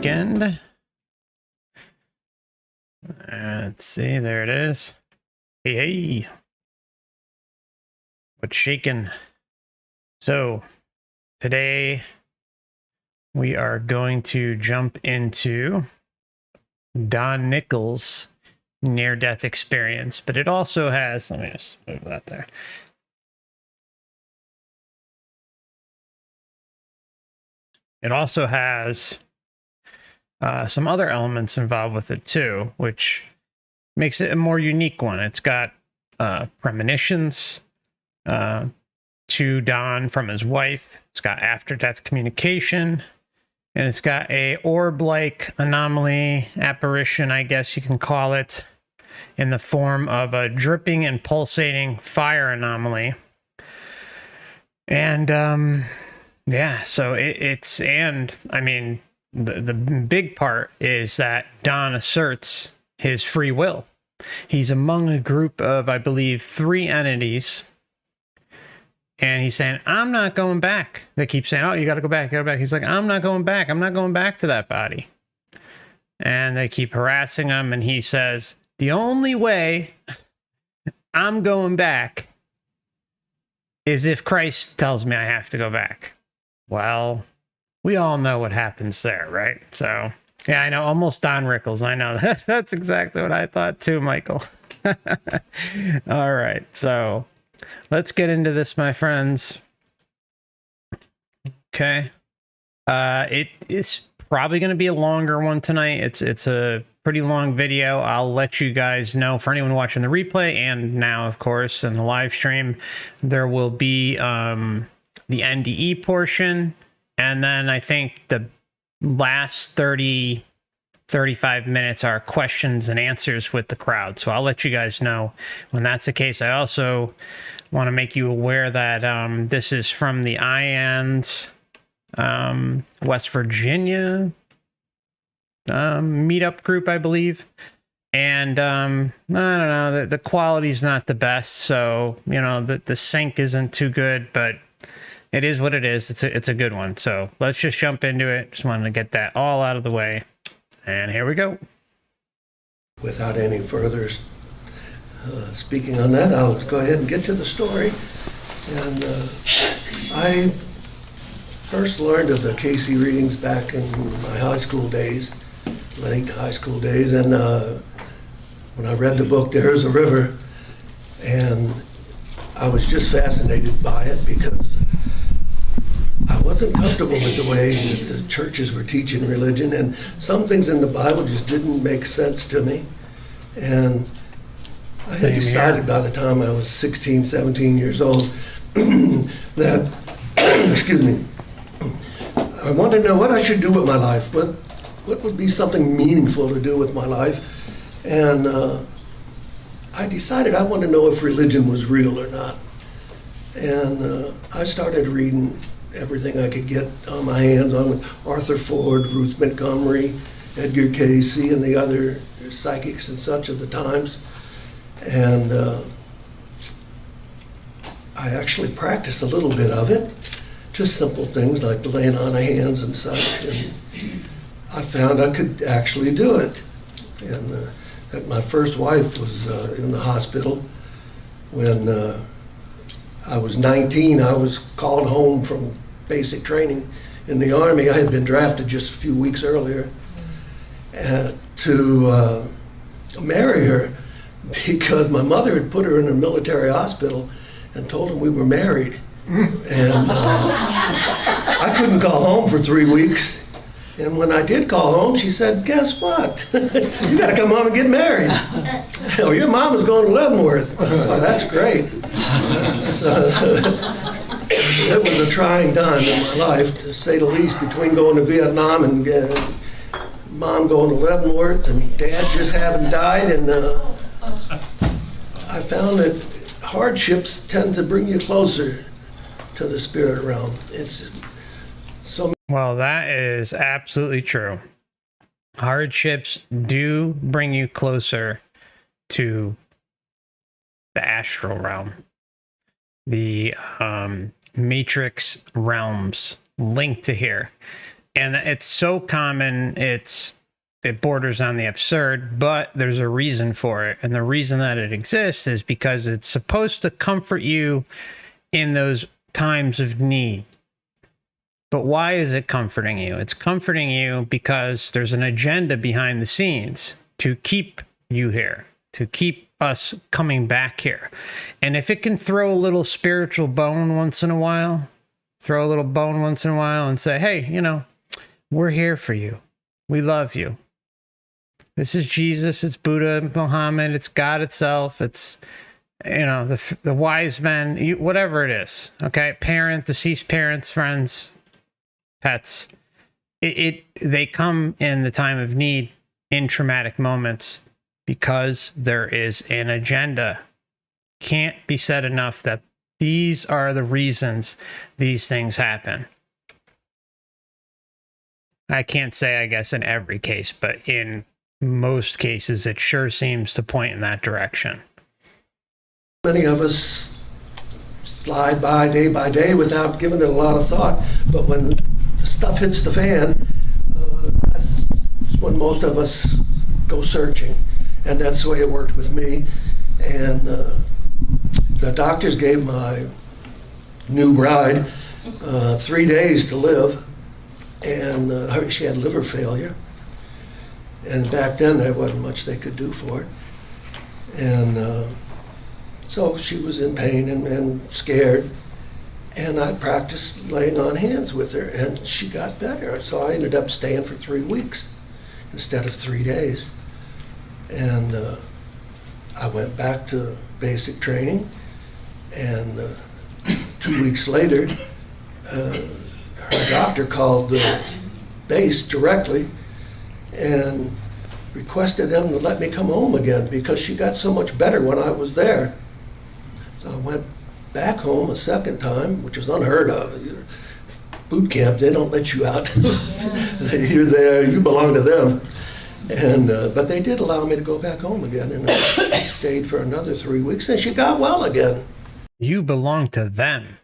second. Let's see, there it is. Hey, hey. What's shaking? So, today we are going to jump into Don Knickles' near-death experience, but it also has, let me just move that there. It also has some other elements involved with it too, which makes it a more unique one. It's got premonitions to Don from his wife. It's got after-death communication, and it's got a orb-like anomaly, apparition, I guess you can call it, in the form of a dripping and pulsating fire anomaly. And yeah, so it's, and I mean, the big part is that Don asserts his free will. He's among a group of, I believe, 3 entities. And he's saying, I'm not going back. They keep saying, oh, you got to go back, you got to go back. He's like, I'm not going back. I'm not going back to that body. And they keep harassing him. And he says, the only way I'm going back is if Christ tells me I have to go back. Well, we all know what happens there, right? So, yeah, I know, almost Don Rickles. I know that. That's exactly what I thought too, Michael. All right, so let's get into this, my friends. Okay. It is probably going to be a longer one tonight. It's a pretty long video. I'll let you guys know, for anyone watching the replay and now, of course, in the live stream, there will be the NDE portion, and then I think the last 35 minutes are questions and answers with the crowd. So I'll let you guys know when that's the case. I also want to make you aware that this is from the IANS West Virginia meetup group, I believe. And I don't know, the quality's not the best, so you know the sync isn't too good, but it is what it is. It's a good one. So let's just jump into it. Just wanted to get that all out of the way. And here we go. Without any further speaking on that, I'll go ahead and get to the story. And I first learned of the Casey readings back in my high school days, late high school days. And when I read the book, There's a River, and I was just fascinated by it because I wasn't comfortable with the way that the churches were teaching religion, and some things in the Bible just didn't make sense to me. And I had decided by the time I was 16, 17 years old that, excuse me, I wanted to know what I should do with my life. What would be something meaningful to do with my life? And I decided I wanted to know if religion was real or not. And I started reading everything I could get on my hands on with Arthur Ford, Ruth Montgomery, Edgar Cayce, and the other psychics and such of the times. And I actually practiced a little bit of it, just simple things like the laying on of hands and such. And I found I could actually do it. And that my first wife was in the hospital when I was 19. I was called home from basic training in the Army. I had been drafted just a few weeks earlier to marry her because my mother had put her in a military hospital and told him we were married. And I couldn't call home for 3 weeks. And when I did call home, she said, guess what? You got to come home and get married. Oh, your mom is going to Leavenworth. Oh, that's great. It was a trying time in my life, to say the least, between going to Vietnam and mom going to Leavenworth and dad just having died. And I found that hardships tend to bring you closer to the spirit realm. It's so. Well, that is absolutely true. Hardships do bring you closer to the astral realm, the matrix realms linked to here. And it's so common, it borders on the absurd, but there's a reason for it. And the reason that it exists is because it's supposed to comfort you in those times of need. But why is it comforting you? It's comforting you because there's an agenda behind the scenes to keep you here, to keep us coming back here. And if it can throw a little spiritual bone once in a while, and say, hey, you know, we're here for you. We love you. This is Jesus, it's Buddha, Muhammad, it's God itself, it's, you know, the wise men, whatever it is, okay? Deceased parents, friends, pets. They come in the time of need, in traumatic moments, because there is an agenda. Can't be said enough that these are the reasons these things happen. I can't say, I guess, in every case, but in most cases, it sure seems to point in that direction. Many of us slide by day without giving it a lot of thought, but when stuff hits the fan, that's when most of us go searching, and that's the way it worked with me. And the doctors gave my new bride 3 days to live, and she had liver failure. And back then, there wasn't much they could do for it. And so she was in pain and scared. And I practiced laying on hands with her, and she got better. So I ended up staying for 3 weeks instead of 3 days. And I went back to basic training. And 2 weeks later, her doctor called the base directly and requested them to let me come home again because she got so much better when I was there. So I went back home a second time, which was unheard of. Boot camp, they don't let you out. You're there, you belong to them. And but they did allow me to go back home again, and I stayed for another 3 weeks, and she got well again. You belong to them.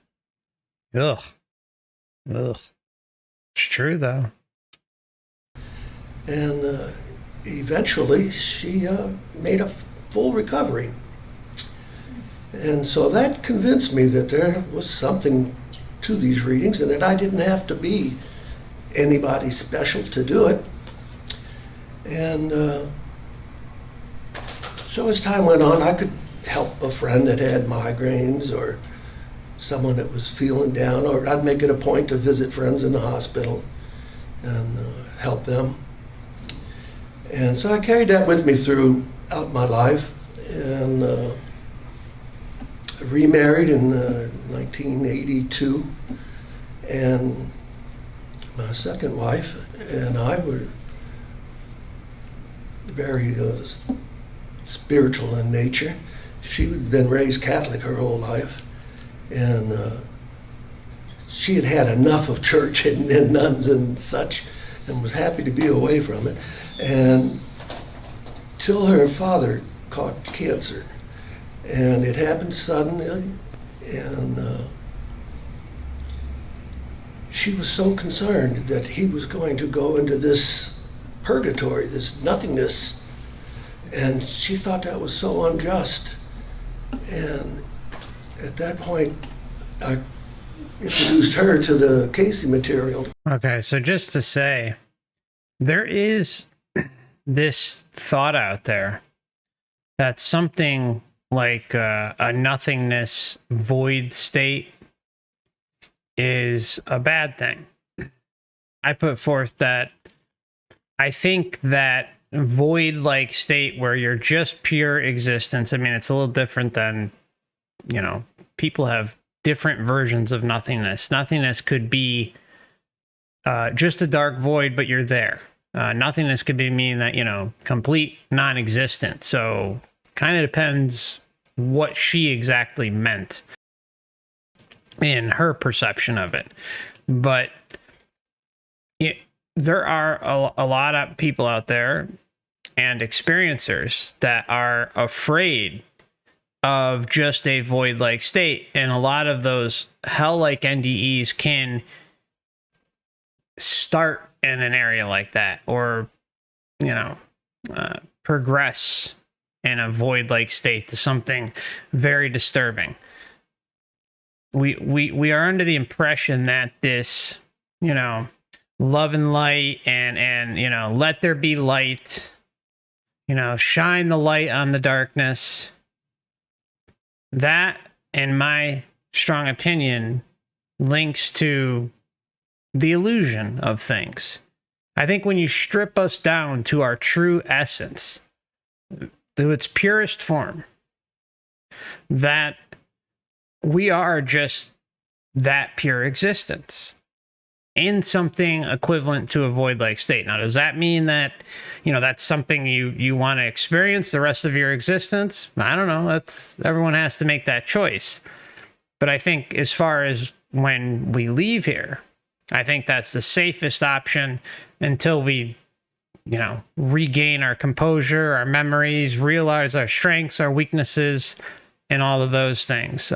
Ugh. It's true, though. And eventually, she made a full recovery. And so that convinced me that there was something to these readings and that I didn't have to be anybody special to do it. And so as time went on, I could help a friend that had migraines or someone that was feeling down, or I'd make it a point to visit friends in the hospital and help them. And so I carried that with me throughout my life, and remarried in 1982, and my second wife and I were very spiritual in nature. She had been raised Catholic her whole life, and she had had enough of church and nuns and such, and was happy to be away from it. And till her father caught cancer, and it happened suddenly, and she was so concerned that he was going to go into this purgatory, this nothingness, and she thought that was so unjust. And at that point, I introduced her to the Casey material. Okay, so just to say, there is this thought out there that something like a nothingness void state is a bad thing. I put forth that I think that void-like state where you're just pure existence, I mean, it's a little different than, you know, people have different versions of nothingness. Nothingness could be just a dark void, but you're there. Nothingness could be mean that, you know, complete non-existent. So kind of depends what she exactly meant in her perception of it. But there are a lot of people out there and experiencers that are afraid of just a void-like state. And a lot of those hell-like NDEs can start in an area like that, or progress in a void-like state to something very disturbing. We are under the impression that this, love and light and let there be light, shine the light on the darkness. That, in my strong opinion, links to the illusion of things. I think when you strip us down to our true essence, to its purest form, that we are just that pure existence in something equivalent to a void-like state. Now, does that mean that, that's something you want to experience the rest of your existence? I don't know. Everyone has to make that choice. But I think as far as when we leave here, I think that's the safest option until we, regain our composure, our memories, realize our strengths, our weaknesses, and all of those things.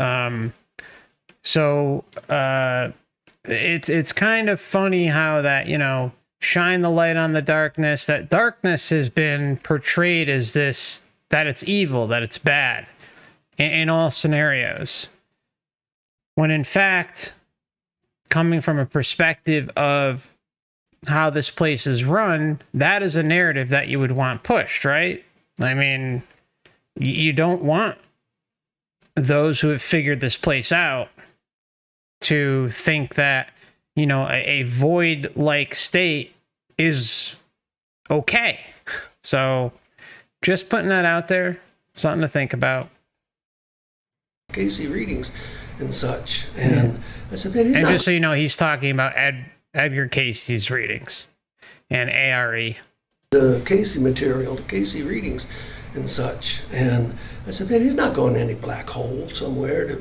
It's kind of funny how that, shine the light on the darkness, that darkness has been portrayed as this, that it's evil, that it's bad in all scenarios. When in fact, coming from a perspective of how this place is run, that is a narrative that you would want pushed, right? I mean, you don't want those who have figured this place out to think that, a void-like state is okay. So just putting that out there, something to think about. Casey readings and such. And I said, man, and just so you know, he's talking about Edgar Casey's readings and ARE. The Casey material, the Casey readings and such. And I said, man, he's not going to any black hole somewhere to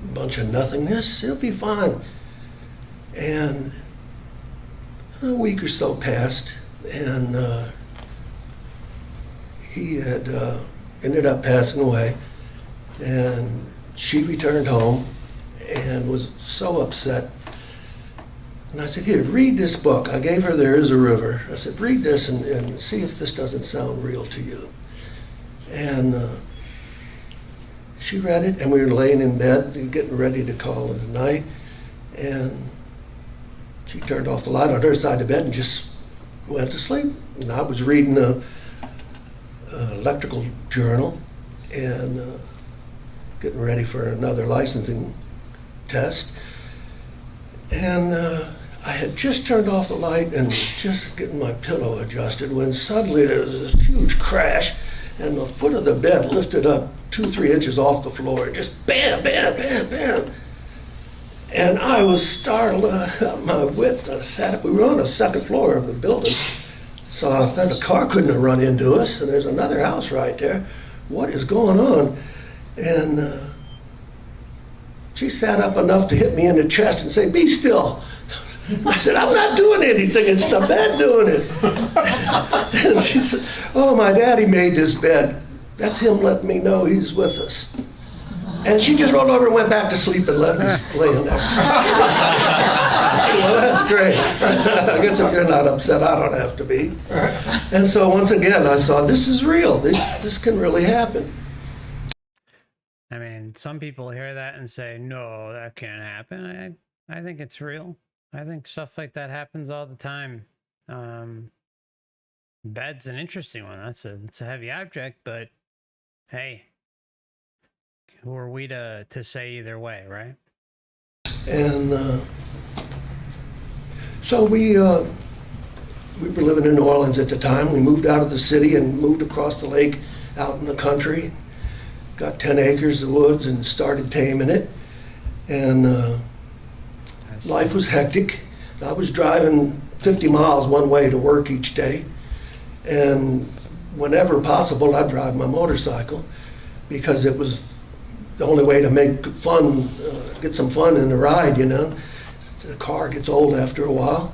a bunch of nothingness. He'll be fine. And a week or so passed, and he had ended up passing away. And she returned home and was so upset. And I said, here, read this book. I gave her There Is a River. I said, read this and see if this doesn't sound real to you. And she read it, and we were laying in bed getting ready to call it a night. And she turned off the light on her side of the bed and just went to sleep. And I was reading a electrical journal and getting ready for another licensing test. And I had just turned off the light and was just getting my pillow adjusted when suddenly there was this huge crash, and the foot of the bed lifted up 2-3 inches off the floor, and just bam, bam, bam, bam. And I was startled out of my wits. I sat up. We were on the second floor of the building, so I thought a car couldn't have run into us, and there's another house right there. What is going on? And she sat up enough to hit me in the chest and say, be still. I said, I'm not doing anything. It's the bed doing it. And she said, oh, my daddy made this bed. That's him letting me know he's with us. And she just rolled over and went back to sleep and let me lay in there. I said, well, that's great. I guess if you're not upset, I don't have to be. And so once again, I saw this is real. This can really happen. I mean, some people hear that and say, no, that can't happen. I think it's real. I think stuff like that happens all the time. Bed's an interesting one. It's a heavy object, but hey, who are we to say either way, right? And so we were living in New Orleans at the time. We moved out of the city and moved across the lake out in the country. Got 10 acres of woods and started taming it. And life was hectic. I was driving 50 miles one way to work each day. And whenever possible, I'd drive my motorcycle because it was the only way to make fun, get some fun in the ride, The car gets old after a while.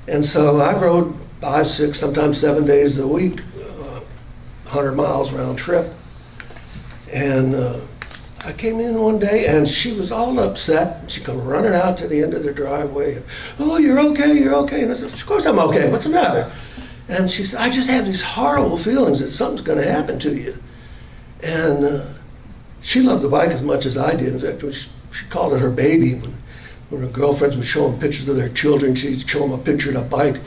And so I rode 5, 6, sometimes 7 days a week, 100 miles round trip. And I came in one day and she was all upset. She come running out to the end of the driveway. And, oh, you're okay, you're okay. And I said, of course I'm okay. What's the matter? And she said, I just have these horrible feelings that something's going to happen to you. And she loved the bike as much as I did. In fact, she called it her baby. When her girlfriends would show them pictures of their children, she'd show them a picture of a bike.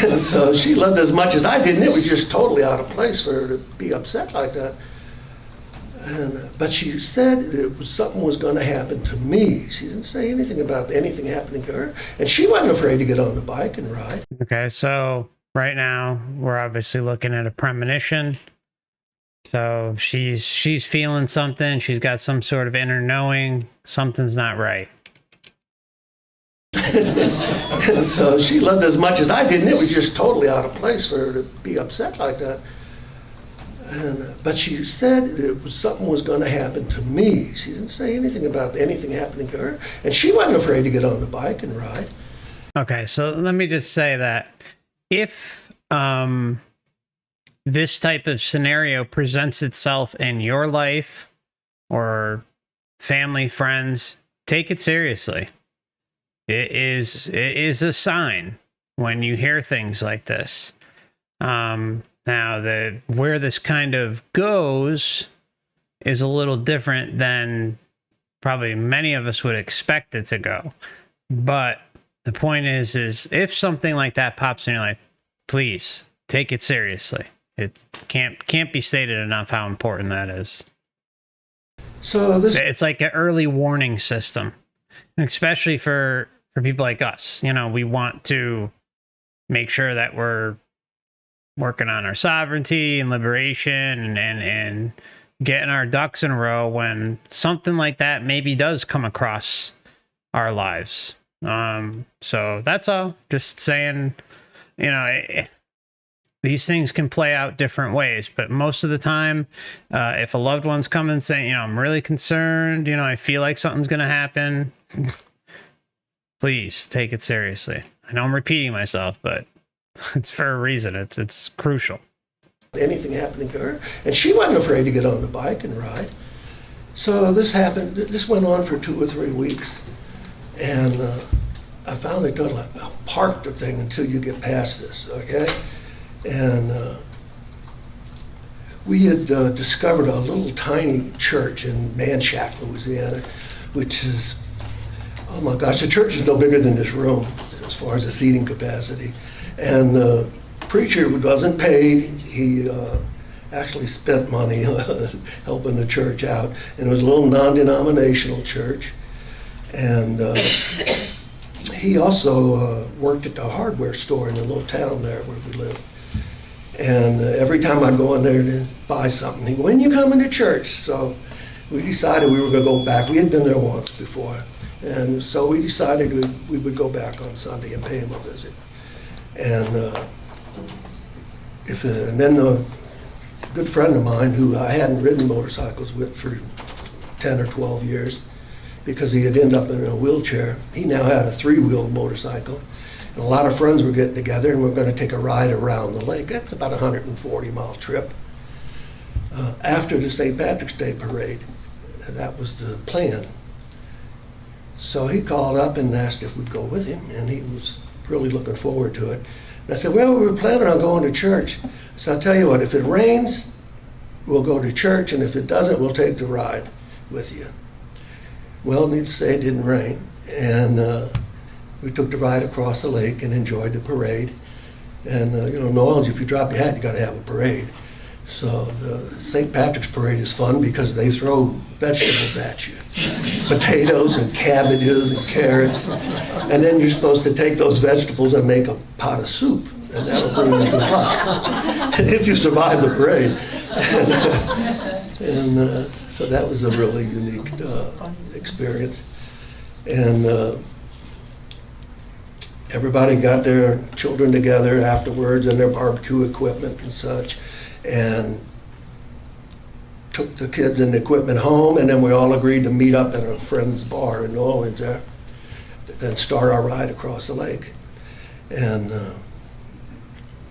And so she loved it as much as I did, and it was just totally out of place for her to be upset like that. But she said that something was going to happen to me. She didn't say anything about anything happening to her. And she wasn't afraid to get on the bike and ride. Okay, so right now we're obviously looking at a premonition. So she's feeling something. She's got some sort of inner knowing. Something's not right. And so she loved it as much as I did, and it was just totally out of place for her to be upset like that. But she said that something was going to happen to me. She didn't say anything about anything happening to her. And she wasn't afraid to get on the bike and ride. Okay, so let me just say that if this type of scenario presents itself in your life or family, friends, take it seriously. It is a sign when you hear things like this. Now, where this kind of goes is a little different than probably many of us would expect it to go. But the point is if something like that pops in your life, please take it seriously. It can't be stated enough how important that is. So it's like an early warning system, especially for people like us. You know, we want to make sure that we're working on our sovereignty and liberation and getting our ducks in a row when something like that maybe does come across our lives. So that's all. Just saying, you know, these things can play out different ways, but most of the time, if a loved one's coming saying, you know, I'm really concerned, you know, I feel like something's going to happen, please take it seriously. I know I'm repeating myself, but it's for a reason. It's crucial. Anything happening to her, and she wasn't afraid to get on the bike and ride. So this happened. This went on for 2 or 3 weeks, and I finally told her, I'll park the thing until you get past this, okay? And we had discovered a little tiny church in Manchac, Louisiana, which is, oh my gosh, the church is no bigger than this room as far as the seating capacity. And the preacher wasn't paid. He actually spent money helping the church out. And it was a little non-denominational church. And he also worked at the hardware store in the little town there where we lived. And every time I'd go in there to buy something, he'd go, when you coming to church? So we decided we were going to go back. We had been there once before. And so we decided we would go back on Sunday and pay him a visit. And then a good friend of mine who I hadn't ridden motorcycles with for 10 or 12 years because he had ended up in a wheelchair, he now had a 3-wheeled motorcycle. And a lot of friends were getting together and we're going to take a ride around the lake. That's about a 140-mile trip after the St. Patrick's Day parade. That was the plan. So he called up and asked if we'd go with him, and he was really looking forward to it. And I said, well, we were planning on going to church. So I'll tell you what, if it rains, we'll go to church, and if it doesn't, we'll take the ride with you. Well, needless to say, it didn't rain, and we took the ride across the lake and enjoyed the parade. And you know, New Orleans, if you drop your hat, you got to have a parade. So the St. Patrick's Parade is fun because they throw vegetables at you. Potatoes and cabbages and carrots. And then you're supposed to take those vegetables and make a pot of soup. And that'll bring you good luck. If you survive the parade. And so that was a really unique experience. And everybody got their children together afterwards and their barbecue equipment and such. And took the kids and the equipment home, and then we all agreed to meet up at a friend's bar in New Orleans there and start our ride across the lake. And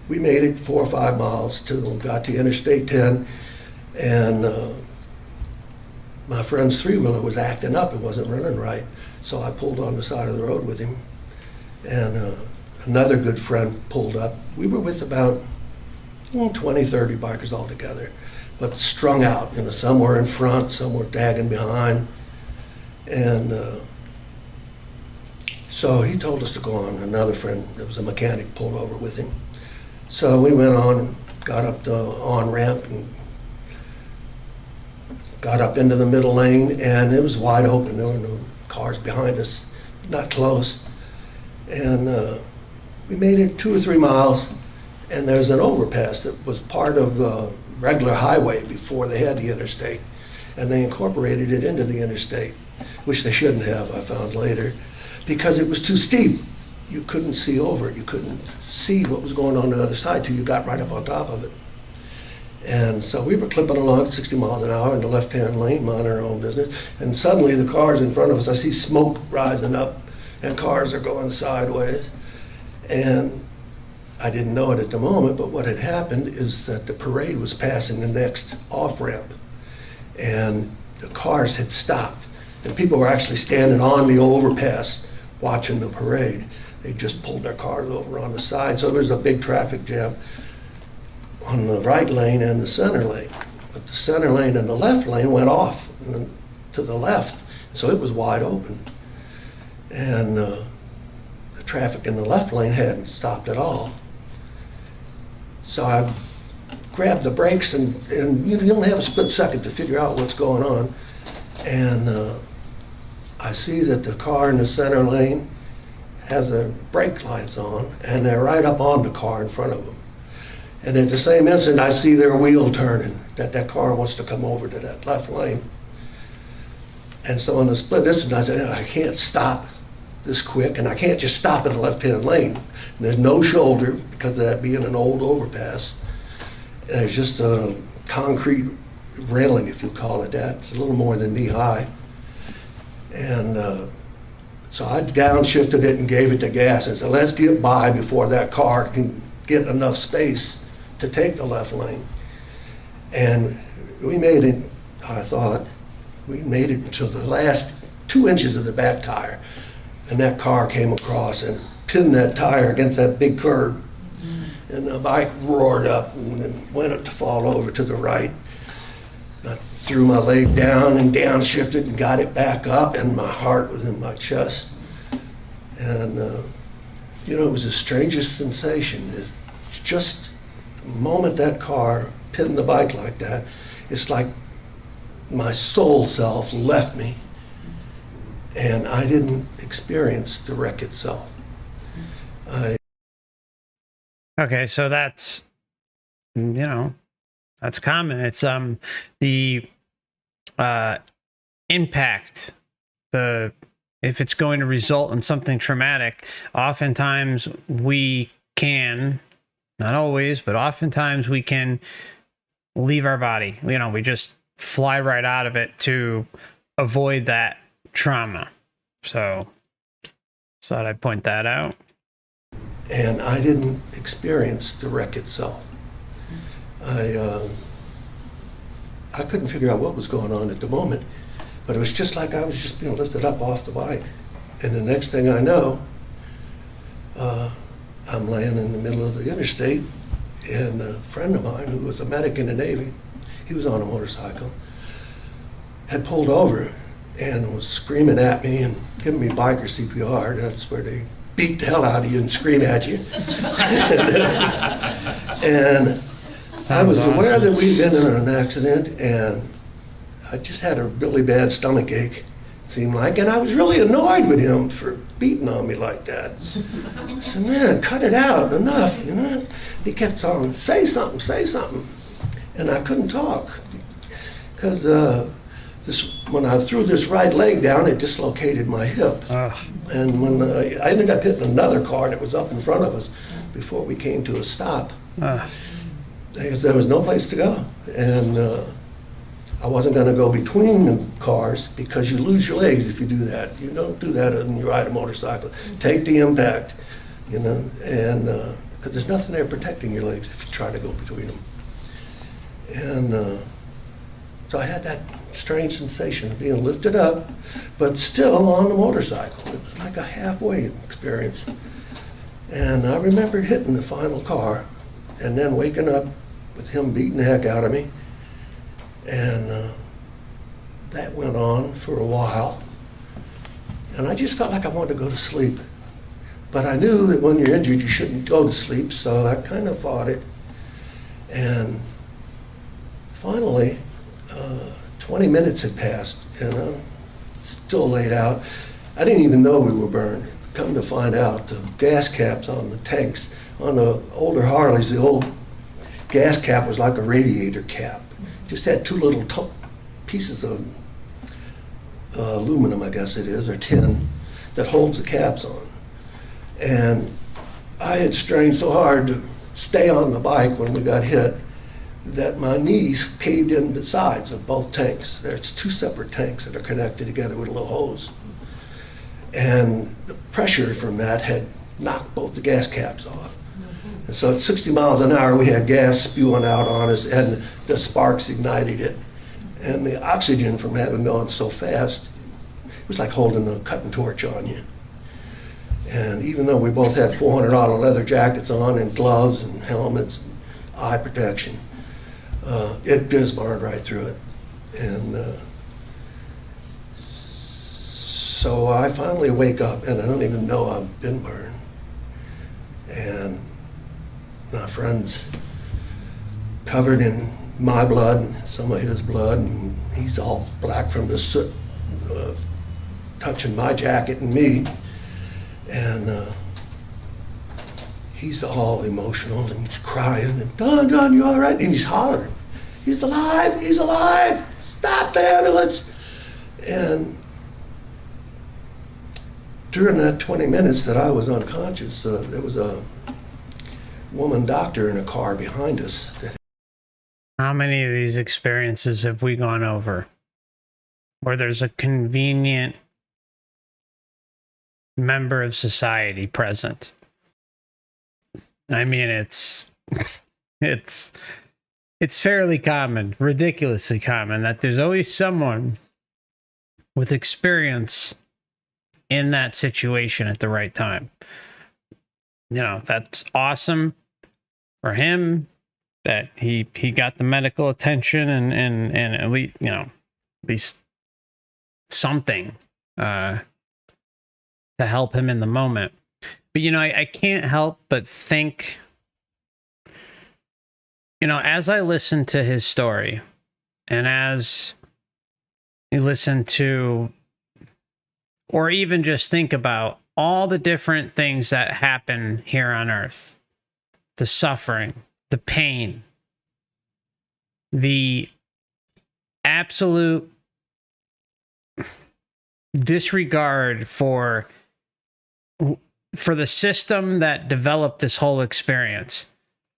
we made it 4 or 5 miles till we got to Interstate 10, and my friend's three-wheeler was acting up. It wasn't running right. So I pulled on the side of the road with him. And another good friend pulled up. We were with about 20, 30 bikers altogether, but strung out. Some were in front, some were tagging behind. And so he told us to go on. Another friend that was a mechanic pulled over with him. So we went on, got up the on-ramp, and got up into the middle lane, and it was wide open. There were no cars behind us, not close. And we made it 2 or 3 miles, and there's an overpass that was part of the regular highway before they had the interstate. And they incorporated it into the interstate, which they shouldn't have, I found later, because it was too steep. You couldn't see over it. You couldn't see what was going on the other side till you got right up on top of it. And so we were clipping along at 60 miles an hour in the left-hand lane, minding our own business. And suddenly the cars in front of us, I see smoke rising up, and cars are going sideways. And I didn't know it at the moment, but what had happened is that the parade was passing the next off-ramp. And the cars had stopped. And people were actually standing on the overpass watching the parade. They just pulled their cars over on the side. So there was a big traffic jam on the right lane and the center lane. But the center lane and the left lane went off to the left. So it was wide open. And the traffic in the left lane hadn't stopped at all. So I grabbed the brakes, and you only have a split second to figure out what's going on. And I see that the car in the center lane has their brake lights on, and they're right up on the car in front of them. And at the same instant, I see their wheel turning, that car wants to come over to that left lane. And so in the split instant, I said, I can't stop this quick, and I can't just stop in the left-hand lane. And there's no shoulder because of that being an old overpass. And it's just a concrete railing, if you call it that. It's a little more than knee-high. And so I downshifted it and gave it to gas and said, let's get by before that car can get enough space to take the left lane. And we made it, I thought, we made it until the last 2 inches of the back tire. And that car came across and pinned that tire against that big curb. And the bike roared up and then went to fall over to the right. I threw my leg down and downshifted and got it back up, and my heart was in my chest. And, it was the strangest sensation. It's just the moment that car pinned the bike like that, it's like my soul self left me, and I didn't experience the wreck itself. Okay, so that's, that's common. It's the impact, if it's going to result in something traumatic, oftentimes we can, not always, but oftentimes we can leave our body. We just fly right out of it to avoid that trauma. So thought I'd point that out. And I didn't experience the wreck itself. I couldn't figure out what was going on at the moment, but it was just like I was just being lifted up off the bike. And the next thing I know, I'm laying in the middle of the interstate, and a friend of mine who was a medic in the Navy, he was on a motorcycle, had pulled over and was screaming at me and giving me biker CPR. That's where they beat the hell out of you and scream at you. And I was aware that we'd been in an accident, and I just had a really bad stomach ache, it seemed like, and I was really annoyed with him for beating on me like that. I said, man, cut it out, enough, He kept on, say something. And I couldn't talk, because when I threw this right leg down, it dislocated my hip. And when I ended up hitting another car that was up in front of us before we came to a stop. Because there was no place to go. And I wasn't going to go between the cars, because you lose your legs if you do that. You don't do that when you ride a motorcycle. Take the impact, and because there's nothing there protecting your legs if you try to go between them. And So I had that strange sensation of being lifted up, but still on the motorcycle. It was like a halfway experience. And I remembered hitting the final car and then waking up with him beating the heck out of me. And that went on for a while. And I just felt like I wanted to go to sleep. But I knew that when you're injured, you shouldn't go to sleep, so I kind of fought it. And finally, 20 minutes had passed, and I'm still laid out. I didn't even know we were burned. Come to find out, the gas caps on the tanks, on the older Harleys, the old gas cap was like a radiator cap. Just had two little pieces of aluminum, I guess it is, or tin, that holds the caps on. And I had strained so hard to stay on the bike when we got hit that my knees caved in the sides of both tanks. There's two separate tanks that are connected together with a little hose. And the pressure from that had knocked both the gas caps off. And so at 60 miles an hour, we had gas spewing out on us, and the sparks ignited it. And the oxygen from having gone so fast, it was like holding a cutting torch on you. And even though we both had $400 leather jackets on and gloves and helmets and eye protection, it just burned right through it. And so I finally wake up, and I don't even know I've been burned. And my friend's covered in my blood and some of his blood, and he's all black from the soot touching my jacket and me. And he's all emotional, and he's crying, and Don, you all right? And he's hollering, he's alive, stop the ambulance. And during that 20 minutes that I was unconscious, there was a woman doctor in a car behind us. How many of these experiences have we gone over where there's a convenient member of society present? I mean, it's fairly common, ridiculously common, that there's always someone with experience in that situation at the right time. You know, that's awesome for him that he got the medical attention and at least, you know, at least something to help him in the moment. But, you know, I can't help but think, you know, as I listen to his story and as you listen to, or even just think about all the different things that happen here on Earth, the suffering, the pain, the absolute disregard for the system that developed this whole experience,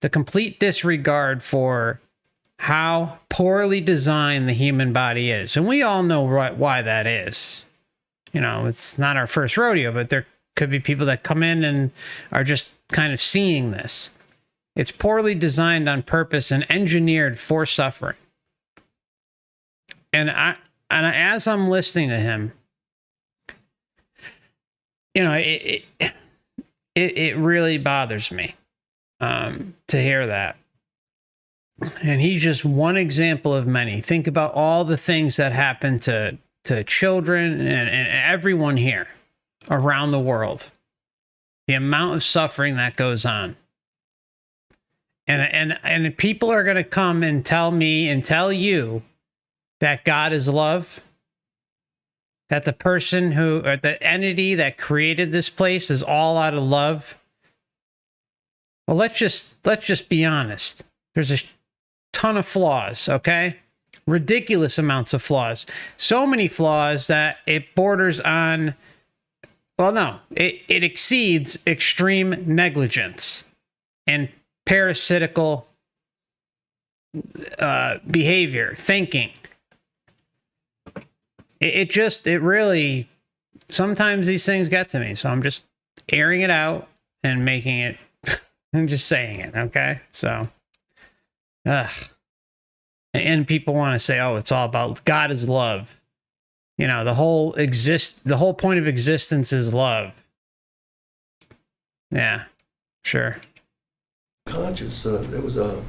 the complete disregard for how poorly designed the human body is. And we all know why that is. You know, it's not our first rodeo, but there could be people that come in and are just kind of seeing this. It's poorly designed on purpose and engineered for suffering. And as I'm listening to him, you know, it really bothers me to hear that. And he's just one example of many. Think about all the things that happen to children and everyone here around the world. The amount of suffering that goes on. And people are going to come and tell me and tell you that God is love, that the person or the entity that created this place is all out of love. Well, let's just be honest. There's a ton of flaws, okay? Ridiculous amounts of flaws. So many flaws that it borders on, well, no, it exceeds extreme negligence and parasitical behavior, thinking. It really, sometimes these things get to me. So I'm just airing it out and making it, I'm just saying it, okay? So, And people want to say, oh, it's all about God is love. You know, the whole point of existence is love. Yeah, sure. Conscious, there was a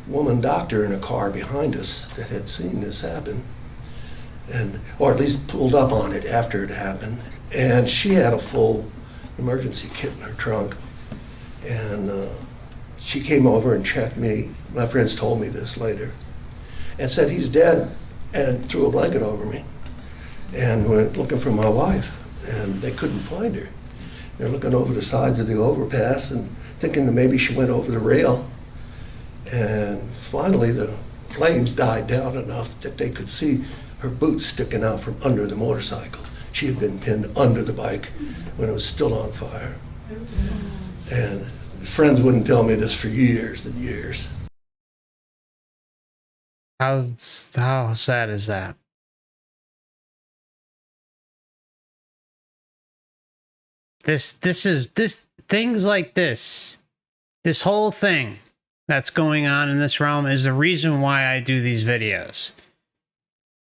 woman doctor in a car behind us that had seen this happen, or at least pulled up on it after it happened. And she had a full emergency kit in her trunk. And she came over and checked me. My friends told me this later, and said he's dead, and threw a blanket over me. And went looking for my wife, and they couldn't find her. They're looking over the sides of the overpass and thinking that maybe she went over the rail. And finally the flames died down enough that they could see her boots sticking out from under the motorcycle. She had been pinned under the bike when it was still on fire. And friends wouldn't tell me this for years and years. How sad is that? This things like this whole thing that's going on in this realm is the reason why I do these videos.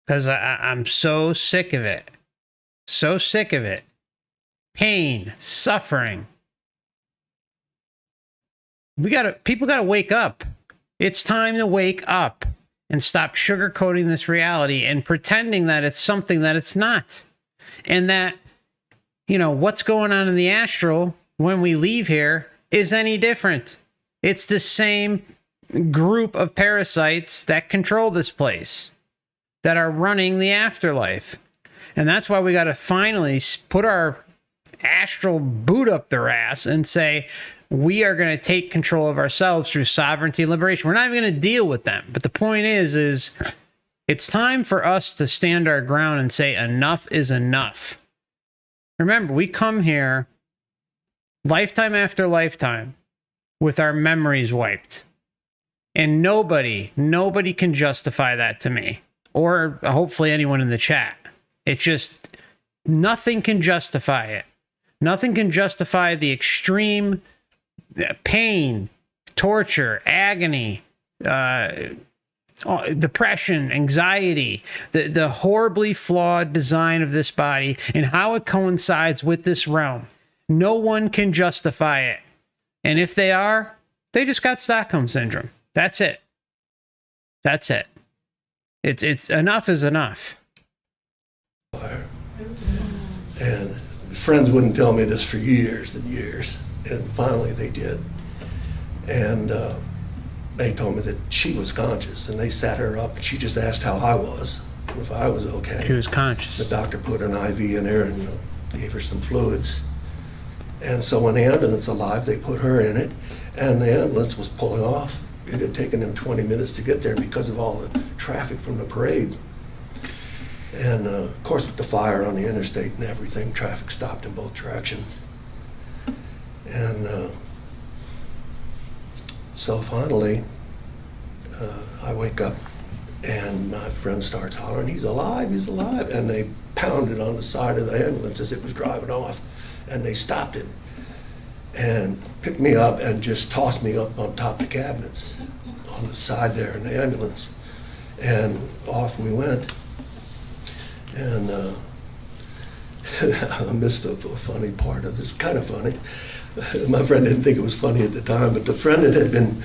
Because I'm so sick of it. So sick of it. Pain, suffering. People gotta wake up. It's time to wake up and stop sugarcoating this reality and pretending that it's something that it's not. And that, you know, what's going on in the astral when we leave here is any different. It's the same group of parasites that control this place, that are running the afterlife. And that's why we got to finally put our astral boot up their ass and say, we are going to take control of ourselves through sovereignty and liberation. We're not even going to deal with them. But the point is it's time for us to stand our ground and say enough is enough. Remember, we come here lifetime after lifetime with our memories wiped. And nobody can justify that to me, or hopefully anyone in the chat. It's just, nothing can justify it. Nothing can justify the extreme pain, torture, agony, depression, anxiety, the horribly flawed design of this body and how it coincides with this realm. No one can justify it. And if they are, they just got Stockholm Syndrome. That's it. That's it. It's enough is enough. And friends wouldn't tell me this for years and years. And finally they did. And they told me that she was conscious, and they sat her up and she just asked how I was, if I was okay. She was conscious. The doctor put an IV in her and gave her some fluids. And so when the ambulance arrived, they put her in it, and the ambulance was pulling off. It had taken them 20 minutes to get there because of all the traffic from the parade. And of course, with the fire on the interstate and everything, traffic stopped in both directions. And so finally, I wake up and my friend starts hollering, he's alive, he's alive. And they pounded on the side of the ambulance as it was driving off, and they stopped it and picked me up and just tossed me up on top of the cabinets on the side there in the ambulance. And off we went. And I missed a funny part of this, kind of funny. My friend didn't think it was funny at the time, but the friend that had been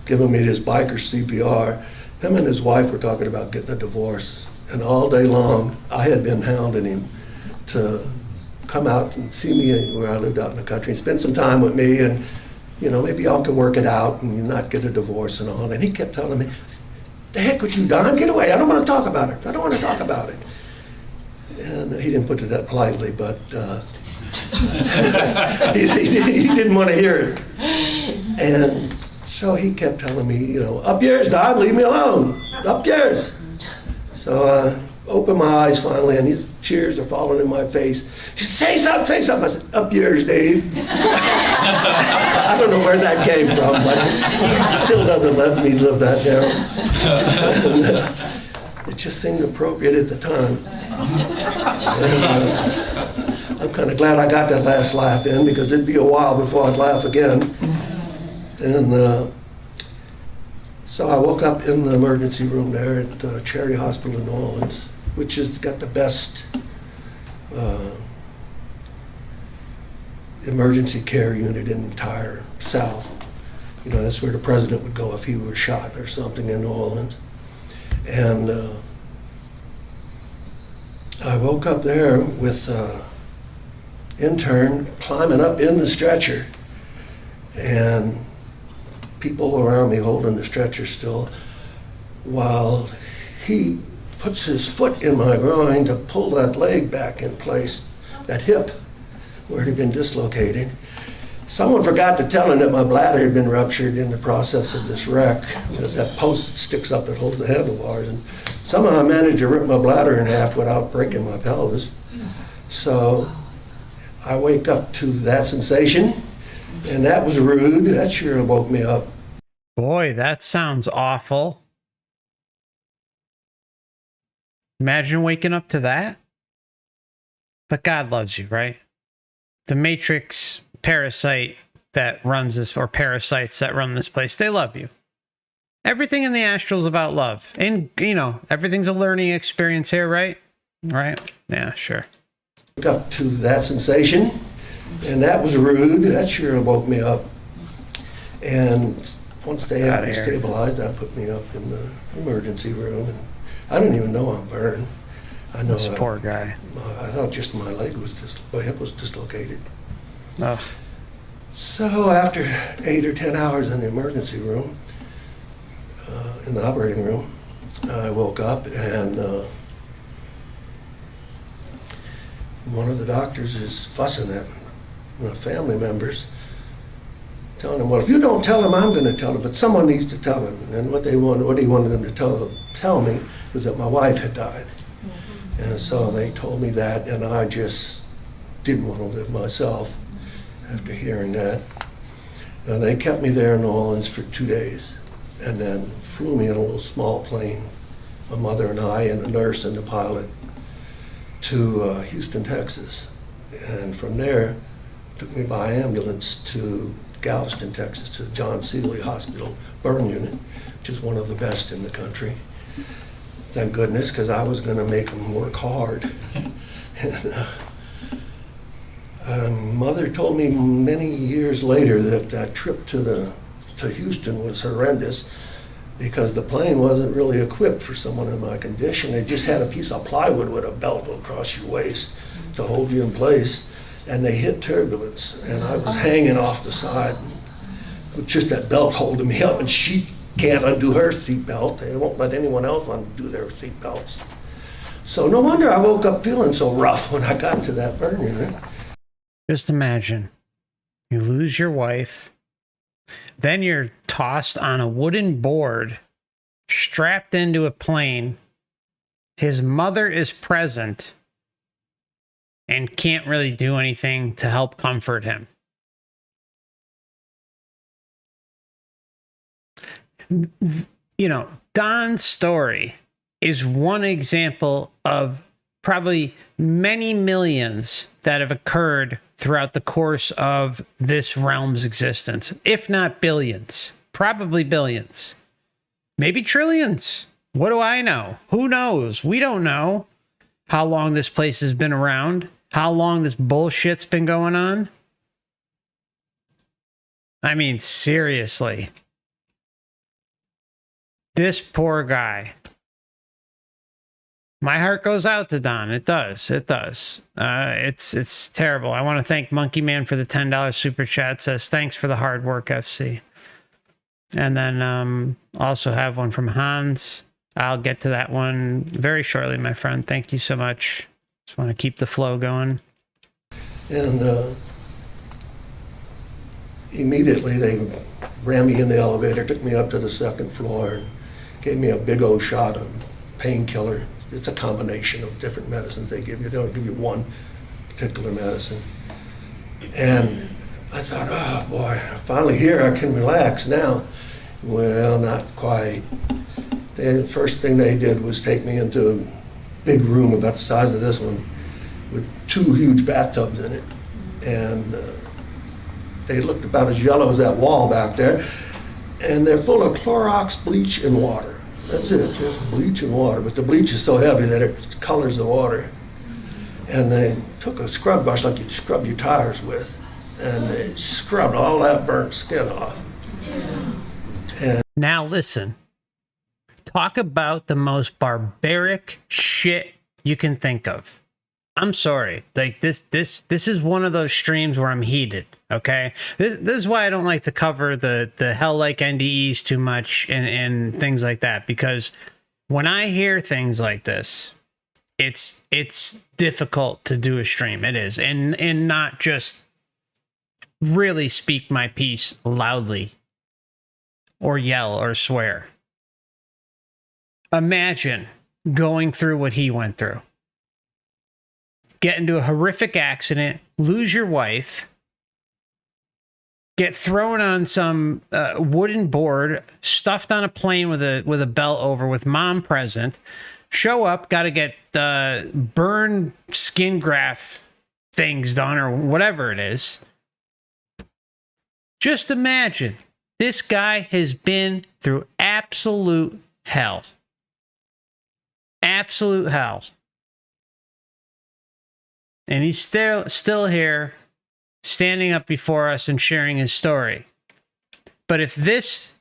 giving me this biker CPR, him and his wife were talking about getting a divorce. And all day long, I had been hounding him to come out and see me where I lived out in the country and spend some time with me, and, you know, maybe y'all can work it out and not get a divorce and all. And he kept telling me, the heck with you, Don, get away. I don't want to talk about it. I don't want to talk about it. And he didn't put it that politely, but he didn't want to hear it. And so he kept telling me, you know, up yours, Don, leave me alone. Up yours. So I opened my eyes finally, and his tears are falling in my face. He said, say something, say something. I said, up yours, Dave. I don't know where that came from, but it still doesn't let me live that down. And, it just seemed appropriate at the time. And, I'm kind of glad I got that last laugh in, because it'd be a while before I'd laugh again. And So I woke up in the emergency room there at Charity Hospital in New Orleans, which has got the best emergency care unit in the entire South. You know, that's where the president would go if he were shot or something in New Orleans. And I woke up there with an intern climbing up in the stretcher, and people around me holding the stretcher still, while he puts his foot in my groin to pull that leg back in place, that hip where it had been dislocated. Someone forgot to tell him that my bladder had been ruptured in the process of this wreck, because that post sticks up that holds the handlebars, and somehow I managed to rip my bladder in half without breaking my pelvis. So I wake up to that sensation, and that was rude. That sure woke me up. Boy, that sounds awful. Imagine waking up to that. But God loves you, right? The Matrix parasite that runs this, or parasites that run this place, they love you. Everything in the astral is about love. And, you know, everything's a learning experience here, right? Right? Yeah, sure. Woke up to that sensation, and that was rude. That sure woke me up. And once they had me stabilized, that put me up in the emergency room. And I didn't even know I'm burned. I know. This poor guy. I thought just my leg was my hip was dislocated. Ugh. So after 8 or 10 hours in the emergency room, in the operating room, I woke up, and one of the doctors is fussing at my family members, telling them, well, if you don't tell him, I'm going to tell him, but someone needs to tell him. And what he wanted them to tell me was that my wife had died. And so they told me that, and I just didn't want to live myself after hearing that. And they kept me there in New Orleans for 2 days, and then flew me in a little small plane, my mother and I and a nurse and the pilot, to Houston, Texas. And from there, took me by ambulance to Galveston, Texas, to John Seeley Hospital burn unit, which is one of the best in the country. Thank goodness, because I was going to make them work hard. And mother told me many years later that that trip to Houston was horrendous, because the plane wasn't really equipped for someone in my condition. It just had a piece of plywood with a belt across your waist to hold you in place, and they hit turbulence, and I was hanging off the side with just that belt holding me up, and she can't undo her seatbelt. They won't let anyone else undo their seatbelts. So no wonder I woke up feeling so rough when I got to that burn unit. Just imagine, you lose your wife, then you're tossed on a wooden board, strapped into a plane. His mother is present and can't really do anything to help comfort him. You know, Don's story is one example of probably many millions that have occurred throughout the course of this realm's existence, if not billions, probably billions, maybe trillions. What do I know? Who knows? We don't know how long this place has been around, how long this bullshit's been going on. I mean, seriously. This poor guy. My heart goes out to Don. It does. It does. It's terrible. I want to thank Monkey Man for the $10 super chat. Says, thanks for the hard work, FC. And then also have one from Hans. I'll get to that one very shortly, my friend. Thank you so much. Just want to keep the flow going. And immediately they ran me in the elevator, took me up to the second floor, and gave me a big old shot of painkiller. It's a combination of different medicines they give you. They don't give you one particular medicine. And I thought, oh boy, finally here I can relax now. Well, not quite. The first thing they did was take me into a big room about the size of this one with 2 huge bathtubs in it. And they looked about as yellow as that wall back there. and they're full of Clorox, bleach, and water. That's it, just bleach and water. But the bleach is so heavy that it colors the water. And they took a scrub brush like you'd scrub your tires with, and they scrubbed all that burnt skin off. And now listen, talk about the most barbaric shit you can think of. I'm sorry, like this is one of those streams where I'm heated. Okay, this is why I don't like to cover the hell-like NDEs too much and things like that, because when I hear things like this, it's difficult to do a stream. It is, and not just really speak my piece loudly or yell or swear. Imagine going through what he went through. Get into a horrific accident, lose your wife, get thrown on some wooden board, stuffed on a plane with a belt over with mom present, show up, got to get burn skin graft things done or whatever it is. Just imagine, this guy has been through absolute hell. Absolute hell. And he's still here, standing up before us and sharing his story. But if this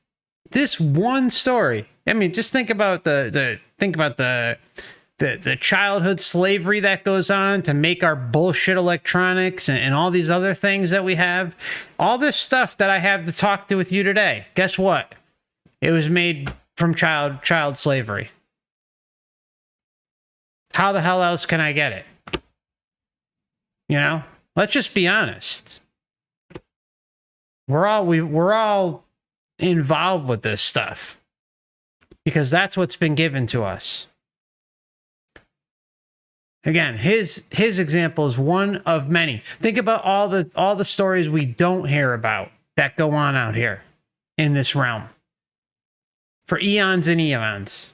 one story, I mean, just think about the childhood slavery that goes on to make our bullshit electronics and all these other things that we have. All this stuff that I have to talk to with you today, guess what? It was made from child slavery. How the hell else can I get it? You know, let's just be honest. We're all involved with this stuff because that's what's been given to us. Again, his example is one of many. Think about all the stories we don't hear about that go on out here in this realm for eons and eons.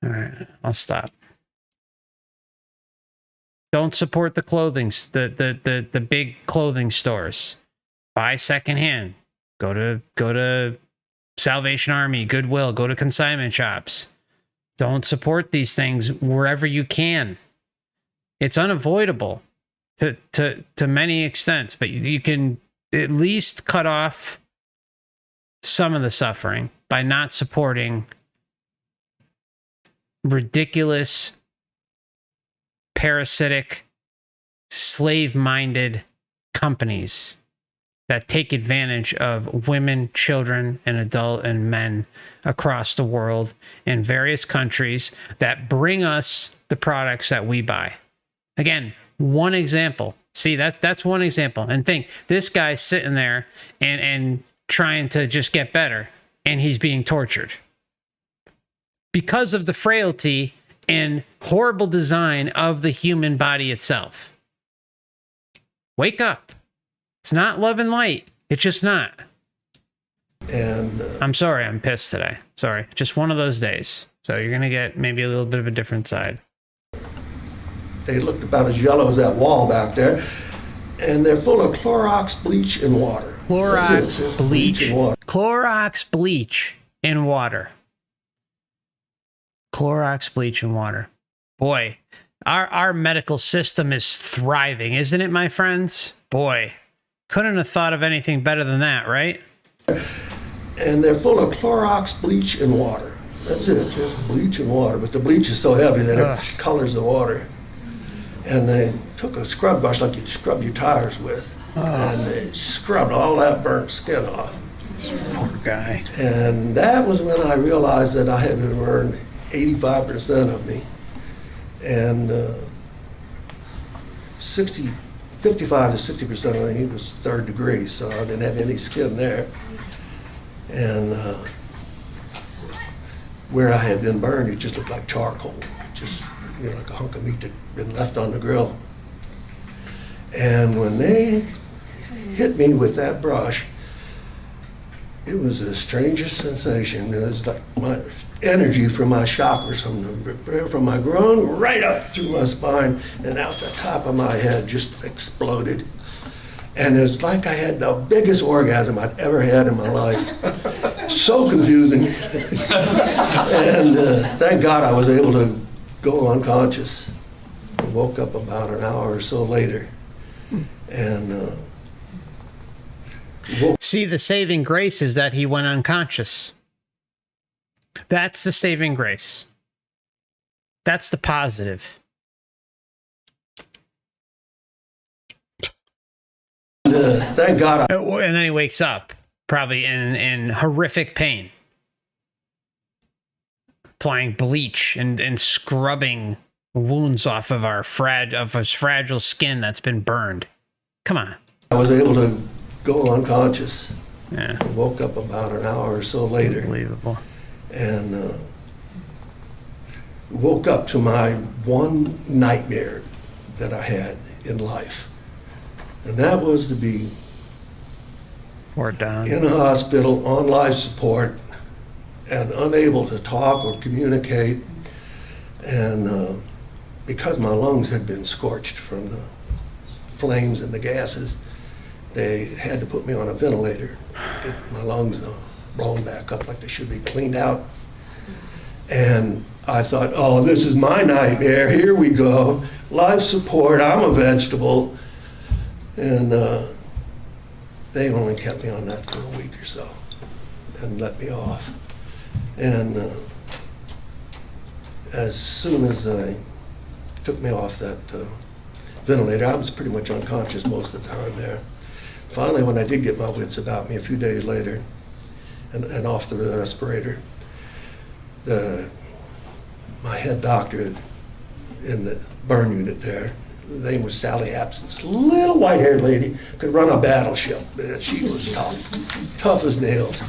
All right, I'll stop. Don't support the the big clothing stores. Buy secondhand. Go to Salvation Army, Goodwill, go to consignment shops. Don't support these things wherever you can. It's unavoidable to many extents, but you can at least cut off some of the suffering by not supporting ridiculous, parasitic, slave-minded companies that take advantage of women, children, and adult and men across the world in various countries that bring us the products that we buy. Again, one example. See, that's one example. And think, this guy's sitting there and trying to just get better, and he's being tortured because of the frailty and horrible design of the human body itself. Wake up. It's not love and light. It's just not. And I'm sorry, I'm pissed today. Sorry. Just one of those days. So you're going to get maybe a little bit of a different side. they looked about as yellow as that wall back there. And they're full of Clorox, bleach, and water. Clorox, bleach, and water. Clorox, bleach, and water. Clorox, bleach, and water. Boy, our medical system is thriving, isn't it, my friends? Boy, couldn't have thought of anything better than that, right? And they're full of Clorox, bleach, and water. That's it, just bleach and water. But the bleach is so heavy that it colors the water. And they took a scrub brush like you'd scrub your tires with. And they scrubbed all that burnt skin off. Poor guy. And that was when I realized that I had burned 85% of me. And 55 to 60% of me was third degree, so I didn't have any skin there. And where I had been burned, it just looked like charcoal, just like a hunk of meat that had been left on the grill. And when they hit me with that brush, it was the strangest sensation. It was like my energy from my chakras, from my groin right up through my spine and out the top of my head just exploded. And it's like I had the biggest orgasm I'd ever had in my life. So confusing. And thank God I was able to go unconscious. I woke up about an hour or so later. And see, the saving grace is that he went unconscious. That's the saving grace. That's the positive. Thank God. And then he wakes up, probably in horrific pain, applying bleach and scrubbing wounds off of his fragile skin that's been burned. Come on. I was able to go unconscious. Yeah. I woke up about an hour or so later. Unbelievable. And woke up to my one nightmare that I had in life. And that was to be Poor Don. in a hospital on life support and unable to talk or communicate. And because my lungs had been scorched from the flames and the gases, they had to put me on a ventilator, get my lungs blown back up like they should be, cleaned out. And I thought, oh, this is my nightmare. Here we go. Life support, I'm a vegetable. And they only kept me on that for a week or so and let me off. And as soon as they took me off that ventilator, I was pretty much unconscious most of the time there. Finally, when I did get my wits about me a few days later and off the respirator, my head doctor in the burn unit there, her name was Sally Absence, little white-haired lady, could run a battleship. And she was tough as nails.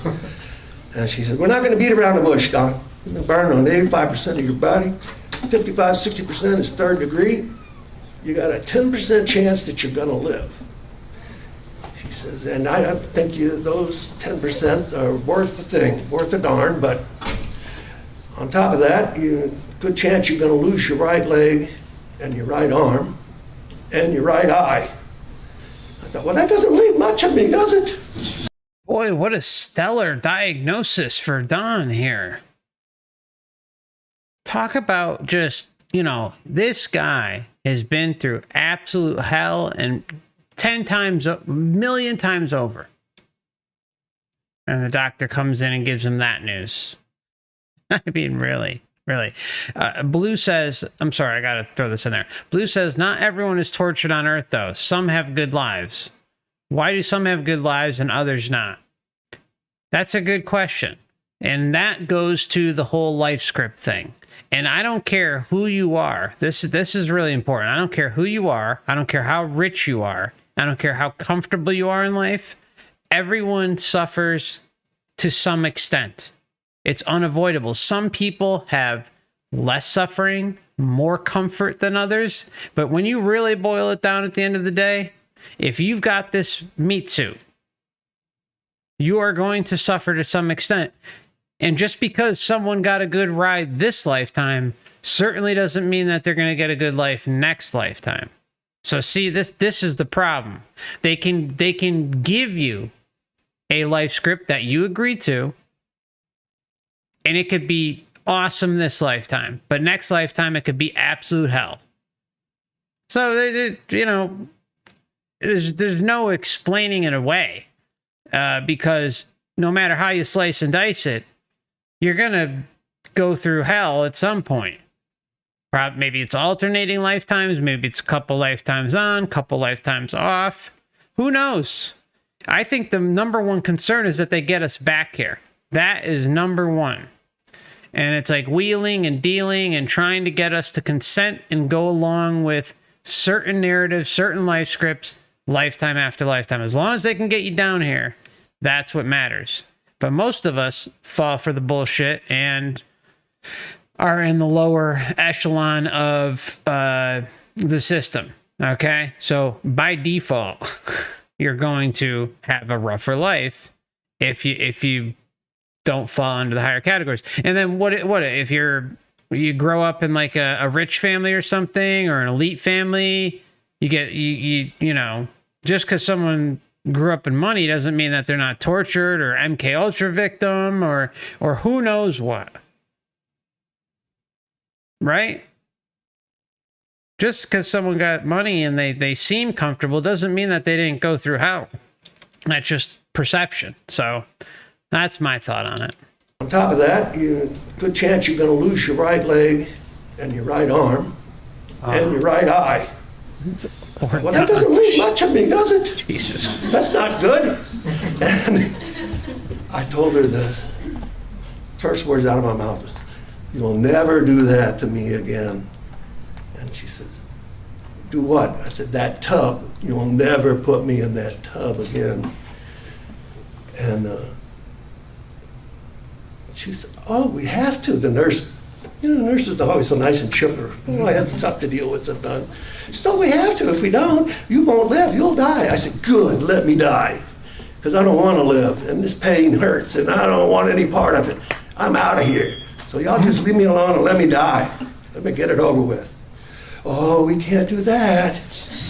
And she said, we're not going to beat around the bush, Don. You've been burned on 85% of your body. 55, 60% is third degree. You got a 10% chance that you're going to live. She says, and I think those 10% are worth the thing, worth a darn, but on top of that, good chance you're going to lose your right leg and your right arm and your right eye. I thought, well, that doesn't leave much of me, does it? Boy, what a stellar diagnosis for Don here. Talk about just, this guy has been through absolute hell and 10 times, a million times over. And the doctor comes in and gives him that news. I mean, really. Blue says, I'm sorry, I got to throw this in there. Blue says, not everyone is tortured on Earth, though. Some have good lives. Why do some have good lives and others not? That's a good question. And that goes to the whole life script thing. And I don't care who you are. This is really important. I don't care who you are. I don't care how rich you are. I don't care how comfortable you are in life. Everyone suffers to some extent. It's unavoidable. Some people have less suffering, more comfort than others. But when you really boil it down at the end of the day, if you've got this meat suit, you are going to suffer to some extent. And just because someone got a good ride this lifetime certainly doesn't mean that they're going to get a good life next lifetime. So see, this is the problem. They can give you a life script that you agree to, and it could be awesome this lifetime, but next lifetime it could be absolute hell. So there's no explaining it away, because no matter how you slice and dice it, you're gonna go through hell at some point. Maybe it's alternating lifetimes, maybe it's a couple lifetimes on, couple lifetimes off. Who knows? I think the number one concern is that they get us back here. That is number one. And it's like wheeling and dealing and trying to get us to consent and go along with certain narratives, certain life scripts, lifetime after lifetime. As long as they can get you down here, that's what matters. But most of us fall for the bullshit and are in the lower echelon of the system. Okay? So by default, you're going to have a rougher life if you don't fall into the higher categories. And then what if you grow up in like a rich family or something, or an elite family, you just because someone grew up in money doesn't mean that they're not tortured or MK Ultra victim or who knows what. Right? Just because someone got money and they seem comfortable doesn't mean that they didn't go through hell. That's just perception. So that's my thought on it. On top of that, good chance you're going to lose your right leg and your right arm and your right eye. Well, that doesn't mean much of me, does it? Jesus. That's not good. And I told her the first words out of my mouth was, "You'll never do that to me again." And she says, "Do what?" I said, "That tub. You'll never put me in that tub again." And she said, "Oh, we have to." The nurse, the nurses are always so nice and chipper. Oh, I had stuff to deal with sometimes. She said, "Oh, we have to. If we don't, you won't live. You'll die." I said, "Good, let me die. Because I don't want to live. And this pain hurts, and I don't want any part of it. I'm out of here. So y'all just leave me alone and let me die. Let me get it over with." "Oh, we can't do that.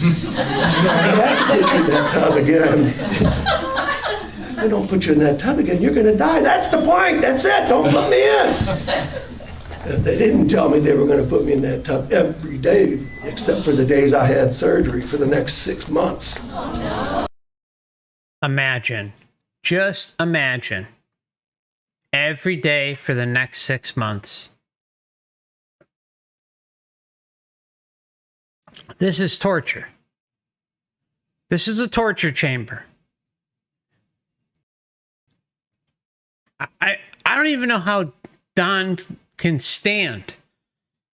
We have to put you in that tub again. If we don't put you in that tub again, you're going to die. That's the point. That's it. Don't put me in." And they didn't tell me they were going to put me in that tub every day, except for the days I had surgery for the next 6 months. Imagine. Just imagine. Every day for the next 6 months. This is torture. This is a torture chamber. I don't even know how Don can stand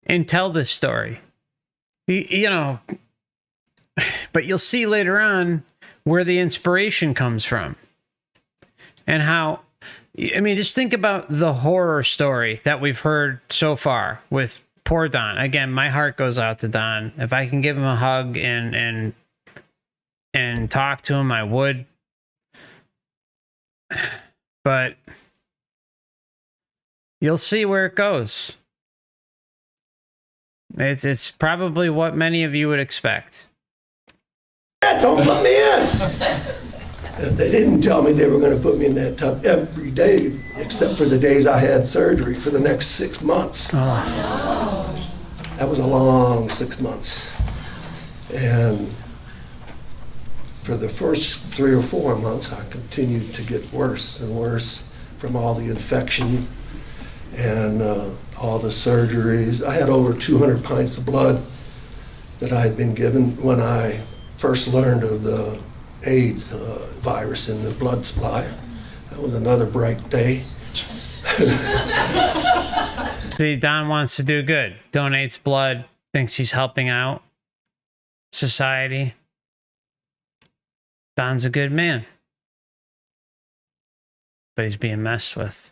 and tell this story. You know, but you'll see later on where the inspiration comes from. And how, I mean, just think about the horror story that we've heard so far with poor Don. Again, my heart goes out to Don. If I can give him a hug and talk to him, I would. But you'll see where it goes. It's probably what many of you would expect. Don't put me in. They didn't tell me they were going to put me in that tub every day, except for the days I had surgery for the next 6 months. Oh. That was a long 6 months. And for the first 3 or 4 months, I continued to get worse and worse from all the infections and all the surgeries. I had over 200 pints of blood that I had been given when I first learned of the AIDS virus in the blood supply. That was another bright day. See, Don wants to do good. Donates blood, thinks he's helping out society. Don's a good man. But he's being messed with.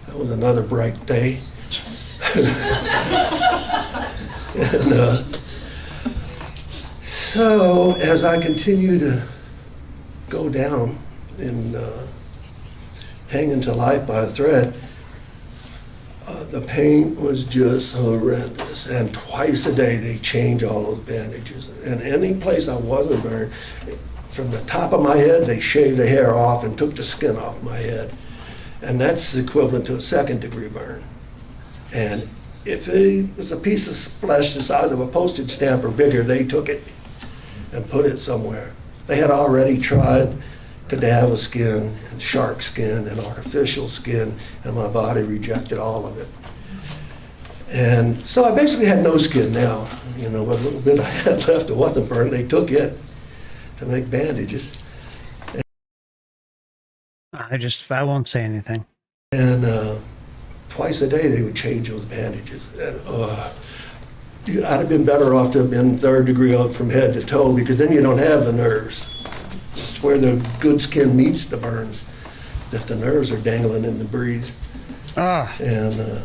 That was another bright day. And so as I continue to go down and hanging to life by a thread, the pain was just horrendous. And twice a day they change all those bandages. And any place I wasn't burned, from the top of my head they shaved the hair off and took the skin off my head. And that's equivalent to a 2nd-degree burn. And if it was a piece of flesh the size of a postage stamp or bigger, they took it and put it somewhere. They had already tried cadaver skin and shark skin and artificial skin, and my body rejected all of it. And so I basically had no skin now. You know, what little bit I had left that wasn't burned, they took it to make bandages. I won't say anything. And twice a day they would change those bandages. And I'd have been better off to have been 3rd degree up from head to toe, because then you don't have the nerves. It's where the good skin meets the burns that the nerves are dangling in the breeze. And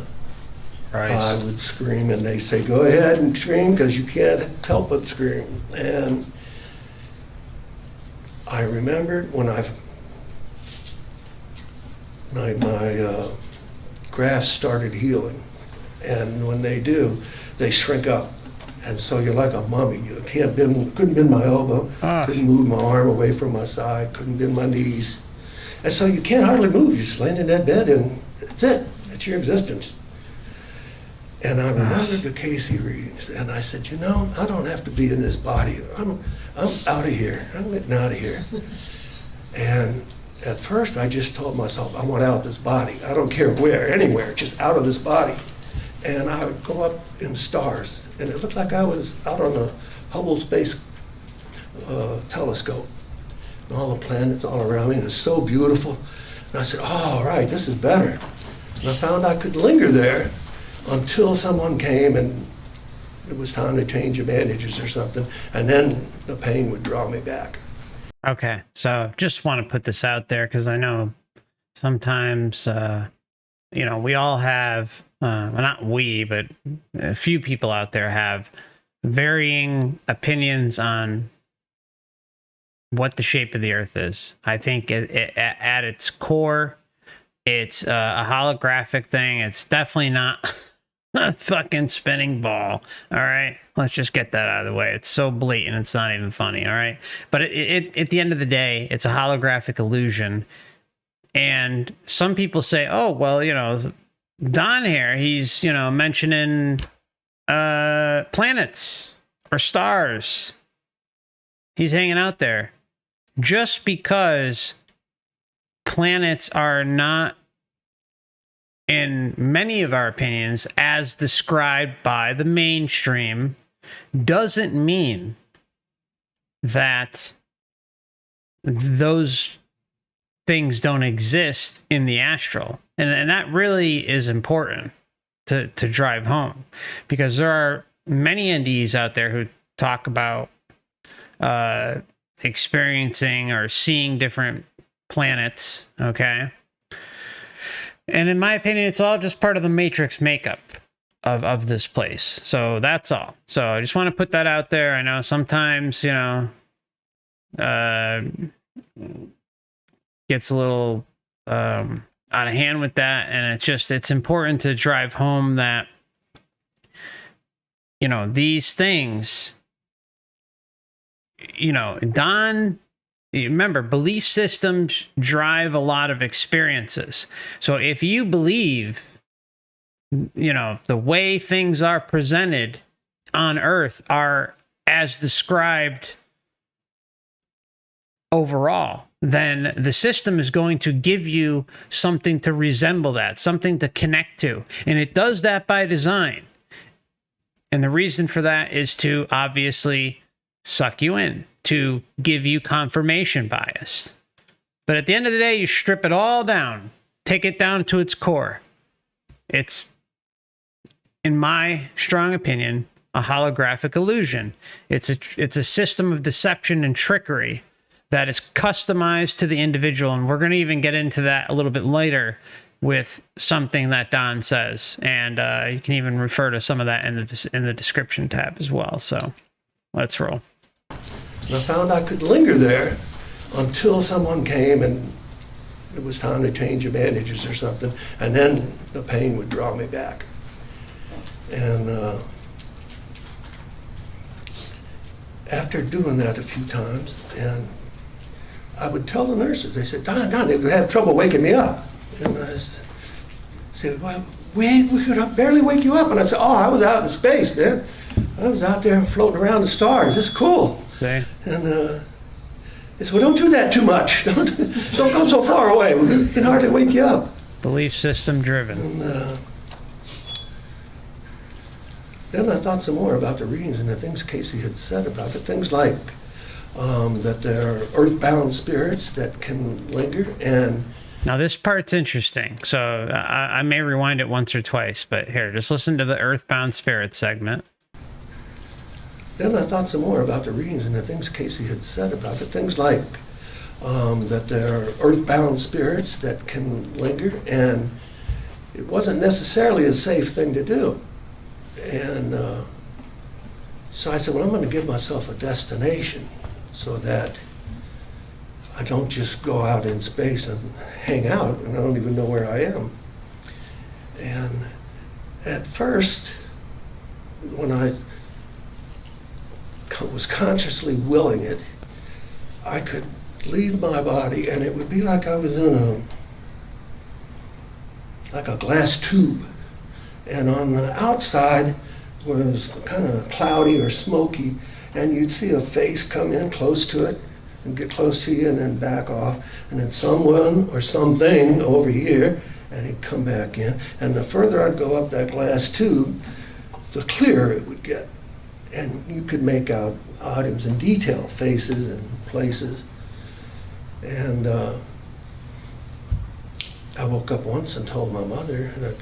I would scream, and they say, "Go ahead and scream, because you can't help but scream." And I remembered when my grafts started healing, and when they do, they shrink up, And so you're like a mummy. You couldn't bend my elbow, couldn't move my arm away from my side, couldn't bend my knees. And so you can't hardly move. You're just laying in that bed and that's it. That's your existence. And I remembered the Casey readings, and I said, you know, I don't have to be in this body. I'm out of here. I'm getting out of here. And at first, I just told myself, I want out of this body. I don't care where, anywhere, just out of this body. And I would go up in stars, and it looked like I was out on the Hubble Space Telescope. And all the planets all around me, and it's so beautiful. And I said, oh, all right, this is better. And I found I could linger there until someone came and it was time to change the bandages or something, and then the pain would draw me back. Okay, so just want to put this out there because I know sometimes, you know, we all have, well, not we, but a few people out there have varying opinions on what the shape of the Earth is. I think at its core, it's a holographic thing. It's definitely not a fucking spinning ball. All right, let's just get that out of the way. It's so blatant, it's not even funny. All right, but at the end of the day, it's a holographic illusion. And some people say, oh, well, you know, Don here, he's, you know, mentioning planets or stars. He's hanging out there. Just because planets are not, in many of our opinions, as described by the mainstream, doesn't mean that those things don't exist in the astral. And that really is important to drive home, because there are many NDEs out there who talk about experiencing or seeing different planets, okay? And in my opinion, it's all just part of the matrix makeup of this place. So that's all. So I just want to put that out there. I know sometimes, you know, gets a little out of hand with that. And it's important to drive home that, you know, these things, you know, Don, remember, belief systems drive a lot of experiences. So if you believe, you know, the way things are presented on Earth are as described overall, then the system is going to give you something to resemble that, something to connect to. And it does that by design. And the reason for that is to obviously suck you in, to give you confirmation bias. But at the end of the day, you strip it all down, take it down to its core. It's, in my strong opinion, a holographic illusion. It's a system of deception and trickery that is customized to the individual. And we're going to even get into that a little bit later with something that Don says. And you can even refer to some of that in the description tab as well. So let's roll. And I found I could linger there until someone came and it was time to change the bandages or something, and then the pain would draw me back. And after doing that a few times, and I would tell the nurses, they said, Don, they would have trouble waking me up. And I said, well, we could barely wake you up. And I said, oh, I was out in space, man. I was out there floating around the stars. It's cool. Okay. And they said, well, don't do that too much. Don't go so far away. We can hardly wake you up. Belief system driven. And then I thought some more about the readings and the things Casey had said about it. Things like that there are earthbound spirits that can linger. And now this part's interesting. So I may rewind it once or twice, but here, just listen to the earthbound spirit segment. Then I thought some more about the readings and the things Casey had said about it. Things like that there are earthbound spirits that can linger, and it wasn't necessarily a safe thing to do. And so I said, well, I'm going to give myself a destination so that I don't just go out in space and hang out and I don't even know where I am. And at first, when I was consciously willing it, I could leave my body and it would be like I was in a glass tube. And on the outside was kind of cloudy or smoky, and you'd see a face come in close to it and get close to you and then back off, and then someone or something over here, and he'd come back in. And the further I'd go up that glass tube, the clearer it would get. And you could make out items in detail, faces and places. And I woke up once and told my mother that,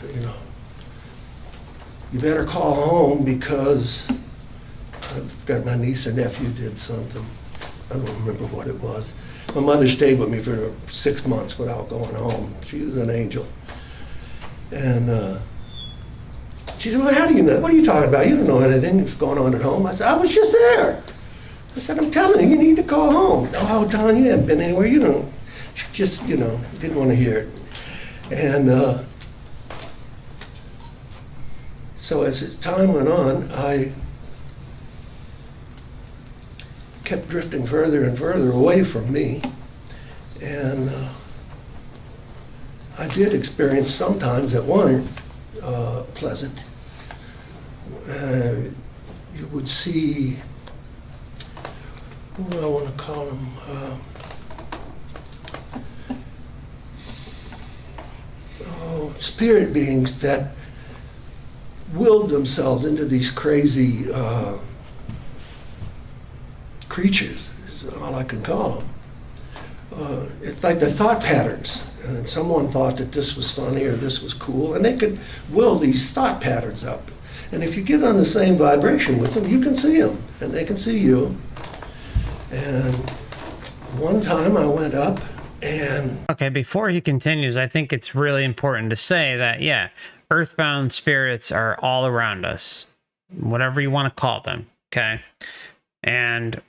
you better call home because I forgot my niece or nephew did something. I don't remember what it was. My mother stayed with me for 6 months without going home. She was an angel. And she said, well, how do you know? What are you talking about? You don't know anything that's going on at home. I said, I was just there. I said, I'm telling you, you need to call home. Oh, I was telling you, you haven't been anywhere. You don't. She just, didn't want to hear it. And so as time went on, I kept drifting further and further away from me. And I did experience sometimes that weren't pleasant. You would see, what do I want to call them? Spirit beings that willed themselves into these crazy creatures, is all I can call them. It's like the thought patterns. And someone thought that this was funny or this was cool, and they could will these thought patterns up. And if you get on the same vibration with them, you can see them, and they can see you. And one time I went up and... Okay, before he continues, I think it's really important to say that, yeah, earthbound spirits are all around us, whatever you want to call them, okay? And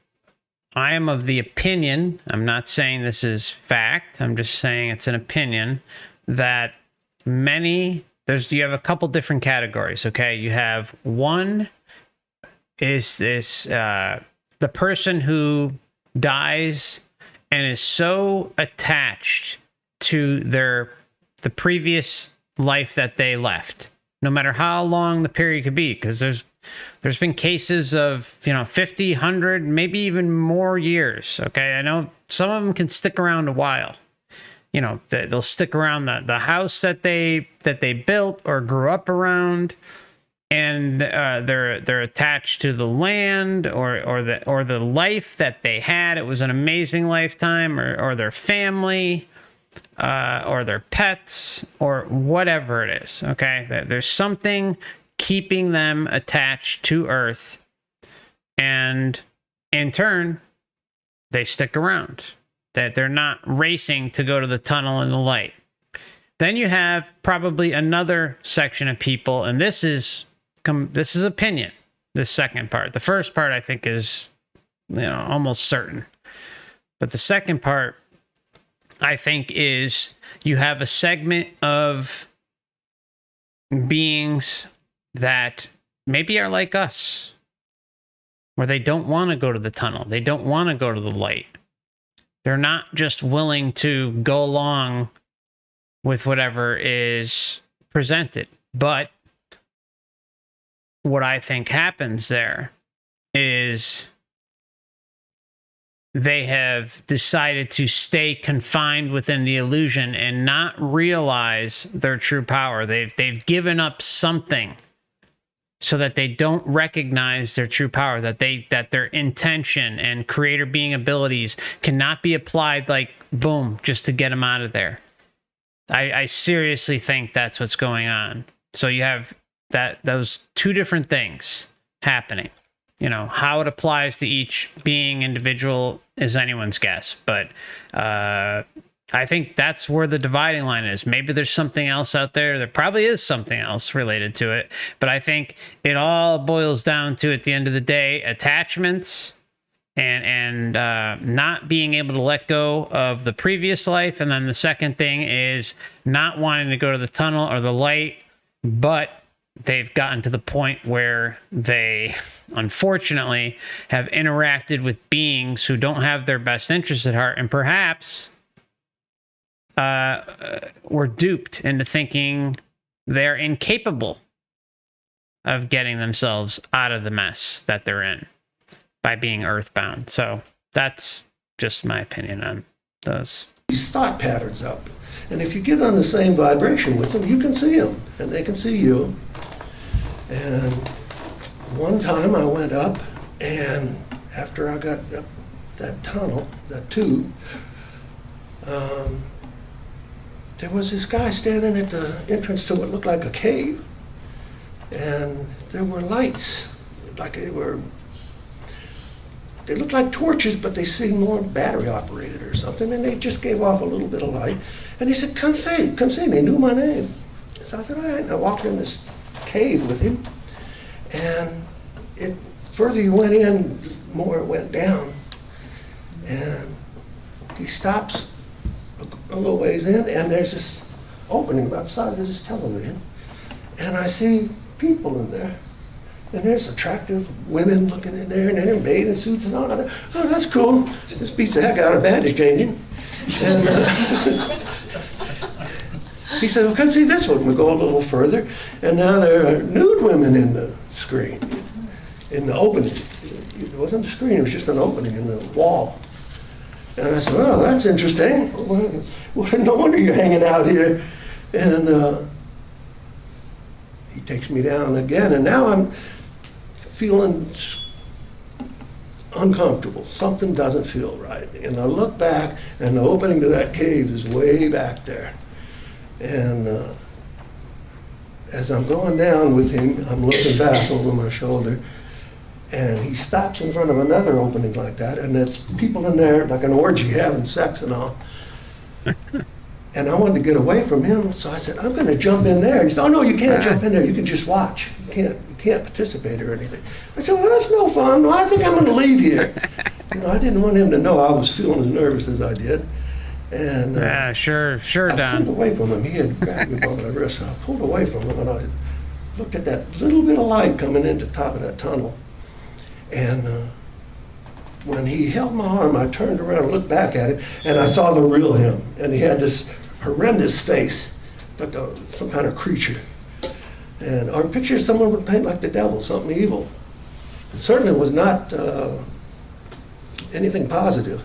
I am of the opinion, I'm not saying this is fact, I'm just saying it's an opinion, that you have a couple different categories, okay? You have one is this, the person who dies and is so attached to the previous life that they left, no matter how long the period could be, because there's been cases of 50, 100, maybe even more years. Okay, I know some of them can stick around a while. They'll stick around the house that they built or grew up around, and they're attached to the land or the life that they had. It was an amazing lifetime, or their family. Or their pets, or whatever it is, okay? There's something keeping them attached to Earth, and in turn, they stick around. That they're not racing to go to the tunnel and the light. Then you have probably another section of people, and this is opinion, this second part. The first part, I think, is almost certain. But the second part, I think, is you have a segment of beings that maybe are like us, where they don't want to go to the tunnel. They don't want to go to the light. They're not just willing to go along with whatever is presented. But what I think happens there is they have decided to stay confined within the illusion and not realize their true power. They've given up something so that they don't recognize their true power, that their intention and creator being abilities cannot be applied like boom, just to get them out of there. I seriously think that's what's going on. So you have those two different things happening. How it applies to each being individual is anyone's guess. But I think that's where the dividing line is. Maybe there's something else out there. There probably is something else related to it. But I think it all boils down to, at the end of the day, attachments and not being able to let go of the previous life. And then the second thing is not wanting to go to the tunnel or the light, but they've gotten to the point where they, unfortunately, have interacted with beings who don't have their best interests at heart, and perhaps were duped into thinking they're incapable of getting themselves out of the mess that they're in by being earthbound. So that's just my opinion on those. These thought patterns up. And if you get on the same vibration with them, you can see them, and they can see you. And one time I went up, and after I got up that tunnel, that tube, there was this guy standing at the entrance to what looked like a cave. And there were lights, like they looked like torches, but they seemed more battery operated or something, and they just gave off a little bit of light. And he said, come see. And they knew my name. So I said, all right. And I walked in this cave with him, and further you went in, the more it went down. And he stops a little ways in, and there's this opening about the size of this television. And I see people in there. And there's attractive women looking in there, and they're in bathing suits and all that. Oh, that's cool. This beats the heck out of bandage changing. And he said, well, come see this one. We go a little further, and now there are nude women in the screen, in the opening. It wasn't a screen, it was just an opening in the wall. And I said, oh, that's interesting. Well, no wonder you're hanging out here. And he takes me down again, and now I'm feeling uncomfortable. Something doesn't feel right. And I look back, and the opening to that cave is way back there. And as I'm going down with him, I'm looking back over my shoulder, and he stops in front of another opening like that, and it's people in there like an orgy having sex and all. And I wanted to get away from him, so I said, I'm going to jump in there. He said, oh, no, you can't jump in there. You can just watch. You can't participate or anything. I said, well, that's no fun. No, I think I'm going to leave here. I didn't want him to know I was feeling as nervous as I did. And sure, I Don. pulled away from him. He had grabbed me by my wrist, and I pulled away from him, and I looked at that little bit of light coming into the top of that tunnel. And when he held my arm, I turned around and looked back at it, and I saw the real him. And he had this horrendous face, like some kind of creature. And our picture someone would paint like the devil, something evil. It certainly was not anything positive.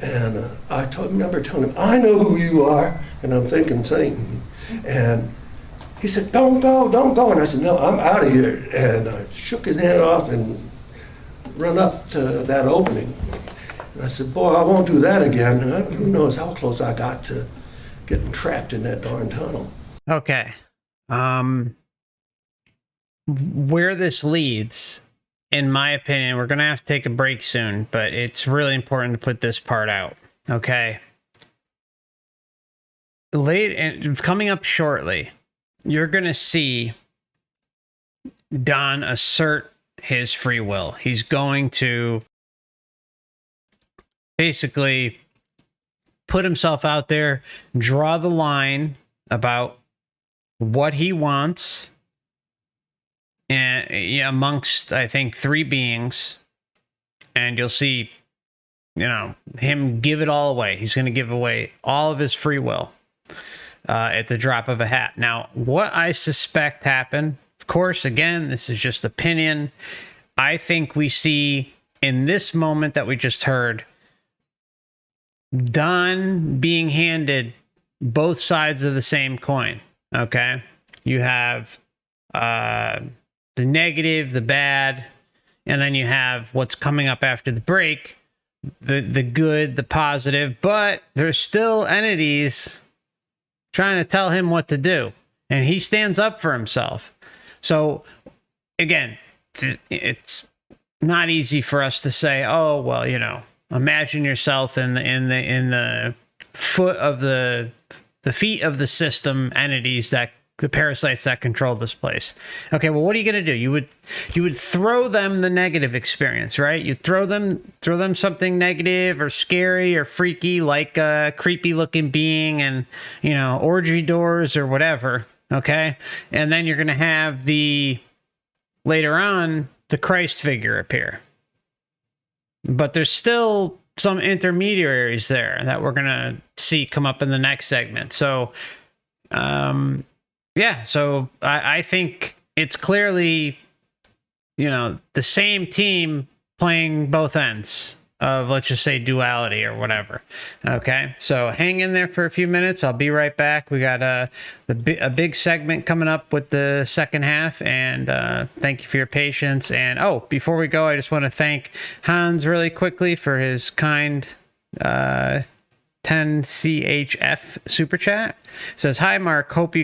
And I remember telling him, I know who you are. And I'm thinking Satan. And he said, don't go. And I said, no, I'm out of here. And I shook his hand off and run up to that opening. And I said, boy, I won't do that again. And who knows how close I got to getting trapped in that darn tunnel. Okay. Where this leads, in my opinion, we're going to have to take a break soon, but it's really important to put this part out. Okay. Late and coming up shortly, you're going to see Don assert his free will. He's going to basically put himself out there, draw the line about what he wants, and amongst, I think, 3 beings, and you'll see, him give it all away. He's going to give away all of his free will at the drop of a hat. Now, what I suspect happened, of course, again, this is just opinion. I think we see in this moment that we just heard, Don being handed both sides of the same coin. Okay, you have the negative, the bad, and then you have what's coming up after the break, the good, the positive, but there's still entities trying to tell him what to do, and he stands up for himself. So again, it's not easy for us to say, oh, well, imagine yourself in the foot of the feet of the system entities, that the parasites that control this place. Okay, well, what are you going to do? You would throw them the negative experience, right? You throw them something negative or scary or freaky, like a creepy looking being and orgy doors or whatever. Okay. And then you're going to have later on, the Christ figure appear. But there's still some intermediaries there that we're going to see come up in the next segment. So, yeah, so I think it's clearly, the same team playing both ends of, let's just say, duality or whatever. Okay, so hang in there for a few minutes. I'll be right back. We got a big segment coming up with the second half, and thank you for your patience. And before we go, I just want to thank Hans really quickly for his kind 10 CHF super chat. It says, "Hi Mark, hope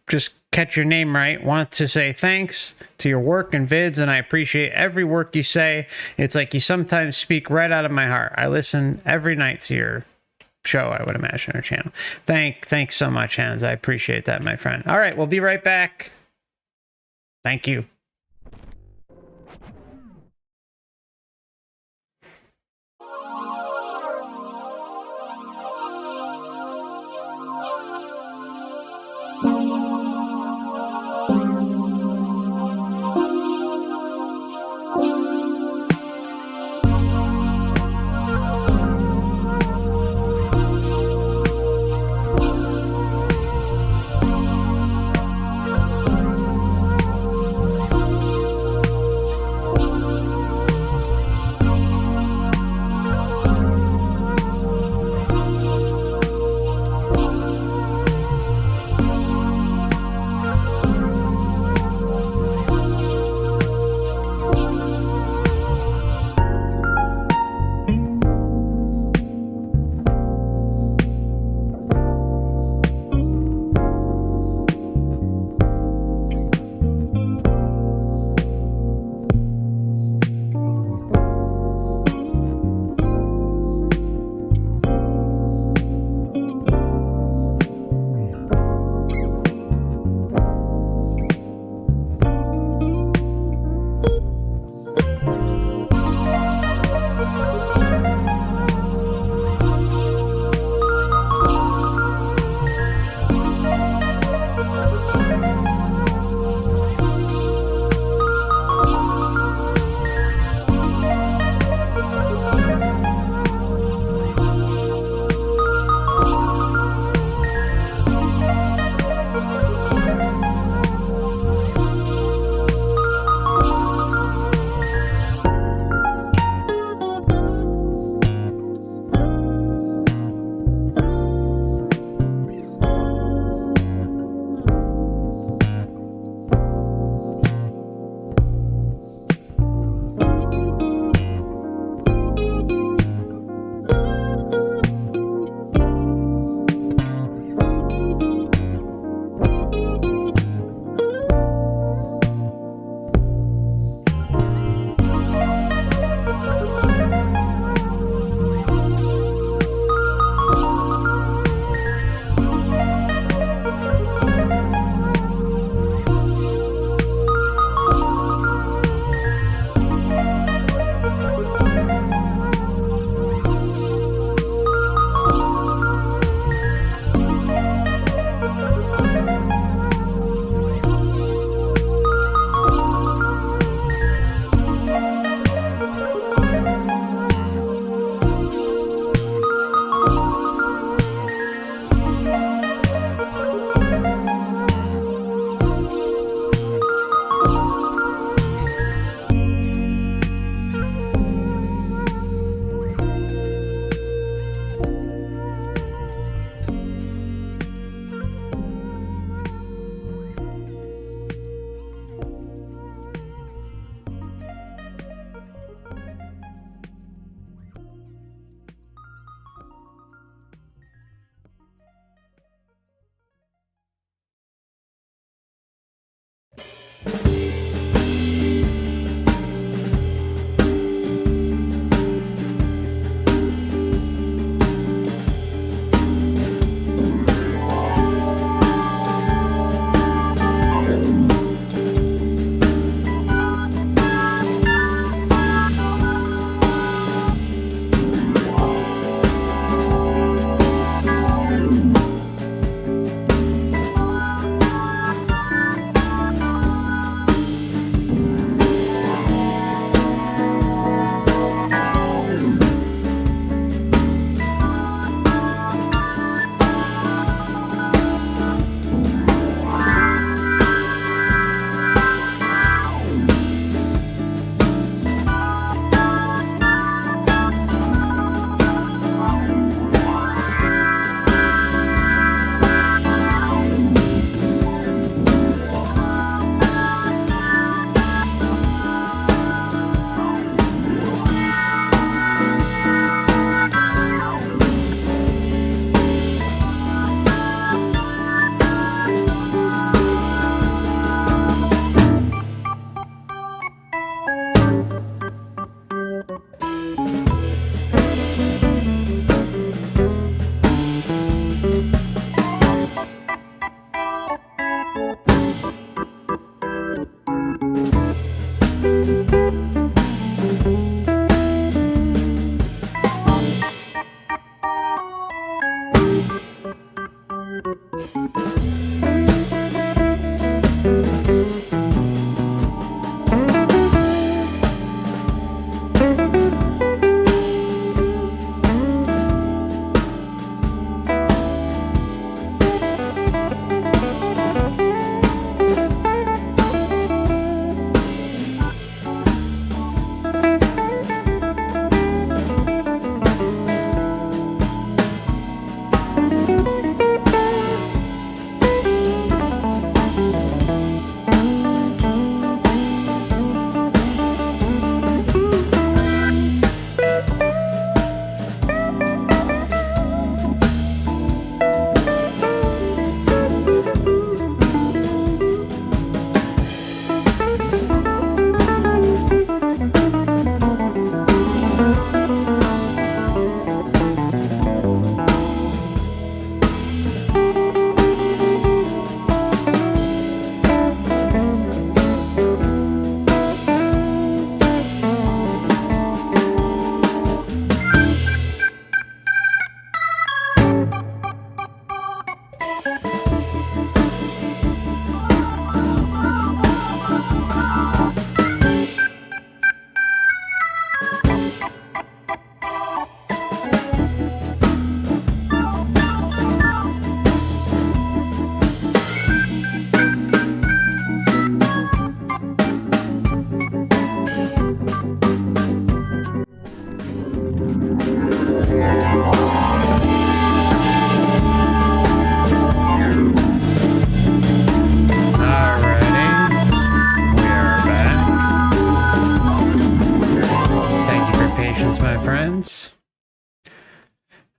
just catch your name right. Want to say thanks to your work and vids, and I appreciate every work you say. It's like you sometimes speak right out of my heart. I listen every night to your show, I would imagine, or channel." Thanks so much, Hans. I appreciate that, my friend. All right, we'll be right back. Thank you.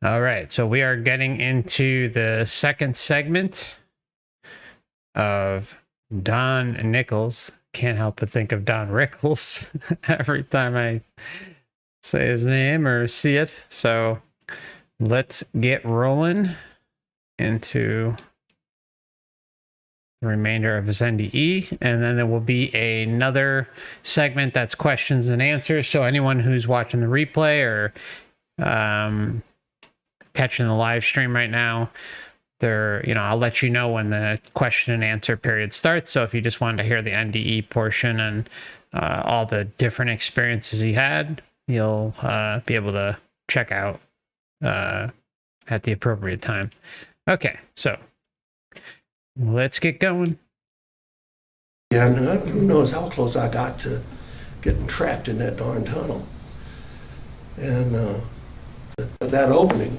All right, so we are getting into the second segment of Don Nickles. Can't help but think of Don Rickles every time I say his name or see it. So let's get rolling into the remainder of his NDE, and then there will be another segment that's questions and answers. So anyone who's watching the replay or catching the live stream right now, I'll let you know when the question and answer period starts. So if you just wanted to hear the NDE portion and all the different experiences he had, you'll be able to check out at the appropriate time. Okay, so let's get going. Yeah, and who knows how close I got to getting trapped in that darn tunnel. And that opening.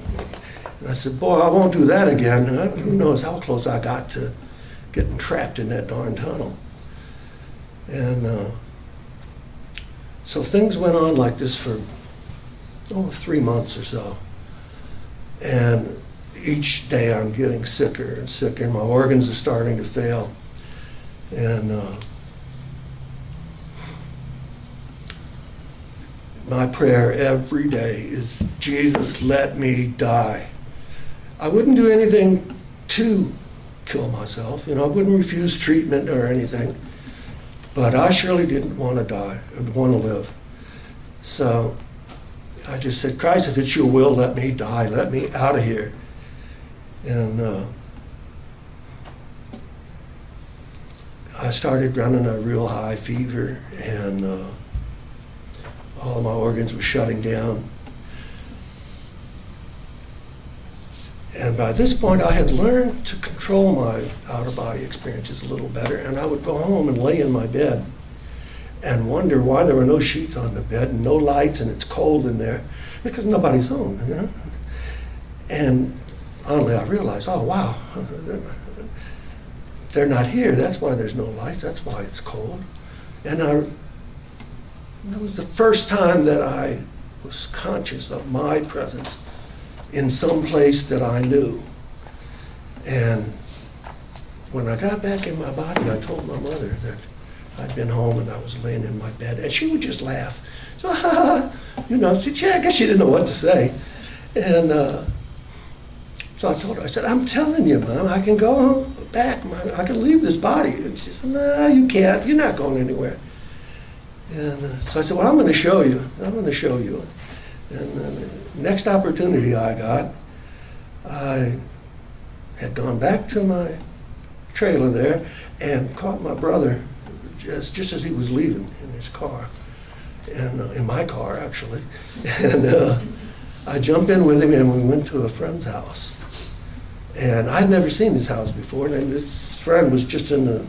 And I said, boy, I won't do that again. And who knows how close I got to getting trapped in that darn tunnel. And so things went on like this for 3 months or so. And each day I'm getting sicker and sicker, and my organs are starting to fail. And my prayer every day is, Jesus, let me die. I wouldn't do anything to kill myself. I wouldn't refuse treatment or anything. But I surely didn't want to die. I want to live. So I just said, Christ, if it's your will, let me die. Let me out of here. And I started running a real high fever, and all of my organs were shutting down. And by this point, I had learned to control my out-of-body experiences a little better, and I would go home and lay in my bed and wonder why there were no sheets on the bed and no lights, and it's cold in there, because nobody's home, And finally I realized, oh wow, they're not here. That's why there's no lights. That's why it's cold. And that was the first time that I was conscious of my presence in some place that I knew. And when I got back in my body, I told my mother that I'd been home and I was laying in my bed, and she would just laugh. So, I guess she didn't know what to say. And so I told her, I said, I'm telling you, Mom, I can go back. I can leave this body. And she said, no, you can't. You're not going anywhere. And so I said, well, I'm going to show you. I'm going to show you. And the next opportunity I got, I had gone back to my trailer there and caught my brother just as he was leaving in his car, and in my car actually. And I jumped in with him and we went to a friend's house. And I'd never seen this house before, and this friend was just in the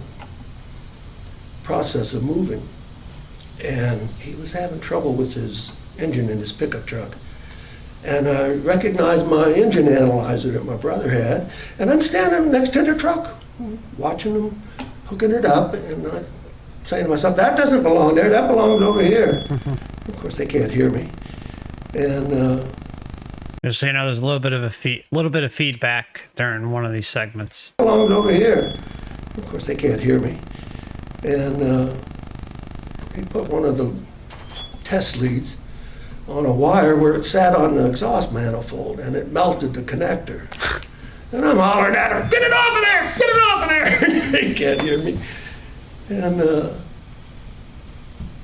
process of moving. And he was having trouble with his engine in his pickup truck. And I recognized my engine analyzer that my brother had, and I'm standing next to the truck, watching him hooking it up, and I'm saying to myself, that doesn't belong there, that belongs over here. Of course, they can't hear me. And just so you know, there's a little bit of feedback during one of these segments. Belongs over here. Of course, they can't hear me. And he put one of the test leads on a wire where it sat on the exhaust manifold, and it melted the connector. And I'm hollering at her, get it off of there, get it off of there. They can't hear me. And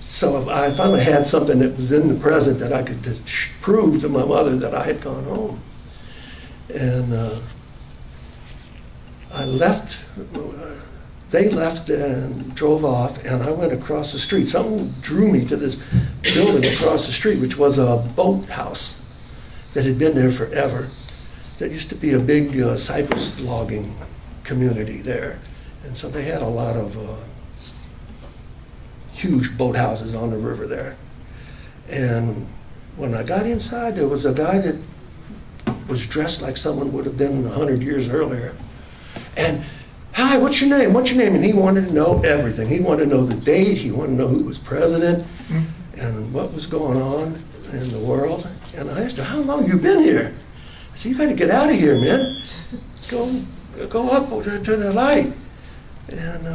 so I finally had something that was in the present that I could just prove to my mother that I had gone home. And I left, they left and drove off, and I went across the street. Something drew me to this building across the street, which was a boathouse that had been there forever. There used to be a big cypress logging community there. And so they had a lot of huge boathouses on the river there. And when I got inside, there was a guy that was dressed like someone would have been 100 years earlier. And, hi, what's your name? What's your name? And he wanted to know everything. He wanted to know the date. He wanted to know who was president and what was going on in the world. And I asked him, how long have you been here? I said, you got to get out of here, man. Go up to the light. And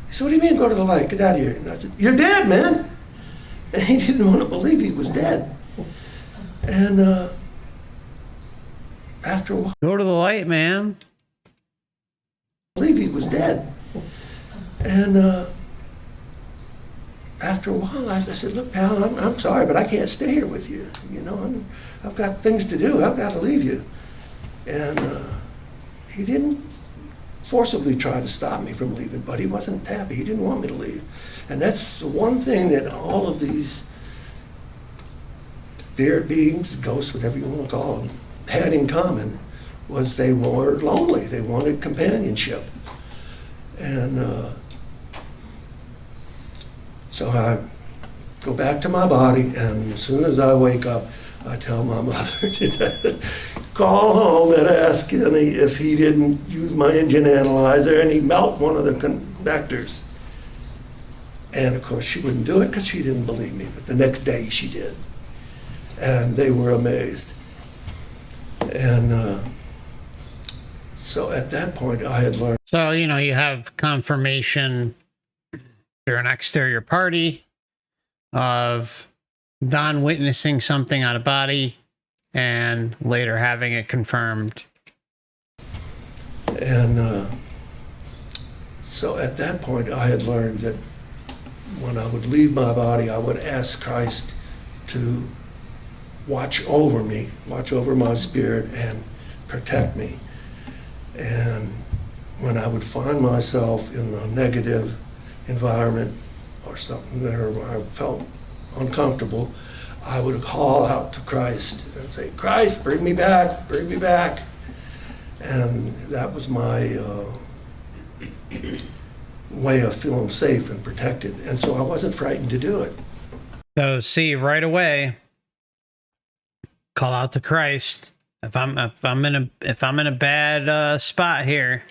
he said, what do you mean go to the light? Get out of here. And I said, you're dead, man. And he didn't want to believe he was dead. And after a while, go to the light, man. Believe he was dead. And after a while, I said, look, pal, I'm sorry, but I can't stay here with you. You know, I've got things to do. I've got to leave you. And he didn't forcibly try to stop me from leaving, but he wasn't happy. He didn't want me to leave. And that's the one thing that all of these spirit beings, ghosts, whatever you want to call them, had in common, was they were lonely. They wanted companionship. And so I go back to my body, and as soon as I wake up, I tell my mother to call home and ask him if he didn't use my engine analyzer and he melt one of the connectors. And of course she wouldn't do it because she didn't believe me, but the next day she did. And they were amazed. And so at that point I had learned. So, you know, you have confirmation through an exterior party of Don witnessing something on a body and later having it confirmed. And so at that point I had learned that when I would leave my body, I would ask Christ to watch over me, watch over my spirit and protect me. And when I would find myself in a negative environment or something where I felt uncomfortable, I would call out to Christ and say, Christ, bring me back, bring me back. And that was my way of feeling safe and protected. And so I wasn't frightened to do it. So see, right away, call out to Christ. If I'm in a bad spot here,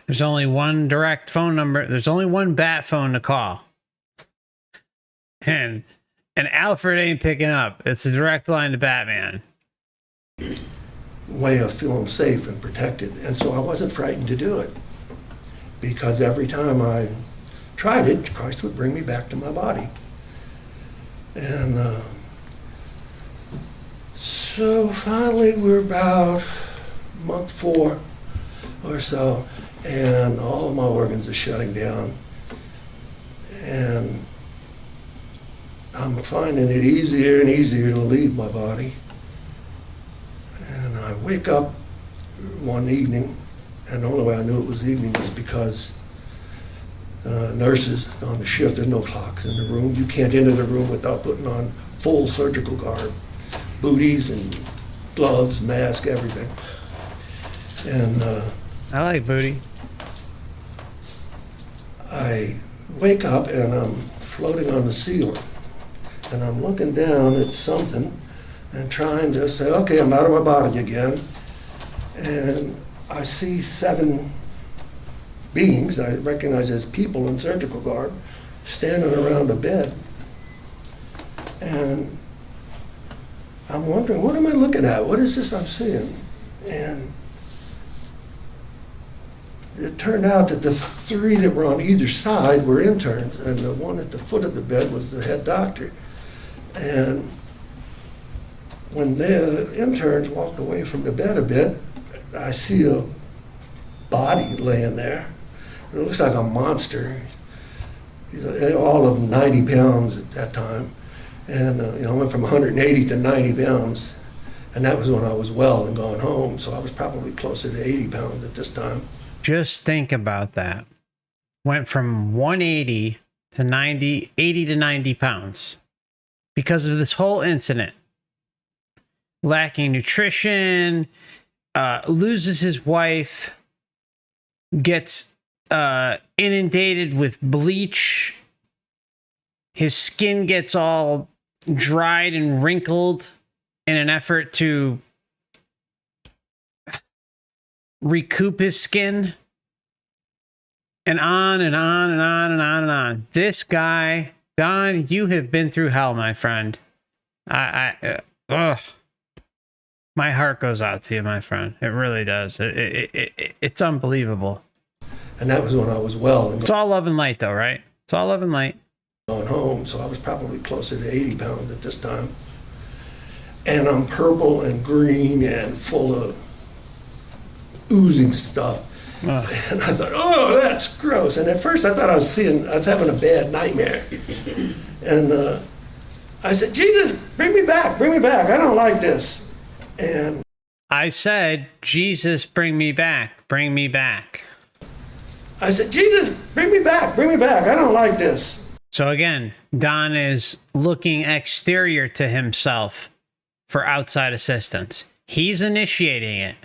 there's only one direct phone number. There's only one bat phone to call. And Alfred ain't picking up. It's a direct line to Batman. Way of feeling safe and protected. And so I wasn't frightened to do it. Because every time I tried it, Christ would bring me back to my body. And so finally we're about month 4 or so, and all of my organs are shutting down. And I'm finding it easier and easier to leave my body. And I wake up one evening, and the only way I knew it was evening was because nurses on the shift, there's no clocks in the room. You can't enter the room without putting on full surgical garb, booties and gloves, mask, everything. And I like booty. I wake up and I'm floating on the ceiling, and I'm looking down at something and trying to say, okay, I'm out of my body again. And I see 7 beings I recognize as people in surgical garb standing around a bed. And I'm wondering, what am I looking at? What is this I'm seeing? And it turned out that the 3 that were on either side were interns, and the one at the foot of the bed was the head doctor. And when the interns walked away from the bed a bit, I see a body laying there. It looks like a monster. He's all of 90 pounds at that time. And I went from 180 to 90 pounds. And that was when I was well and gone home. So I was probably closer to 80 pounds at this time. Just think about that. Went from 180 to 90, 80 to 90 pounds because of this whole incident. Lacking nutrition, loses his wife, gets inundated with bleach. His skin gets all dried and wrinkled in an effort to recoup his skin, and on and on and on and on and on. This guy, Don, you have been through hell, my friend. My heart goes out to you, my friend. It really does. It's unbelievable. And that was when I was well. It's all love and light, though, right? It's all love and light. Gone home, so I was probably closer to 80 pounds at this time. And I'm purple and green and full of oozing stuff. And I thought, oh, that's gross. And at first I thought I was having a bad nightmare. And I said, Jesus, bring me back. I don't like this. And I said, Jesus, bring me back. I said, Jesus, bring me back. I don't like this. So again, Don is looking exterior to himself for outside assistance. He's initiating it.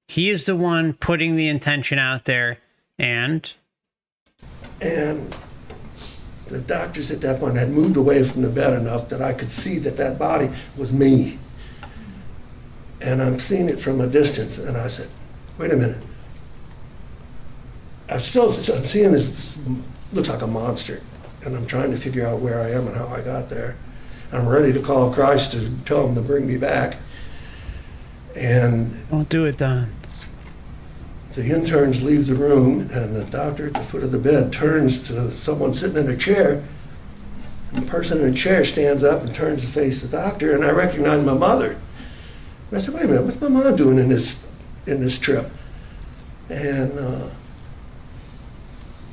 He is the one putting the intention out there, and the doctors at that point had moved away from the bed enough that I could see that body was me. And I'm seeing it from a distance, and I said, wait a minute. I'm seeing this, looks like a monster, and I'm trying to figure out where I am and how I got there. I'm ready to call Christ to tell him to bring me back. And don't do it, Don. The interns leave the room, and the doctor at the foot of the bed turns to someone sitting in a chair. And the person in the chair stands up and turns to face the doctor, and I recognize my mother. And I said, wait a minute, what's my mom doing in this trip? And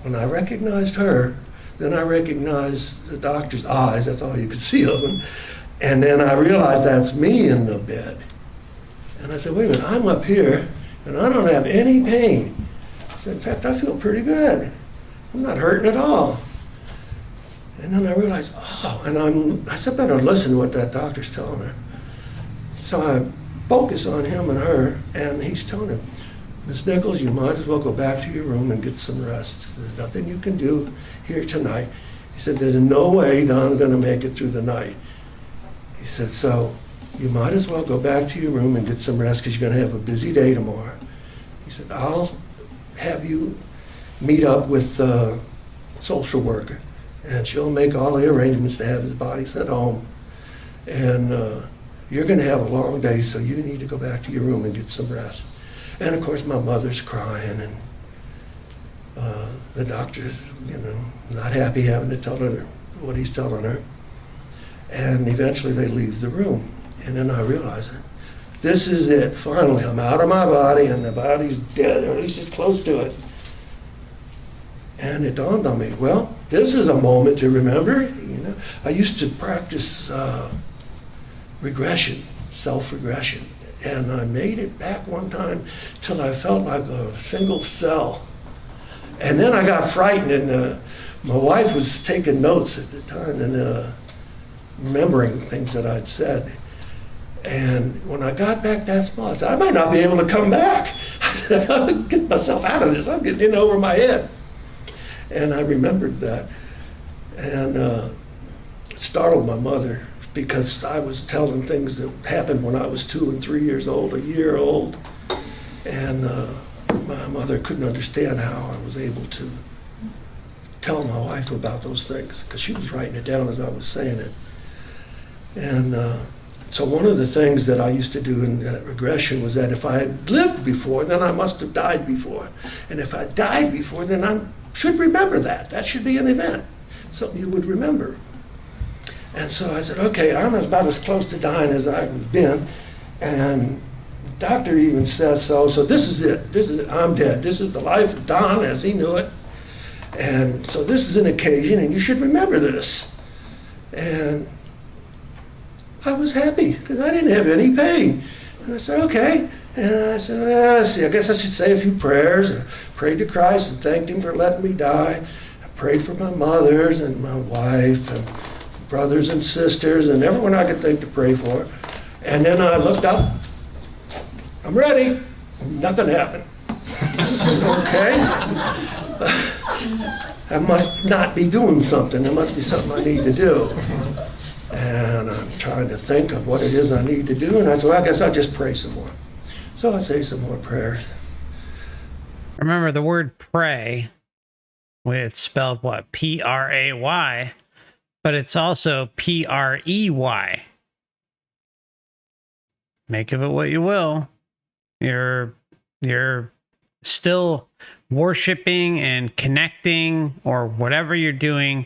when I recognized her, then I recognized the doctor's eyes. That's all you could see of them. And then I realized that's me in the bed. And I said, wait a minute, I'm up here, and I don't have any pain. I said, in fact, I feel pretty good. I'm not hurting at all. And then I realized, I said, better listen to what that doctor's telling her. So I focus on him and her, and he's telling her, Miss Nichols, you might as well go back to your room and get some rest. There's nothing you can do here tonight. He said, there's no way Don's going to make it through the night. He said, so you might as well go back to your room and get some rest because you're going to have a busy day tomorrow. He said, I'll have you meet up with a social worker, and she'll make all the arrangements to have his body sent home. And you're going to have a long day, so you need to go back to your room and get some rest. And of course, my mother's crying, and the doctor's, not happy having to tell her what he's telling her. And eventually they leave the room. And then I realize this is it. Finally, I'm out of my body, and the body's dead, or at least it's close to it. And it dawned on me, well, this is a moment to remember. I used to practice regression, self-regression. And I made it back one time till I felt like a single cell. And then I got frightened, and my wife was taking notes at the time and remembering things that I'd said. And when I got back that small, I said, I might not be able to come back. I said, I'll get myself out of this. I'm getting in over my head. And I remembered that. And it startled my mother, because I was telling things that happened when I was 2 and 3 years old, a year old. And my mother couldn't understand how I was able to tell my wife about those things, because she was writing it down as I was saying it. And so one of the things that I used to do in regression was that if I had lived before, then I must have died before. And if I died before, then I should remember that. That should be an event, something you would remember. And so I said, okay, I'm about as close to dying as I've been. And the doctor even says so. So this is it. I'm dead. This is the life of Don as he knew it. And so this is an occasion, and you should remember this. And I was happy, because I didn't have any pain. And I said, okay. And I said, let's see, I guess I should say a few prayers. I prayed to Christ and thanked him for letting me die. I prayed for my mothers and my wife and brothers and sisters and everyone I could think to pray for. And then I looked up. I'm ready. Nothing happened. Okay? I must not be doing something. There must be something I need to do. And I'm trying to think of what it is I need to do. And I said, well, I guess I'll just pray some more. So I say some more prayers. Remember, the word pray, it's spelled what? P-R-A-Y, but it's also P-R-E-Y. Make of it what you will. You're still worshiping and connecting, or whatever you're doing,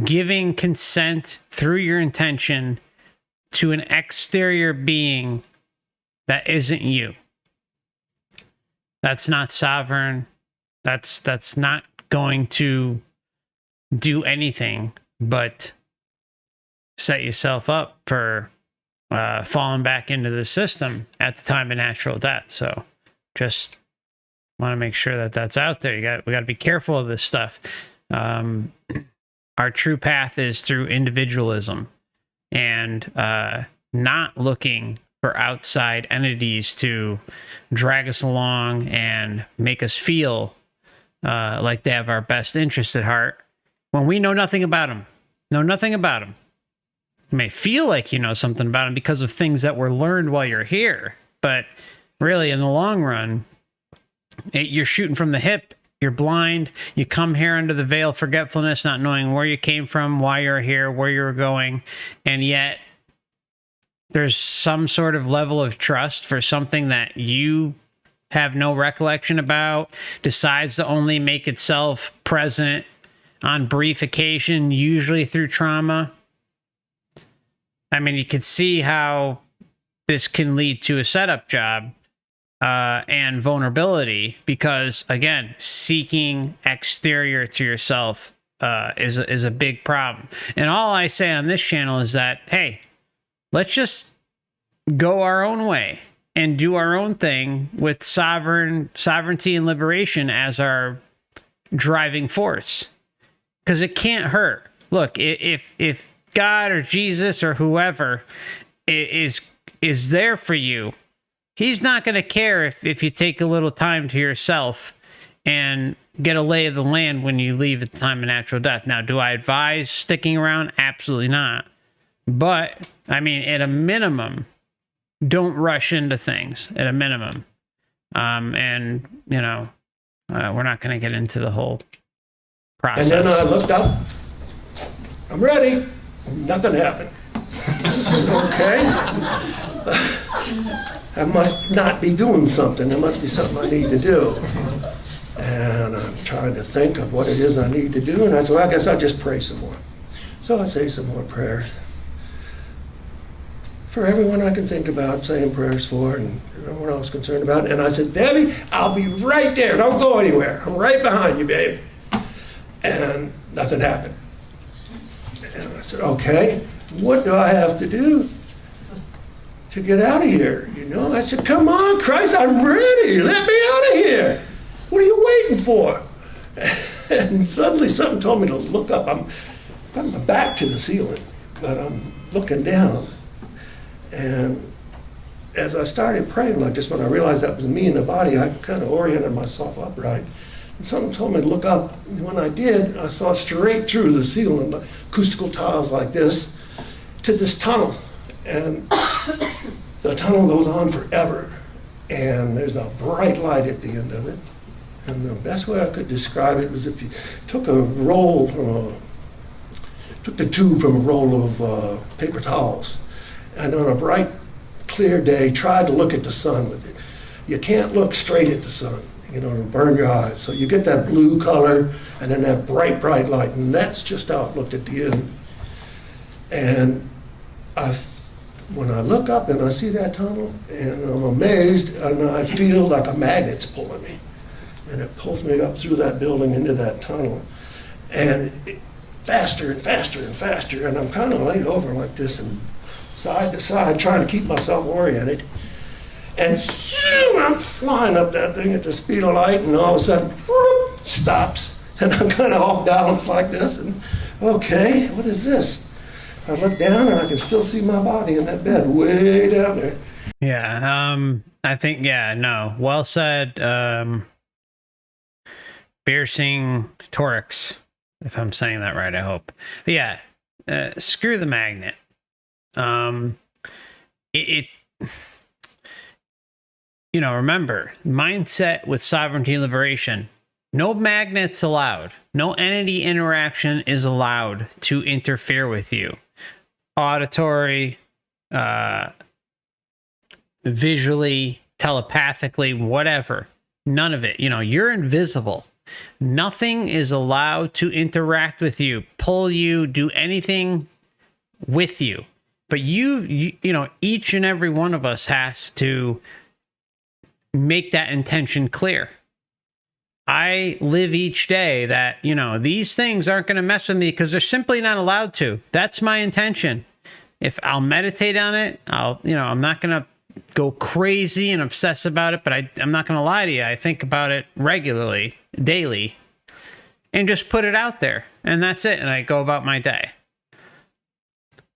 giving consent through your intention to an exterior being that isn't you. That's not sovereign. That's not going to do anything but set yourself up for falling back into the system at the time of natural death. So just want to make sure that that's out there. We got to be careful of this stuff. Our true path is through individualism and not looking for outside entities to drag us along and make us feel like they have our best interest at heart when we know nothing about them. Know nothing about them. You may feel like you know something about them because of things that were learned while you're here, but really in the long run, you're shooting from the hip. You're blind. You come here under the veil of forgetfulness, not knowing where you came from, why you're here, where you're going, and yet there's some sort of level of trust for something that you have no recollection about, decides to only make itself present on brief occasion, usually through trauma. I mean, you could see how this can lead to a setup job and vulnerability, because, again, seeking exterior to yourself is a big problem. And all I say on this channel is that, hey, let's just go our own way and do our own thing with sovereignty and liberation as our driving force, because it can't hurt. Look, if God or Jesus or whoever is there for you, he's not going to care if you take a little time to yourself and get a lay of the land when you leave at the time of natural death. Now, do I advise sticking around? Absolutely not. But, I mean, at a minimum, don't rush into things, at a minimum. And, you know, we're not going to get into the whole process. And then I looked up. I'm ready. Nothing happened. Okay? I must not be doing something. There must be something I need to do. And I'm trying to think of what it is I need to do. And I said, well, I guess I'll just pray some more. So I say some more prayers for everyone I can think about saying prayers for, and everyone I was concerned about. And I said, Debbie, I'll be right there. Don't go anywhere. I'm right behind you, babe. and nothing happened. And I said, okay, what do I have to do to get out of here? You know, I said, come on, Christ, I'm ready. Let me out of here. What are you waiting for? And suddenly something told me to look up. I'm got my back to the ceiling, but I'm looking down. And as I started praying like this, when I realized that was me in the body, I kind of oriented myself upright. And something told me to look up. And when I did, I saw straight through the ceiling, like acoustical tiles like this, to this tunnel. And the tunnel goes on forever. And there's a bright light at the end of it. And the best way I could describe it was if you took a roll, took the tube from a roll of paper towels, and on a bright, clear day, tried to look at the sun with it. You can't look straight at the sun, you know, it'll burn your eyes. So you get that blue color and then that bright, bright light, and that's just how it looked at the end. And when I look up and I see that tunnel, and I'm amazed, and I feel like a magnet's pulling me. And it pulls me up through that building into that tunnel. And faster and faster and faster, and I'm kind of laid over like this and side to side trying to keep myself oriented. And I'm flying up that thing at the speed of light, and all of a sudden, whoop, stops. And I'm kind of off balance like this, and okay, what is this? I look down and I can still see my body in that bed way down there. Yeah, I think, yeah, no, well said. Piercing torics, if I'm saying that right, I hope. But yeah, screw the magnet. You know, remember, mindset with sovereignty and liberation. No magnets allowed. No entity interaction is allowed to interfere with you. Auditory, visually, telepathically, whatever. None of it. You know, you're invisible. Nothing is allowed to interact with you, pull you, do anything with you. But you know, each and every one of us has to make that intention clear. I live each day that, you know, these things aren't going to mess with me because they're simply not allowed to. That's my intention. If I'll meditate on it, I'm not going to go crazy and obsess about it, but I'm not going to lie to you. I think about it regularly, daily, and just put it out there. And that's it. And I go about my day.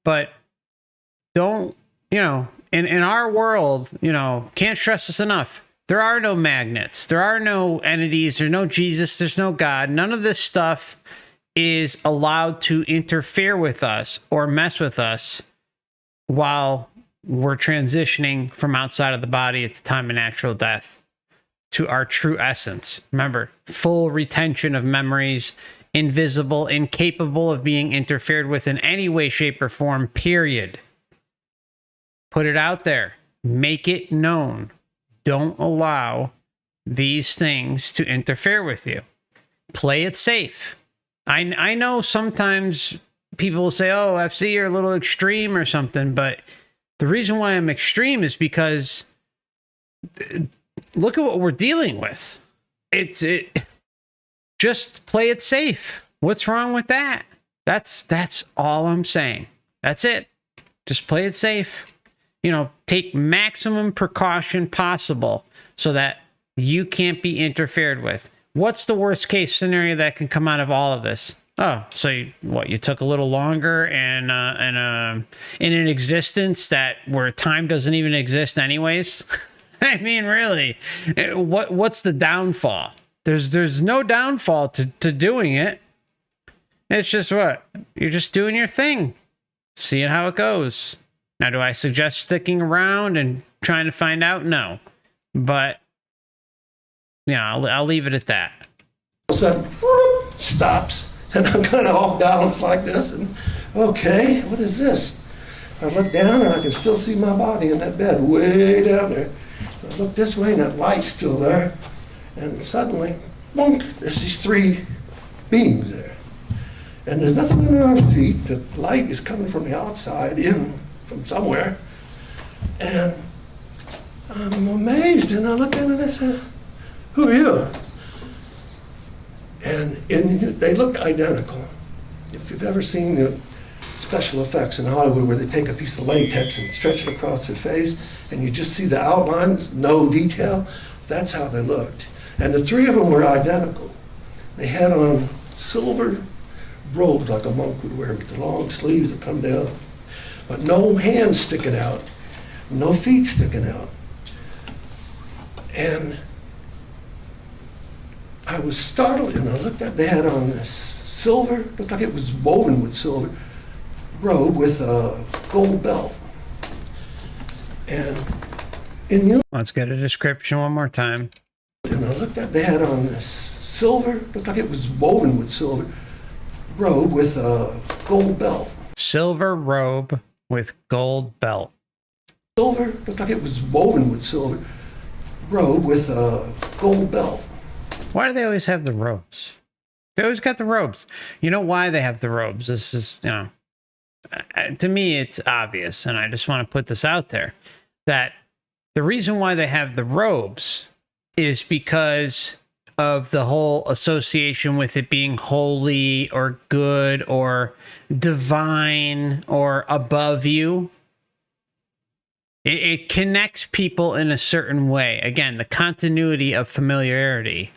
But don't, you know, in our world, you know, can't stress this enough. There are no magnets. There are no entities. There's no Jesus. There's no God. None of this stuff is allowed to interfere with us or mess with us while we're transitioning from outside of the body at the time of natural death to our true essence. Remember, full retention of memories, invisible, incapable of being interfered with in any way, shape, or form, period. Put it out there. Make it known. Don't allow these things to interfere with you. Play it safe. I know sometimes people will say, oh, FC, you're a little extreme or something, but the reason why I'm extreme is because look at what we're dealing with. Just play it safe. What's wrong with that? That's all I'm saying. That's it. Just play it safe. You know, take maximum precaution possible so that you can't be interfered with. What's the worst case scenario that can come out of all of this? Oh, so you took a little longer and in an existence where time doesn't even exist anyways? I mean, really, what's the downfall? There's no downfall to doing it. It's just what? You're just doing your thing, seeing how it goes. Now, do I suggest sticking around and trying to find out? No. But, you know, I'll leave it at that. All of a sudden, whoop, stops. And I'm kind of off balance like this. And, okay, what is this? I look down and I can still see my body in that bed way down there. I look this way and that light's still there. And suddenly, bonk, there's these three beings there. And there's nothing under our feet. The light is coming from the outside in from somewhere. And I'm amazed. And I look at it and I say, who are you? And they look identical. If you've ever seen the special effects in Hollywood where they take a piece of latex and stretch it across their face, and you just see the outlines, no detail, that's how they looked. And the three of them were identical. They had on silver robes like a monk would wear with the long sleeves that come down, but no hands sticking out, no feet sticking out. And I was startled, and I looked at, they had on this silver, looked like it was woven with silver, robe with a gold belt. And let's get a description one more time. And I looked at, they had on this silver, looked like it was woven with silver, robe with a gold belt. Silver robe with gold belt. Silver, looked like it was woven with silver, robe with a gold belt. Why do they always have the robes? They always got the robes. You know why they have the robes? This is, to me, it's obvious, and I just want to put this out there, that the reason why they have the robes is because of the whole association with it being holy or good or divine or above you. It connects people in a certain way. Again, the continuity of familiarity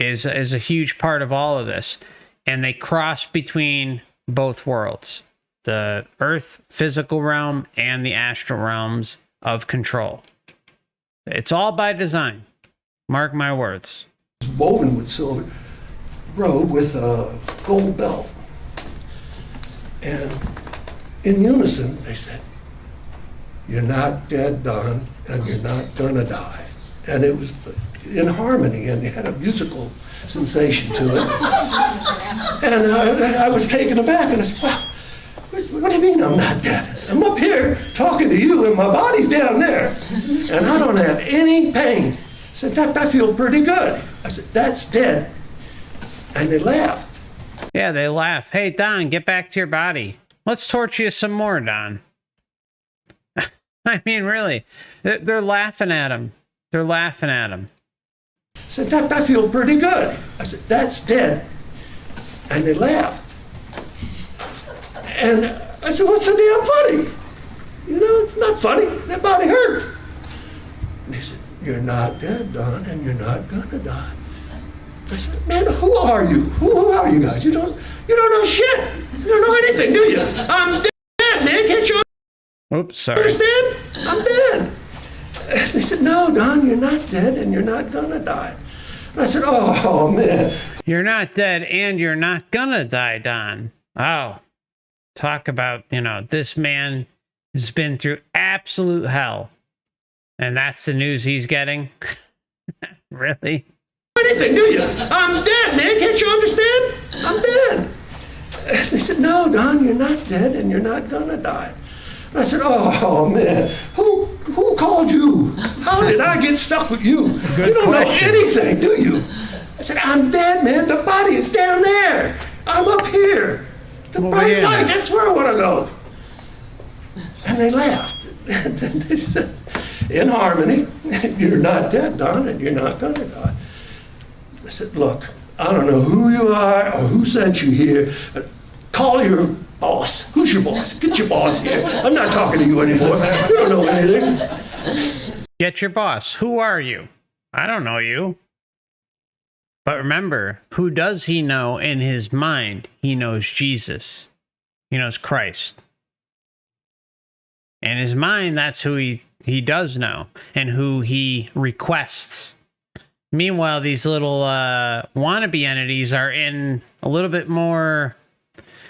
is a huge part of all of this. And they cross between both worlds, the earth physical realm and the astral realms of control. It's all by design. Mark my words. Woven with silver, robe with a gold belt. And in unison, they said, "You're not dead, Don, and you're not gonna die." And it was in harmony, and it had a musical sensation to it. And I was taken aback, and I said, "Wow, what do you mean I'm not dead? I'm up here talking to you, and my body's down there, and I don't have any pain." So in fact, I feel pretty good. I said, "That's dead." And they laughed. Yeah, they laugh. "Hey, Don, get back to your body. Let's torture you some more, Don." I mean, really, they're laughing at him. They're laughing at him. So in fact, I feel pretty good. I said, "That's dead." And they laughed. And I said, "What's so damn funny? It's not funny. That body hurt." And they said, "You're not dead, Don, and you're not gonna die." I said, "Man, who are you? Who are you guys? You don't know shit. You don't know anything, do you? I'm dead, man. Can't you Oops, sorry. understand? I'm dead." And they said, "No, Don, you're not dead, and you're not gonna die." And I said, "Oh, man." You're not dead, and you're not gonna die, Don. Oh, talk about, this man has been through absolute hell. And that's the news he's getting? Really? Anything, do you? I'm dead, man. Can't you understand? I'm dead. And they said, "No, Don, you're not dead, and you're not gonna die." And I said, "Oh, man, who called you? How did I get stuck with you? Good You don't question. know anything, do you?" I said, "I'm dead, man. The body is down there. I'm up here. The bright light, that's where I want to go." And they laughed. And they said, in harmony, "You're not dead, Don, and you're not going to die." I said, "Look, I don't know who you are or who sent you here, but call your boss." "Who's your boss? Get your boss here. I'm not talking to you anymore. You don't know anything." Get your boss. Who are you? I don't know you. But remember, who does he know in his mind? He knows Jesus. He knows Christ. In his mind, that's who he does know and who he requests. Meanwhile, these little wannabe entities are in a little bit more,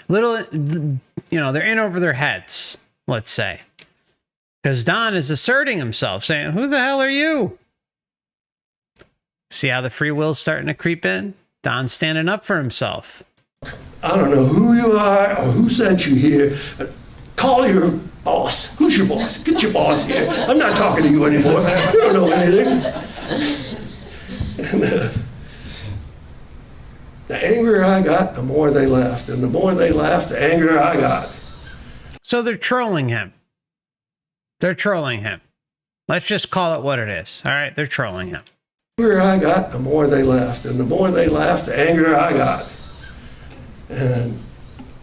they're in over their heads, let's say. Because Don is asserting himself, saying, "Who the hell are you?" See how the free will's starting to creep in? Don's standing up for himself. "I don't know who you are or who sent you here, but call your boss. Who's your boss? Get your boss here. I'm not talking to you anymore. You don't know anything." And the angrier I got, the more they laughed. And the more they laughed, the angrier I got. So they're trolling him. They're trolling him. Let's just call it what it is. All right, they're trolling him. angrier I got, the more they laughed. And the more they laughed, the angrier I got. And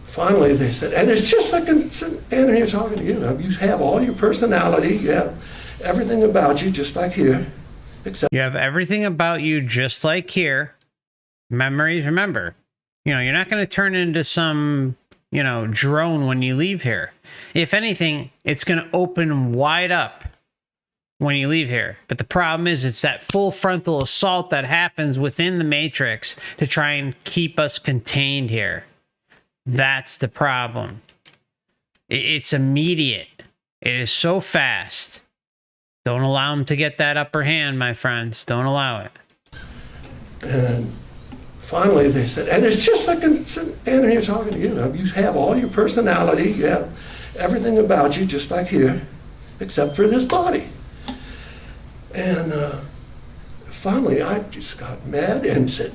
finally they said, and it's just like standing here talking to you. You have all your personality, you have everything about you, just like here. Except you have everything about you just like here. Memories, remember, you're not going to turn into some, drone when you leave here. If anything, it's going to open wide up when you leave here. But the problem is it's that full frontal assault that happens within the Matrix to try and keep us contained here. That's the problem. It's immediate. It is so fast. Don't allow them to get that upper hand, my friends. Don't allow it. And finally they said, and it's just like standing here talking to you. You have all your personality, you have everything about you, just like here, except for this body. And finally I just got mad and said,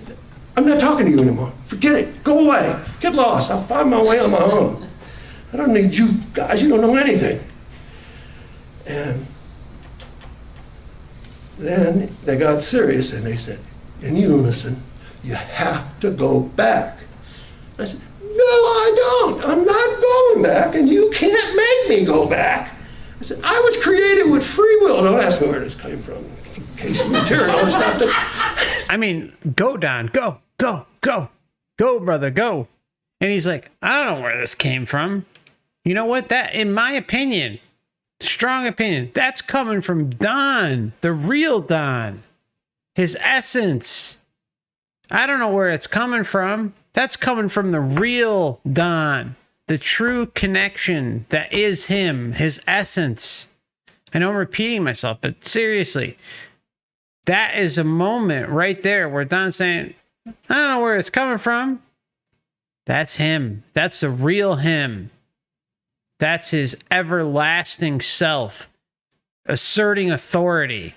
I'm not talking to you anymore. Forget it. Go away. Get lost. I'll find my way on my own. I don't need you guys. You don't know anything. And then they got serious and they said, in unison, you have to go back. I said, no, I don't. I'm not going back, and you can't make me go back. I said, I was created with free will. Don't ask me where this came from. Case of material. I mean, go, Don. Go, go, go. Go, brother, go. And he's like, I don't know where this came from. You know what? That, in my opinion, strong opinion, that's coming from Don, the real Don. His essence. I don't know where it's coming from. That's coming from the real Don. The true connection that is him, his essence. I know I'm repeating myself, but seriously, that is a moment right there where Don's saying, I don't know where it's coming from. That's him. That's the real him. That's his everlasting self, asserting authority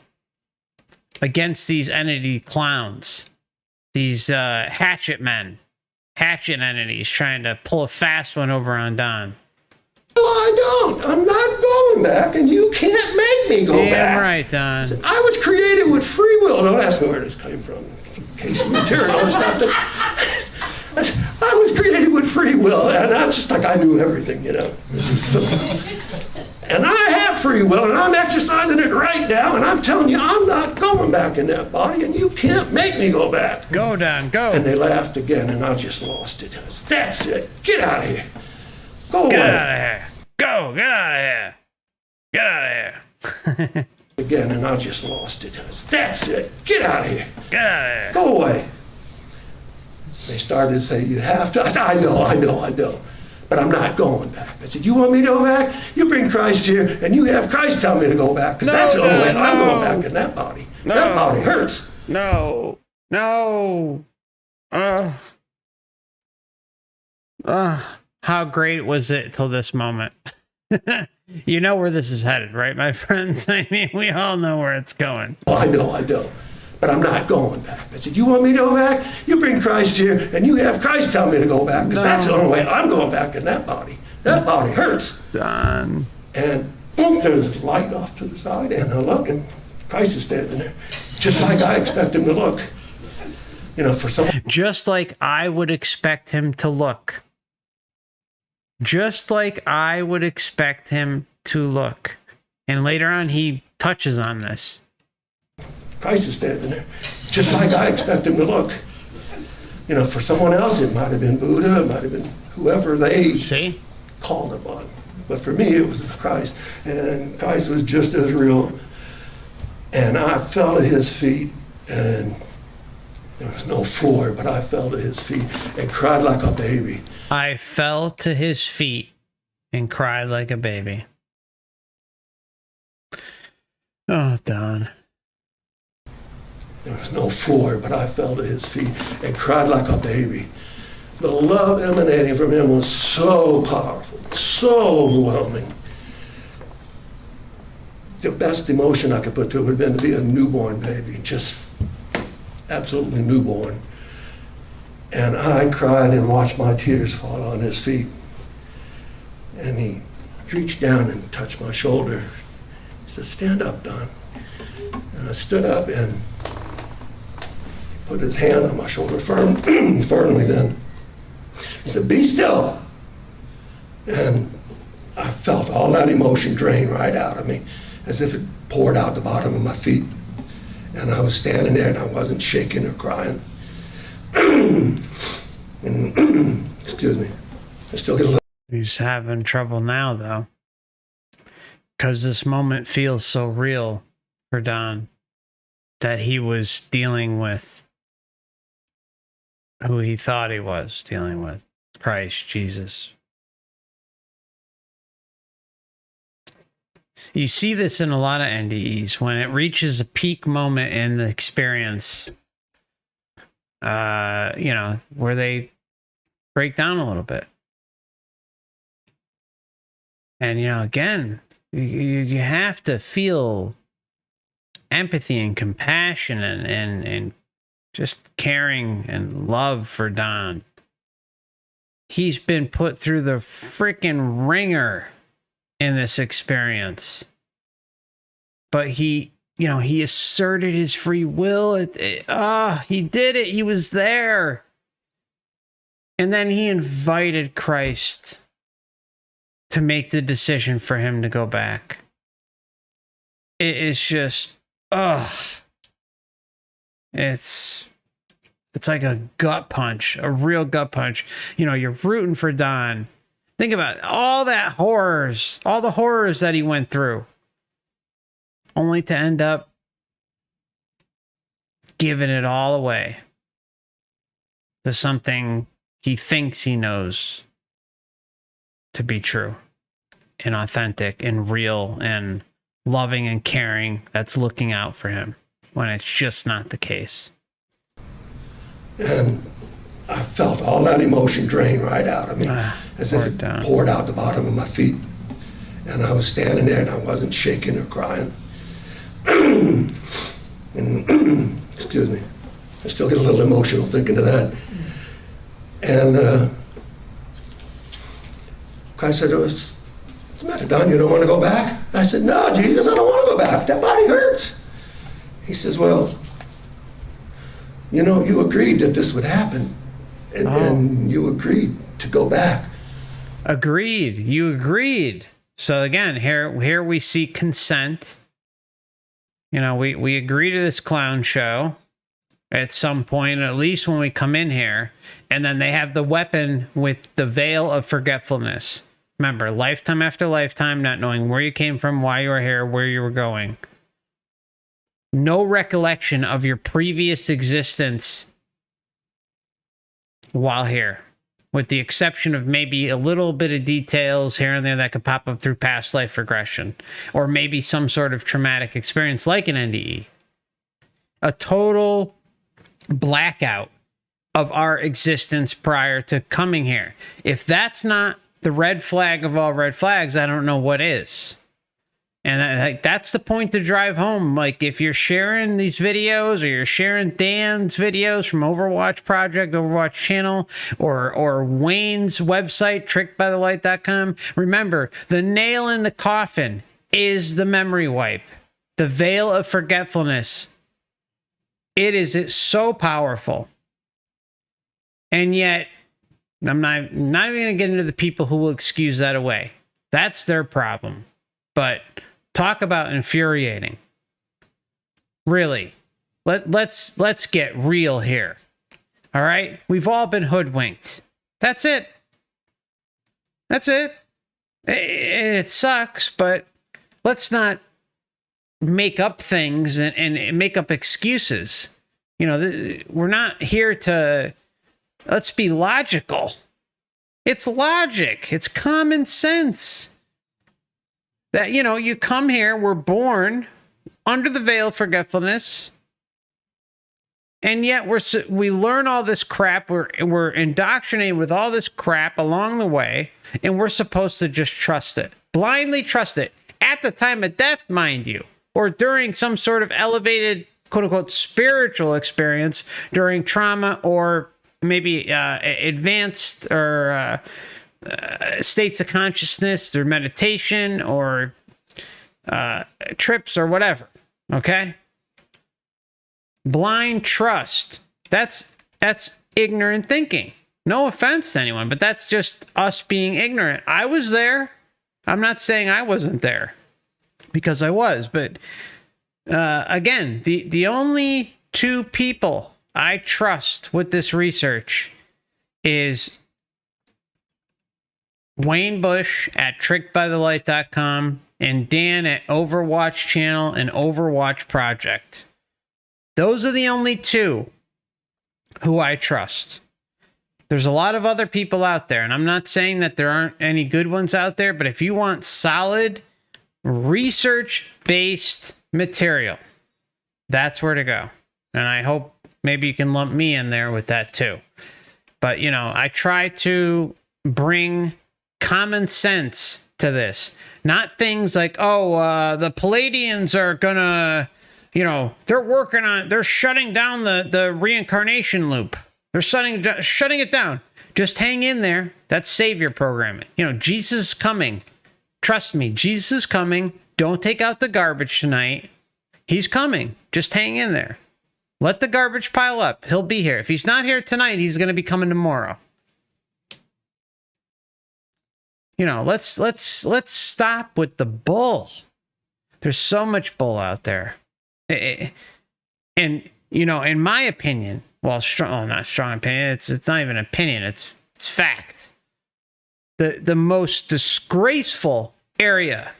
against these entity clowns, these hatchet men, hatchet entities trying to pull a fast one over on Don. No, I don't. I'm not going back, and you can't make me go back. Damn right, Don. I was created with free will. Don't ask me where this came from. Case of material. I was created with free will, and I'm just like I knew everything, And I have free will, and I'm exercising it right now, and I'm telling you, I'm not going back in that body, and you can't make me go back. Go, Don, go. And they laughed again, and I just lost it. I said, that's it. Get out of here. Go away. Get out of here. Go. Get out of here. Get out of here. Again, and I just lost it. I said, that's it. Get out of here. Get out of here. Go away. They started to say, you have to. I said, I know. But I'm not going back. I said, you want me to go back? You bring Christ here, and you have Christ tell me to go back, because that's the only way I'm going back in that body. No. That body hurts. No. How great was it till this moment? You know where this is headed, right, my friends? I mean, we all know where it's going. Oh, I know. But I'm not going back. I said, you want me to go back? You bring Christ here, and you have Christ tell me to go back, because that's the only way I'm going back in that body. That body hurts. Don. And boom, there's light off to the side, and I look, and Christ is standing there, just like I expect him to look. For some. Just like I would expect him to look. Just like I would expect him to look. And later on, he touches on this. Christ is standing there, just like I expect him to look. For someone else, it might have been Buddha, it might have been whoever they called upon. But for me, it was Christ. And Christ was just as real. And I fell to his feet, and there was no floor, but I fell to his feet and cried like a baby. I fell to his feet and cried like a baby. Oh, Don. There was no floor, but I fell to his feet and cried like a baby. The love emanating from him was so powerful, so overwhelming. The best emotion I could put to it would have been to be a newborn baby, just absolutely newborn. And I cried and watched my tears fall on his feet. And he reached down and touched my shoulder. He said, stand up, Don. And I stood up, and put his hand on my shoulder firmly then. He said, "Be still." And I felt all that emotion drain right out of me, as if it poured out the bottom of my feet. And I was standing there and I wasn't shaking or crying. And, excuse me, I still get a little... He's having trouble now, though, because this moment feels so real for Don, that he was dealing with who he thought he was dealing with, Christ Jesus. You see this in a lot of NDEs when it reaches a peak moment in the experience, you know, where they break down a little bit. And, you know, again, you have to feel empathy and compassion and just caring and love for Don. He's been put through the freaking ringer in this experience. But he, you know, he asserted his free will. He did it. He was there. And then he invited Christ to make the decision for him to go back. It is just, it's like a gut punch, a real gut punch. You know, you're rooting for Don. Think about it, all the horrors that he went through, only to end up giving it all away to something he thinks he knows to be true and authentic and real and loving and caring, that's looking out for him, when it's just not the case. And I felt all that emotion drain right out of me, as if it poured out the bottom of my feet. And I was standing there and I wasn't shaking or crying. And, excuse me, I still get a little emotional thinking of that. And Christ said, "What's the matter, Don? You don't want to go back?" I said, "No, Jesus, I don't want to go back. That body hurts." He says, "Well, you know, you agreed that this would happen, and you agreed to go back." Agreed. You agreed. So again, here we see consent. You know, we agree to this clown show at some point, at least when we come in here, and then they have the weapon with the veil of forgetfulness. Remember, lifetime after lifetime, not knowing where you came from, why you were here, where you were going. No recollection of your previous existence while here, with the exception of maybe a little bit of details here and there that could pop up through past life regression, or maybe some sort of traumatic experience like an NDE. A total blackout of our existence prior to coming here. If that's not the red flag of all red flags, I don't know what is. And that's the point to drive home. Like, if you're sharing these videos, or you're sharing Dan's videos from Overwatch Project, Overwatch Channel, or Wayne's website, trickedbythelight.com, remember, the nail in the coffin is the memory wipe, the veil of forgetfulness. It's so powerful. And yet, I'm not even going to get into the people who will excuse that away. That's their problem. But talk about infuriating. Really. Let's get real here. All right? We've all been hoodwinked. That's it. That's it. It sucks, but let's not make up things and make up excuses. You know, we're not here to... Let's be logical. It's logic. It's common sense. That, you know, you come here, we're born under the veil of forgetfulness, and yet we learn all this crap. We're indoctrinated with all this crap along the way, and we're supposed to just trust it. Blindly trust it. At the time of death, mind you, or during some sort of elevated, quote-unquote, spiritual experience during trauma, or maybe advanced or states of consciousness through meditation or trips or whatever. Okay? Blind trust That's ignorant thinking. No offense to anyone, but that's just us being ignorant. I was there. I'm not saying I wasn't there, because I was, but again, the only two people I trust with this research is Wayne Bush at trickedbythelight.com and Dan at Overwatch Channel and Overwatch Project. Those are the only two who I trust. There's a lot of other people out there, and I'm not saying that there aren't any good ones out there, but if you want solid, research-based material, that's where to go. And I hope maybe you can lump me in there with that too. But, you know, I try to bring common sense to this. Not things like, the Palladians are gonna, you know, they're shutting down the reincarnation loop. They're shutting it down. Just hang in there. That's savior programming. You know, Jesus is coming. Trust me, Jesus is coming. Don't take out the garbage tonight. He's coming. Just hang in there. Let the garbage pile up. He'll be here. If he's not here tonight, he's going to be coming tomorrow. You know, let's stop with the bull. There's so much bull out there. And, you know, in my opinion, well, not strong opinion. It's not even opinion. It's fact. The most disgraceful area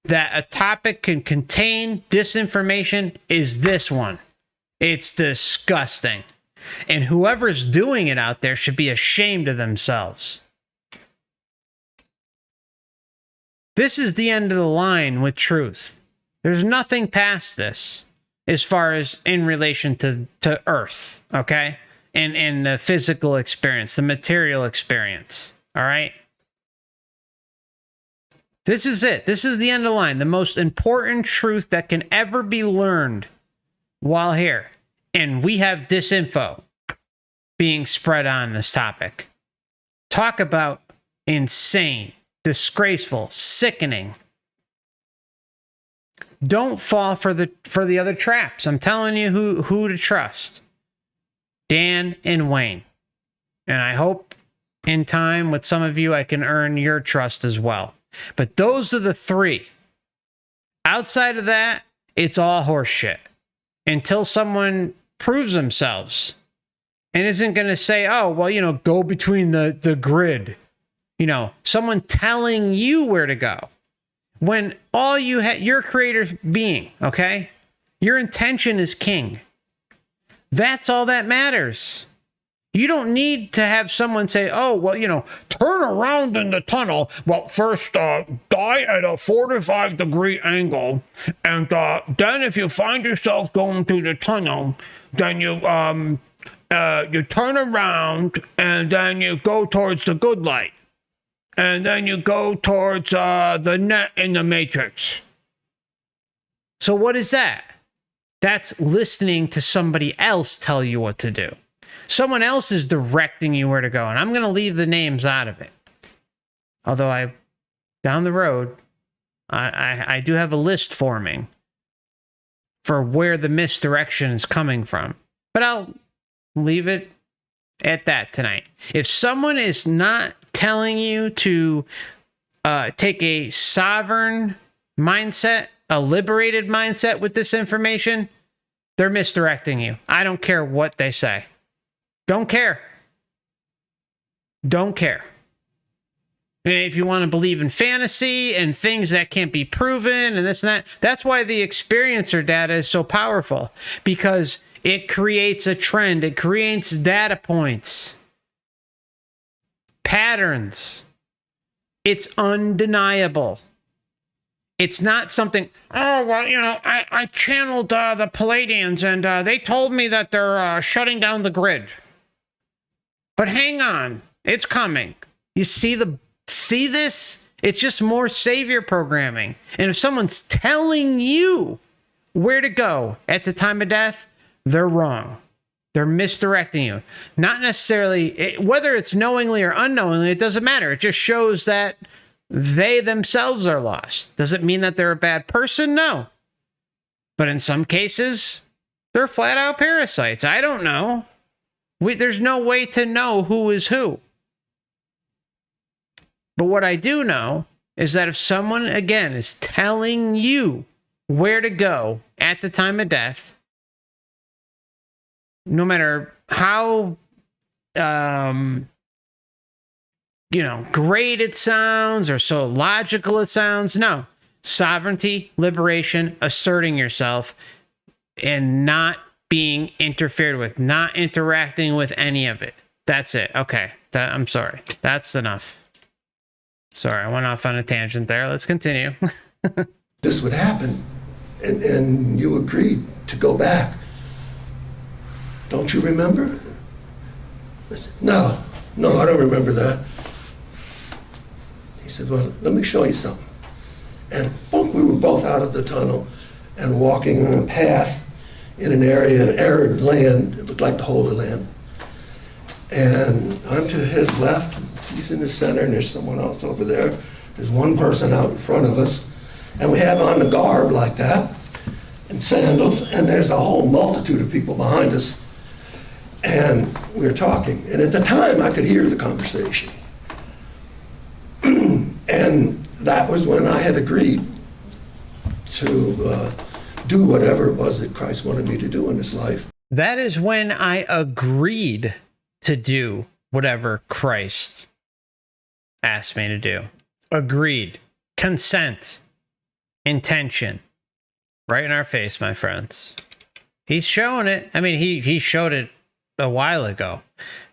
that a topic can contain disinformation is this one. It's disgusting. And whoever's doing it out there should be ashamed of themselves. This is the end of the line with truth. There's nothing past this as far as in relation to Earth, okay? And the physical experience, the material experience, all right? This is it. This is the end of the line. The most important truth that can ever be learned while here. And we have disinfo being spread on this topic. Talk about insane, disgraceful, sickening. Don't fall for the other traps. I'm telling you who to trust. Dan and Wayne. And I hope in time with some of you I can earn your trust as well. But those are the three. Outside of that, it's all horseshit. Until someone proves themselves and isn't going to say, oh, well, you know, go between the grid. You know, someone telling you where to go. When all you had, your creator being, okay? Your intention is king. That's all that matters. You don't need to have someone say, oh, well, you know, turn around in the tunnel. Well, first, die at a 45-degree angle. And then if you find yourself going through the tunnel, then you turn around and then you go towards the good light. And then you go towards the net in the matrix. So what is that? That's listening to somebody else tell you what to do. Someone else is directing you where to go. And I'm going to leave the names out of it. Although down the road, I do have a list forming for where the misdirection is coming from. But I'll leave it at that tonight. If someone is not telling you to take a sovereign mindset, a liberated mindset with this information, they're misdirecting you. I don't care what they say. Don't care. Don't care. And if you want to believe in fantasy and things that can't be proven and this and that, that's why the experiencer data is so powerful, because it creates a trend. It creates data points, patterns. It's undeniable. It's not something, oh, well, you know, I channeled the Palladians and they told me that they're shutting down the grid. But hang on, it's coming. You see this? It's just more savior programming. And if someone's telling you where to go at the time of death, they're wrong. They're misdirecting you. Not necessarily, whether it's knowingly or unknowingly, it doesn't matter. It just shows that they themselves are lost. Does it mean that they're a bad person? No. But in some cases, they're flat out parasites. I don't know. There's no way to know who is who. But what I do know is that if someone, again, is telling you where to go at the time of death, no matter how, great it sounds or so logical it sounds, no. Sovereignty, liberation, asserting yourself, and not being interfered with, not interacting with any of it. That's it. Okay. I'm sorry. That's enough. Sorry, I went off on a tangent there. Let's continue. This would happen, and you agreed to go back. Don't you remember? I said, no, I don't remember that. He said, well, let me show you something. And boom, we were both out of the tunnel and walking on a path in an area, an arid land. It looked like the Holy Land. And I'm to his left, he's in the center, and there's someone else over there. There's one person out in front of us, and we have on the garb like that, and sandals, and there's a whole multitude of people behind us. And we were talking, and at the time I could hear the conversation. And that was when I had agreed to do whatever it was that Christ wanted me to do in this life. That is when I agreed to do whatever Christ asked me to do. Agreed. Consent. Intention. Right in our face, my friends. He's showing it. I mean, he showed it a while ago,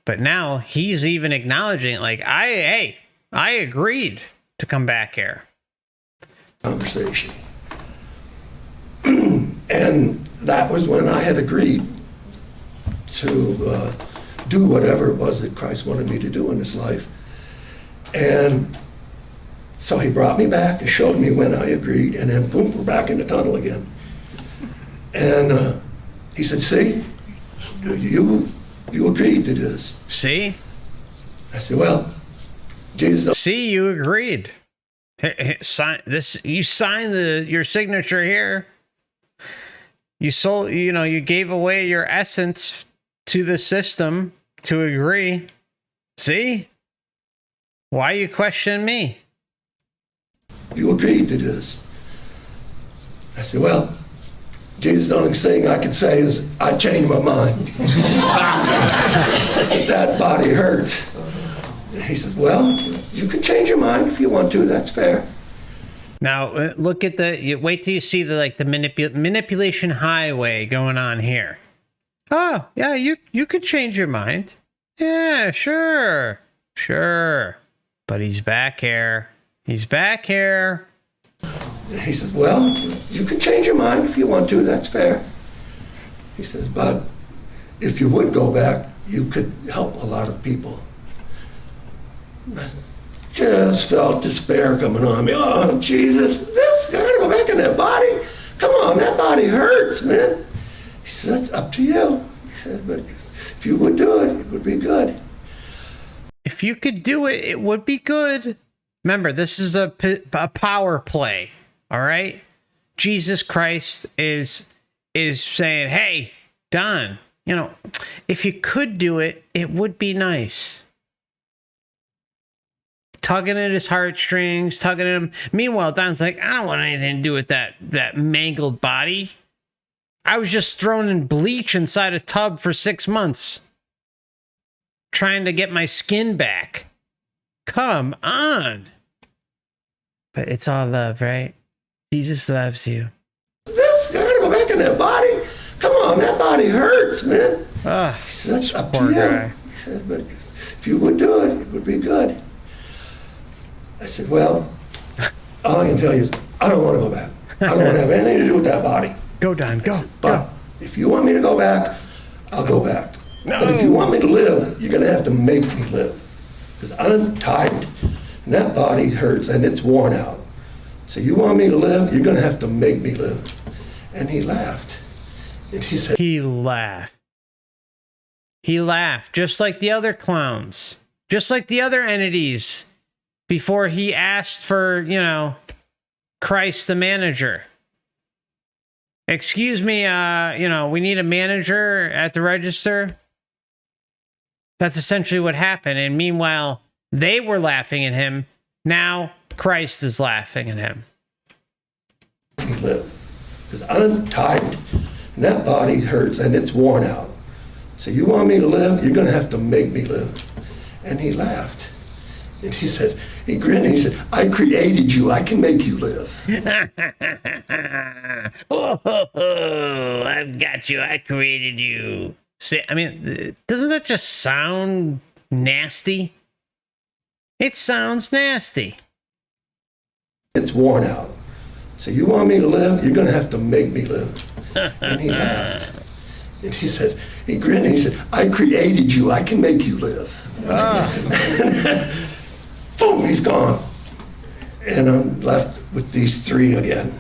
but now he's even acknowledging it, like, I agreed to come back here. Conversation. And that was when I had agreed to do whatever it was that Christ wanted me to do in this life. And so he brought me back and showed me when I agreed, and then boom, we're back in the tunnel again. And he said, see, you agreed to this. See? I said, well, Jesus. See, you agreed. Sign this. You signed your signature here. You gave away your essence to the system to agree. See? Why you question me? You agreed to this. I said, well, Jesus, the only thing I could say is I changed my mind. I said, that body hurts. And he said, well, you can change your mind if you want to. That's fair. Now, look at wait till you see the manipulation highway going on here. Oh, yeah, you could change your mind. Yeah, sure. But he's back here. He's back here. He says, well, you can change your mind if you want to. That's fair. He says, but if you would go back, you could help a lot of people. I just felt despair coming on me. Oh, Jesus, I gotta go back in that body. Come on, that body hurts, man. He said, that's up to you. He said, but if you would do it, it would be good. If you could do it, it would be good. Remember, this is a power play, all right? Jesus Christ is saying, hey, Don, if you could do it, it would be nice. Tugging at his heartstrings, tugging at him. Meanwhile, Don's like, I don't want anything to do with that mangled body. I was just thrown in bleach inside a tub for 6 months, trying to get my skin back. Come on. But it's all love, right? Jesus loves you. I gotta go back in that body. Come on, that body hurts, man. He said, that's up to you. Guy. He said, but if you would do it, it would be good. I said, well, all I can tell you is I don't want to go back. I don't want to have anything to do with that body. Go, Don, go. Said, but if you want me to go back, I'll go back. No. But if you want me to live, you're going to have to make me live. Because I'm tired, and that body hurts, and it's worn out. So you want me to live, you're going to have to make me live. And he laughed. And he said... He laughed. He laughed, just like the other clowns. Just like the other entities. Before he asked for, Christ the manager. Excuse me, we need a manager at the register. That's essentially what happened. And meanwhile, they were laughing at him. Now Christ is laughing at him. Me live, because I'm tired, and that body hurts, and it's worn out. So you want me to live? You're going to have to make me live. And he laughed. And he said, he grinned and he said, I created you. I can make you live. Oh, I've got you. I created you. See, I mean, doesn't that just sound nasty? It sounds nasty. It's worn out. So you want me to live? You're going to have to make me live. And he laughed. And he said, he grinned and he said, I created you. I can make you live. Boom, he's gone. And I'm left with these three again.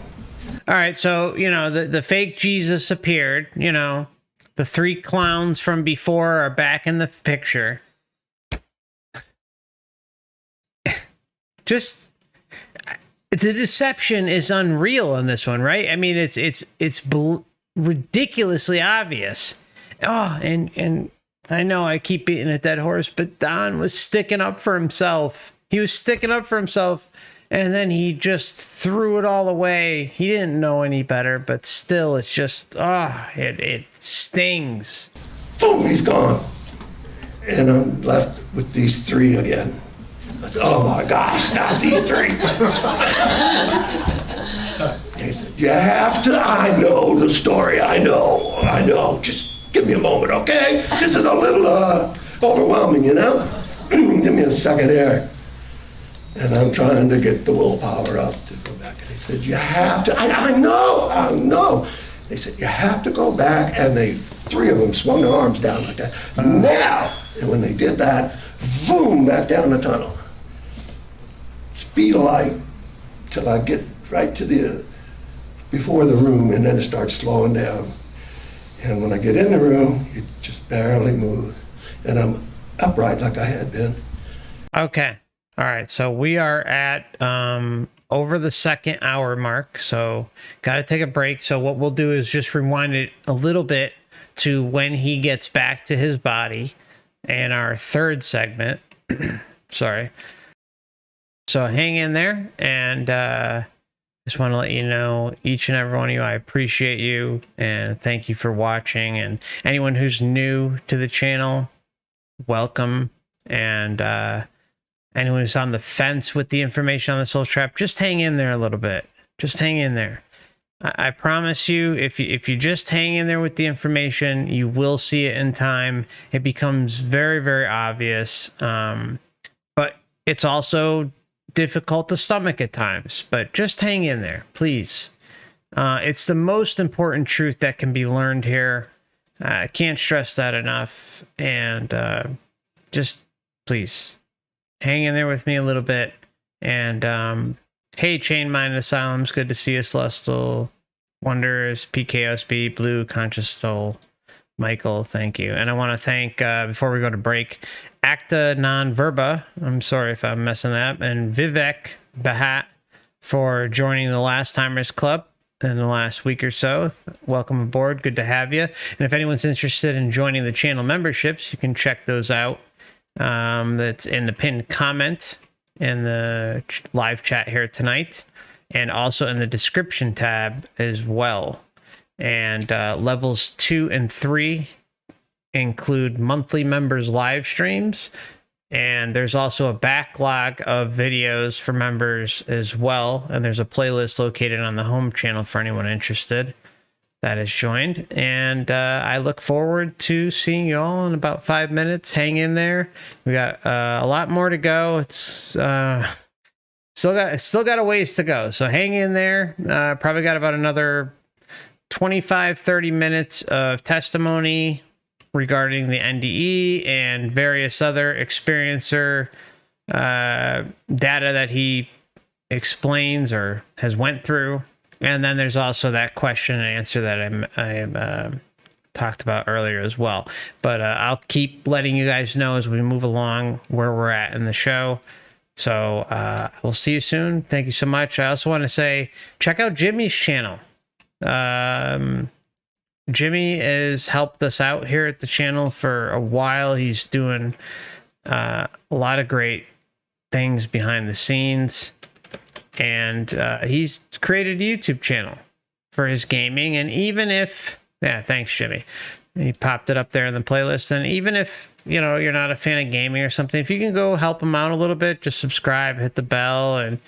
All right, so, you know, the fake Jesus appeared, you know. The three clowns from before are back in the picture. Just, the deception is unreal in this one, right? I mean, it's ridiculously obvious. Oh, and I know I keep beating a dead horse, but Don was sticking up for himself. He was sticking up for himself, and then he just threw it all away. He didn't know any better, but still, it's just, it stings. Boom, he's gone. And I'm left with these three again. I said, oh my gosh, not these three. He said, you have to, I know the story, I know. Just give me a moment, okay? This is a little overwhelming, you know? Give me a second here. And I'm trying to get the willpower up to go back. And he said, you have to, I know. They said, you have to go back. And three of them swung their arms down like that. Now! And when they did that, boom, back down the tunnel. Speed of light till I get right to before the room, and then it starts slowing down. And when I get in the room, it just barely moves. And I'm upright like I had been. Okay. All right, so we are at over the 2nd hour mark, so got to take a break. So what we'll do is just rewind it a little bit to when he gets back to his body and our 3rd segment. Sorry. So hang in there, and just want to let you know, each and every one of you, I appreciate you, and thank you for watching. And anyone who's new to the channel, welcome. And anyone who's on the fence with the information on the Soul Trap, just hang in there a little bit. Just hang in there. I promise you, if you just hang in there with the information, you will see it in time. It becomes very, very obvious. But it's also difficult to stomach at times. But just hang in there, please. It's the most important truth that can be learned here. I can't stress that enough. And just please hang in there with me a little bit. And hey, Chain Mind Asylums, good to see you. Celestial Wonders, PKSB, Blue, Conscious Soul, Michael, thank you. And I want to thank, before we go to break, Acta Non Verba, I'm sorry if I'm messing that up, and Vivek Bahat for joining the Last Timers Club in the last week or so. Welcome aboard, good to have you. And if anyone's interested in joining the channel memberships, you can check those out. That's in the pinned comment in the live chat here tonight, and also in the description tab as well. And levels 2 and 3 include monthly members live streams, and there's also a backlog of videos for members as well, and there's a playlist located on the home channel for anyone interested that has joined. And I look forward to seeing you all in about 5 minutes. Hang in there. We got a lot more to go. It's still got a ways to go, so hang in there. Probably got about another 25-30 minutes of testimony regarding the NDE and various other experiencer data that he explains or has went through. And then there's also that question and answer that I talked about earlier as well. But I'll keep letting you guys know as we move along where we're at in the show. So we'll see you soon. Thank you so much. I also want to say, check out Jimmy's channel. Jimmy has helped us out here at the channel for a while. He's doing a lot of great things behind the scenes, and he's created a YouTube channel for his gaming. And even if, yeah, thanks, Jimmy. He popped it up there in the playlist. And even if, you know, you're not a fan of gaming or something, if you can go help him out a little bit, just subscribe, hit the bell, and,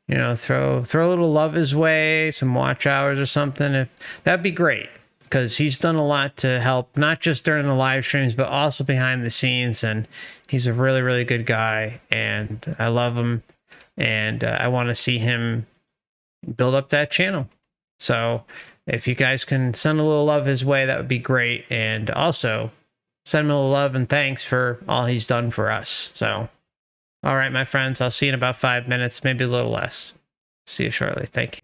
you know, throw a little love his way, some watch hours or something. That'd be great, because he's done a lot to help, not just during the live streams, but also behind the scenes. And he's a really, really good guy, and I love him, and I want to see him build up that channel. So if you guys can send a little love his way, that would be great. And also send him a little love and thanks for all he's done for us. So, all right, my friends, I'll see you in about 5 minutes, maybe a little less. See you shortly. Thank you.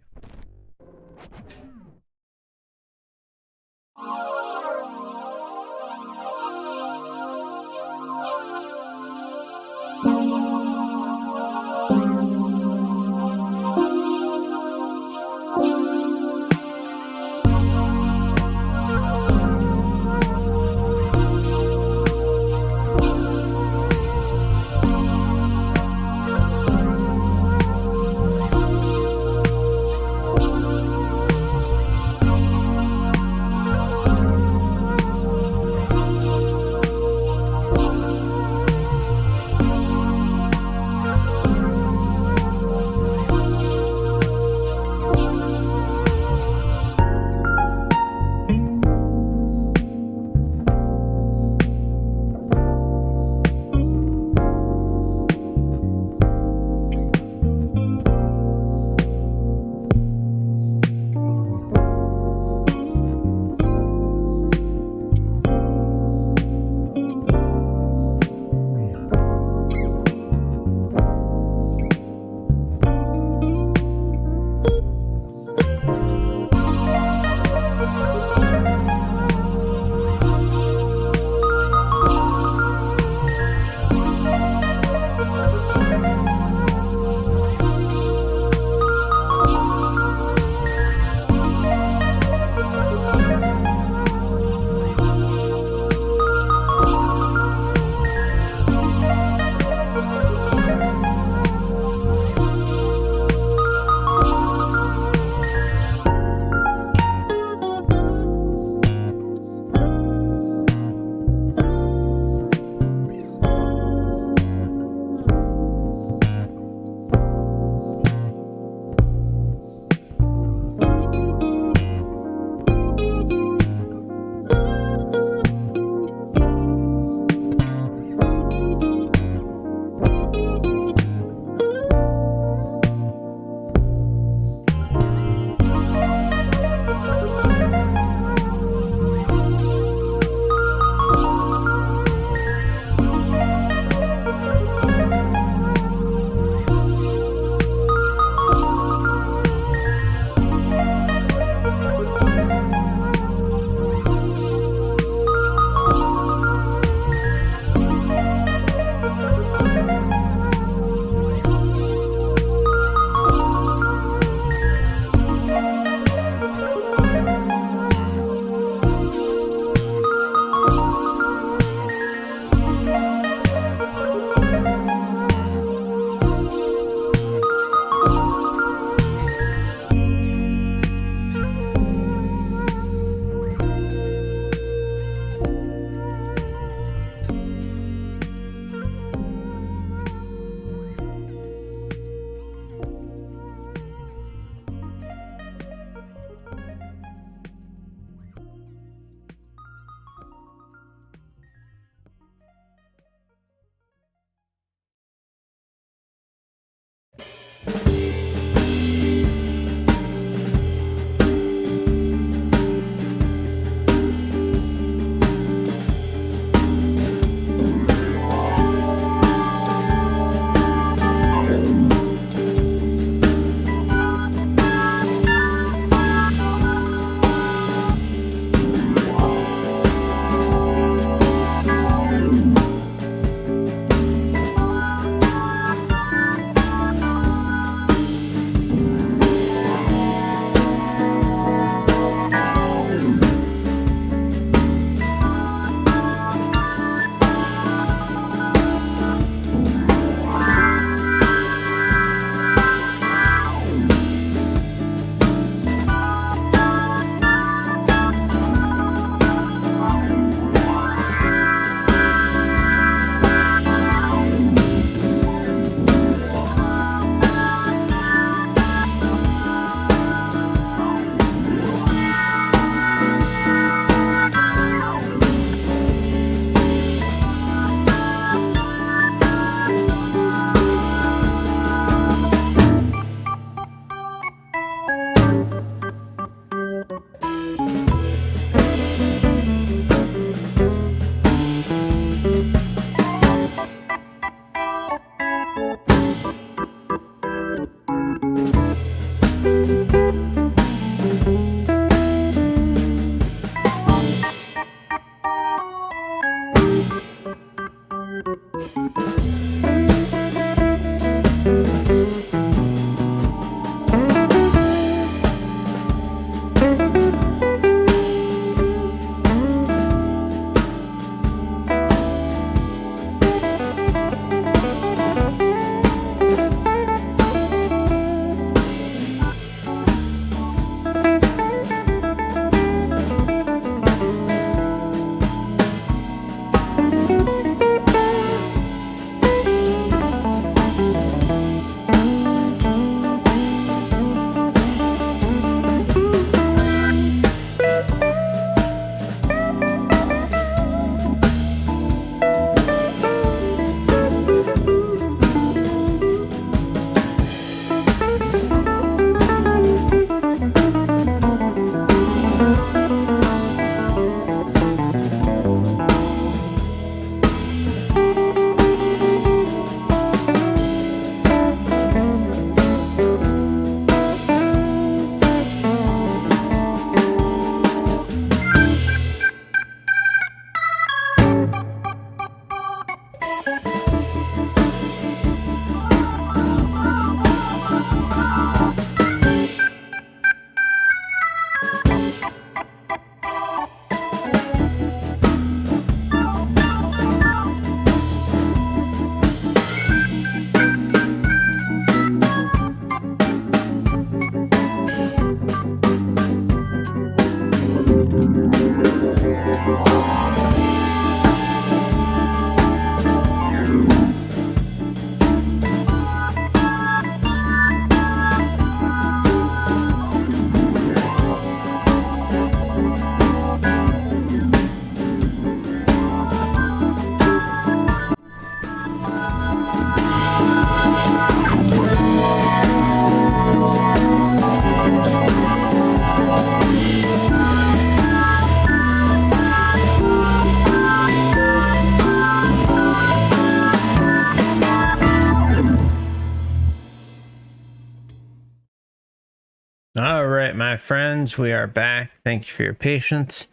All right, my friends, we are back. Thank you for your patience.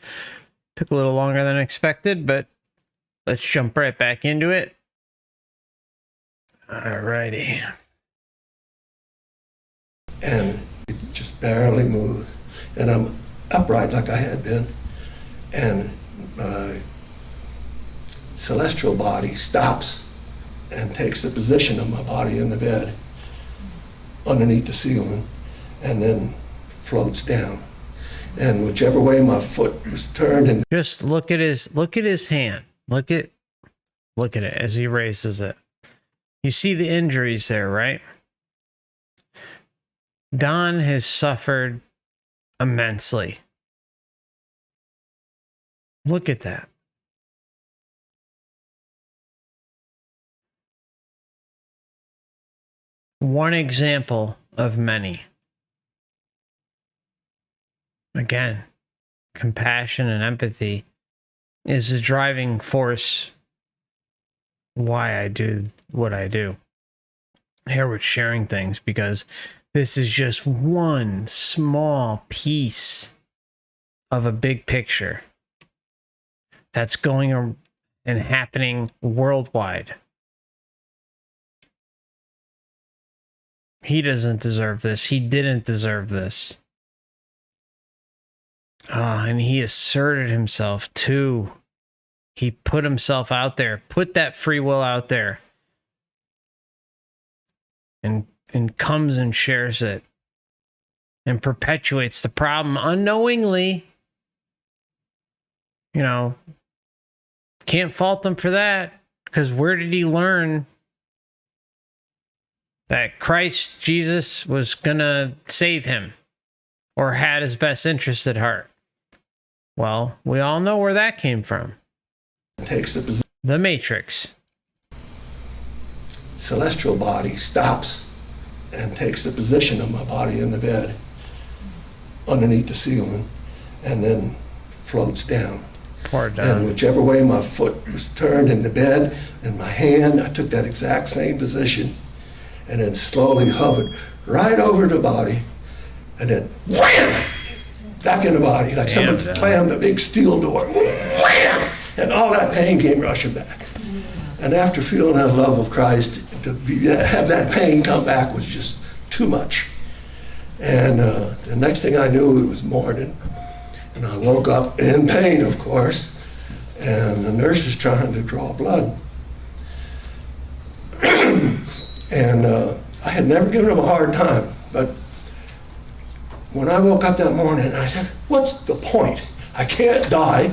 Took a little longer than expected, but let's jump right back into it. All righty. And it just barely moved. And I'm upright like I had been. And my celestial body stops and takes the position of my body in the bed underneath the ceiling, and then floats down. And whichever way my foot was turned, and Just look at his hand. Look at it as he raises it. You see the injuries there, right? Don has suffered immensely. Look at that. One example of many. Again, compassion and empathy is the driving force why I do what I do. Here with sharing things, because this is just one small piece of a big picture that's going and happening worldwide. He doesn't deserve this. He didn't deserve this. And he asserted himself too. He put himself out there, put that free will out there, and comes and shares it and perpetuates the problem unknowingly. You know, can't fault them for that, because where did he learn that Christ Jesus was gonna save him or had his best interest at heart? Well, we all know where that came from. takes the position. The Matrix. Celestial body stops and takes the position of my body in the bed underneath the ceiling, and then floats down. Poor Don. And whichever way my foot was turned in the bed, and my hand, I took that exact same position, and then slowly hovered right over the body, and then wham! Back in the body, like someone slammed a big steel door. Wham! And all that pain came rushing back. And after feeling that love of Christ, have that pain come back was just too much. And the next thing I knew, it was morning. And I woke up in pain, of course, and the nurse is trying to draw blood. And I had never given him a hard time, but when I woke up that morning, I said, what's the point? I can't die,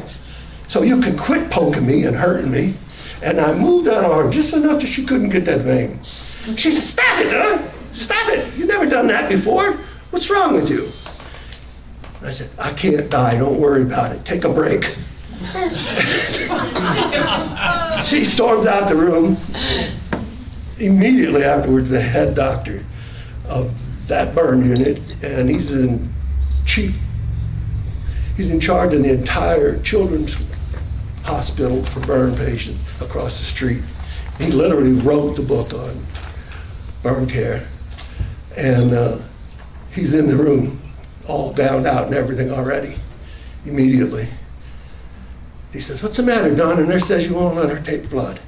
so you can quit poking me and hurting me. And I moved that arm just enough that she couldn't get that vein. She said, stop it, Don. Stop it. You've never done that before. What's wrong with you? I said, I can't die. Don't worry about it. Take a break. She storms out the room. Immediately afterwards, the head doctor of that burn unit, and he's in charge of the entire children's hospital for burn patients across the street. He literally wrote the book on burn care, and he's in the room, all downed out and everything already, immediately. He says, what's the matter, Don? And nurse says you won't let her take blood.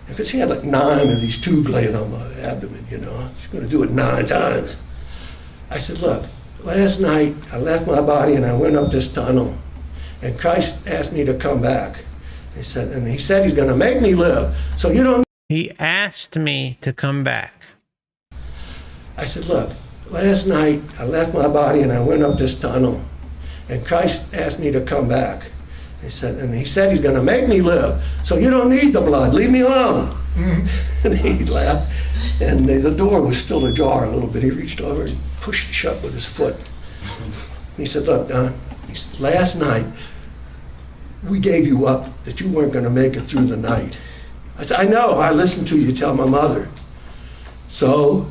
Because she had like 9 of these tubes laying on my abdomen, you know. She's going to do it 9 times. I said, look, last night I left my body and I went up this tunnel, and Christ asked me to come back. He said he's going to make me live. So you don't. He asked me to come back. I said, look, last night I left my body and I went up this tunnel, and Christ asked me to come back. He said he's going to make me live. So you don't need the blood. Leave me alone. And he laughed, and the door was still ajar a little bit. He reached over and pushed it shut with his foot. He said, look, Don, last night we gave you up that you weren't going to make it through the night. I said, I know. I listened to you tell my mother. So,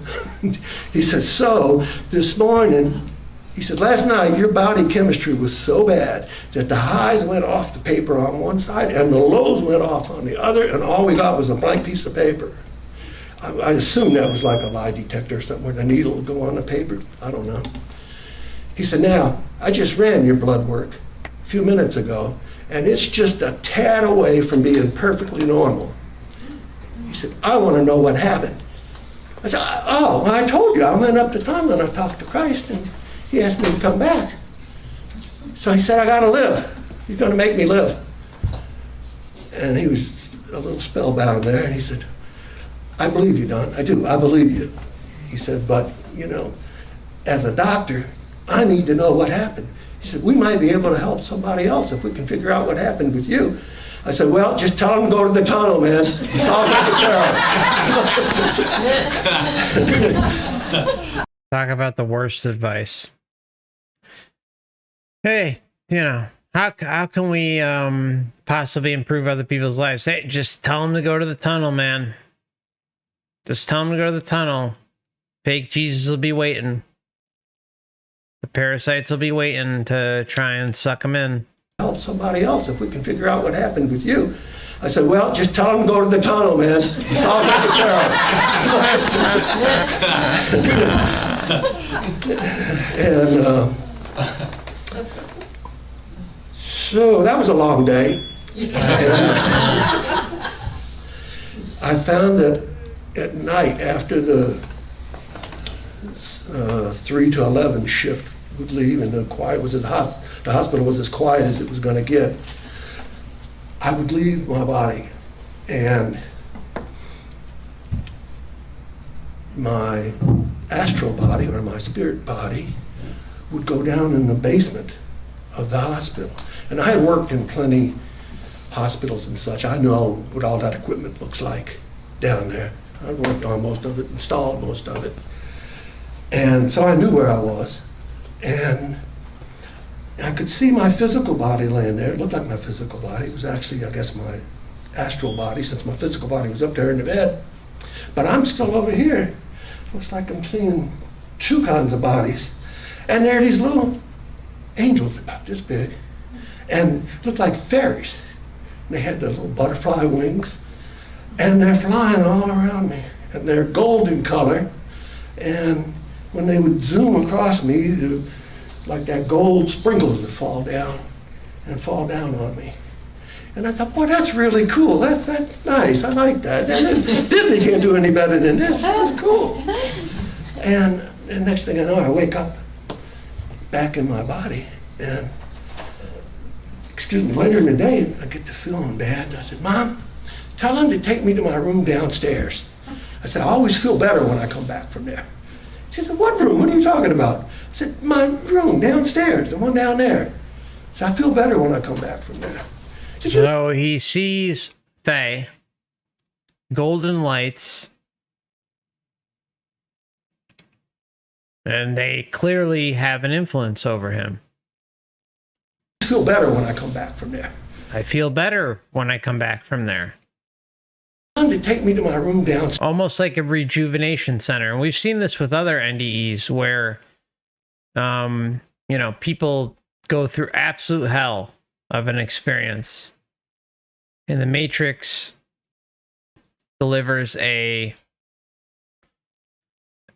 he said, so this morning, he said, last night your body chemistry was so bad that the highs went off the paper on one side and the lows went off on the other, and all we got was a blank piece of paper. I assume that was like a lie detector or something where the needle would go on the paper. I don't know. He said, now, I just ran your blood work a few minutes ago, and it's just a tad away from being perfectly normal. He said, I want to know what happened. I said, oh, well, I told you. I went up to Tom and I talked to Christ, and he asked me to come back. So he said, I got to live. He's going to make me live. And he was a little spellbound there, and he said, I believe you, Don. I do. I believe you. He said, but, you know, as a doctor, I need to know what happened. He said, we might be able to help somebody else if we can figure out what happened with you. I said, well, just tell them to go to the tunnel, man. Talk Talk about the worst advice. Hey, you know, how can we possibly improve other people's lives? Hey, just tell them to go to the tunnel, man. Just tell them to go to the tunnel. Fake Jesus will be waiting. The parasites will be waiting to try and suck them in. Help somebody else if we can figure out what happened with you. I said, well, just tell them to go to the tunnel, man. Talk and so that was a long day. I found that at night after the 3 to 11 shift would leave and the hospital was as quiet as it was going to get, I would leave my body and my astral body or my spirit body would go down in the basement of the hospital. And I had worked in plenty hospitals and such. I know what all that equipment looks like down there. I worked on most of it, installed most of it. And so I knew where I was. And I could see my physical body laying there. It looked like my physical body. It was actually, I guess, my astral body, since my physical body was up there in the bed. But I'm still over here. Looks like I'm seeing two kinds of bodies. And there are these little angels about this big. And looked like fairies. They had the little butterfly wings. And they're flying all around me. And they're golden color. And when they would zoom across me, like that gold sprinkles would fall down on me. And I thought, boy, that's really cool. That's nice. I like that. And Disney can't do any better than this. This is cool. And the next thing I know, I wake up back in my body. And, later in the day, I get to feeling bad. I said, Mom, tell them to take me to my room downstairs. I said, I always feel better when I come back from there. She said, what room? What are you talking about? I said, my room downstairs, the one down there. So I feel better when I come back from there. So he sees Faye, golden lights, and they clearly have an influence over him. I feel better when I come back from there. I feel better when I come back from there. To take me to my room downstairs. Almost like a rejuvenation center. And we've seen this with other NDEs where, you know, people go through absolute hell of an experience. And the Matrix delivers a,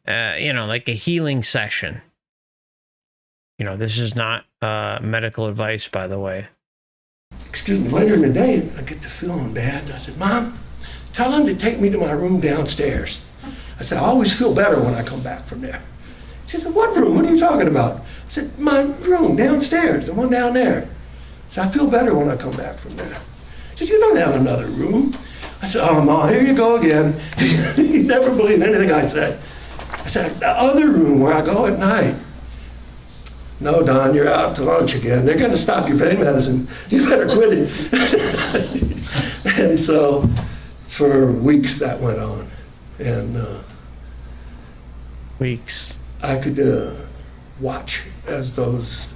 you know, like a healing session. You know, this is not medical advice, by the way. Later in the day, I get to feeling bad. I said, Mom, tell them to take me to my room downstairs. I said, I always feel better when I come back from there. She said, what room? What are you talking about? I said, my room downstairs, the one down there. So I feel better when I come back from there. She said, you don't have another room. I said, oh, Ma, here you go again. You never believe anything I said. I said, the other room where I go at night. No, Don, you're out to lunch again. They're going to stop your pain medicine. You better quit it. And so for weeks that went on. And weeks. I could watch as those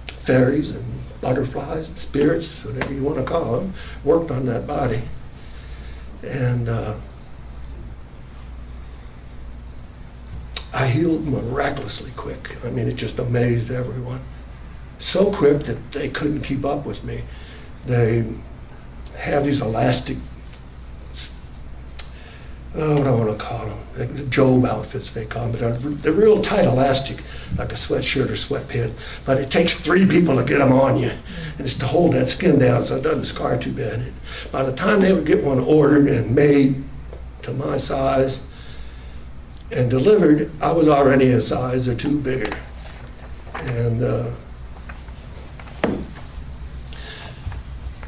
fairies and butterflies and spirits, whatever you want to call them, worked on that body. And I healed miraculously quick. I mean, it just amazed everyone. So quick that they couldn't keep up with me. They have these elastic what do I want to call them? Like the Job outfits, they call them. They're real tight elastic, like a sweatshirt or sweatpants. But it takes 3 people to get them on you. And it's to hold that skin down so it doesn't scar too bad. And by the time they would get one ordered and made to my size and delivered, I was already a size or 2 bigger. And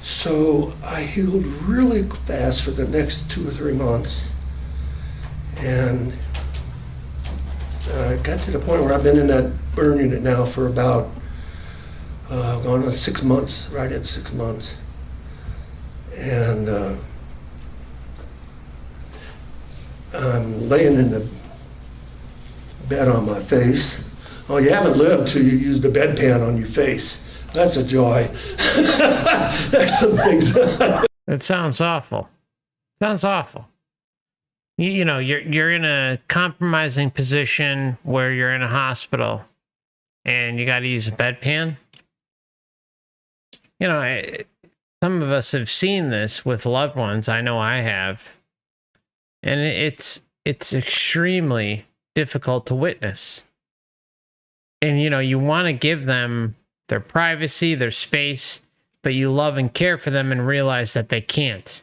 so I healed really fast for the next 2 or 3 months. And I got to the point where I've been in that burn unit now for about going on 6 months, right at 6 months. And I'm laying in the bed on my face. Oh, you haven't lived till you use the bedpan on your face. That's a joy. There's some things. That sounds awful. Sounds awful. You know, you're in a compromising position where you're in a hospital and you got to use a bedpan. You know, some of us have seen this with loved ones. I know I have. And it's extremely difficult to witness. And, you know, you want to give them their privacy, their space, but you love and care for them and realize that they can't.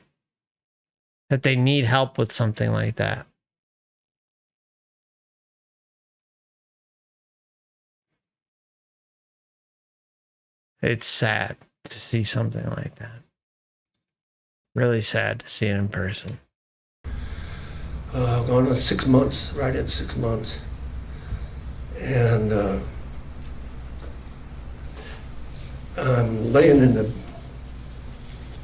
That they need help with something like that. It's sad to see something like that. Really sad to see it in person. Going on 6 months, right at 6 months. And I'm laying in the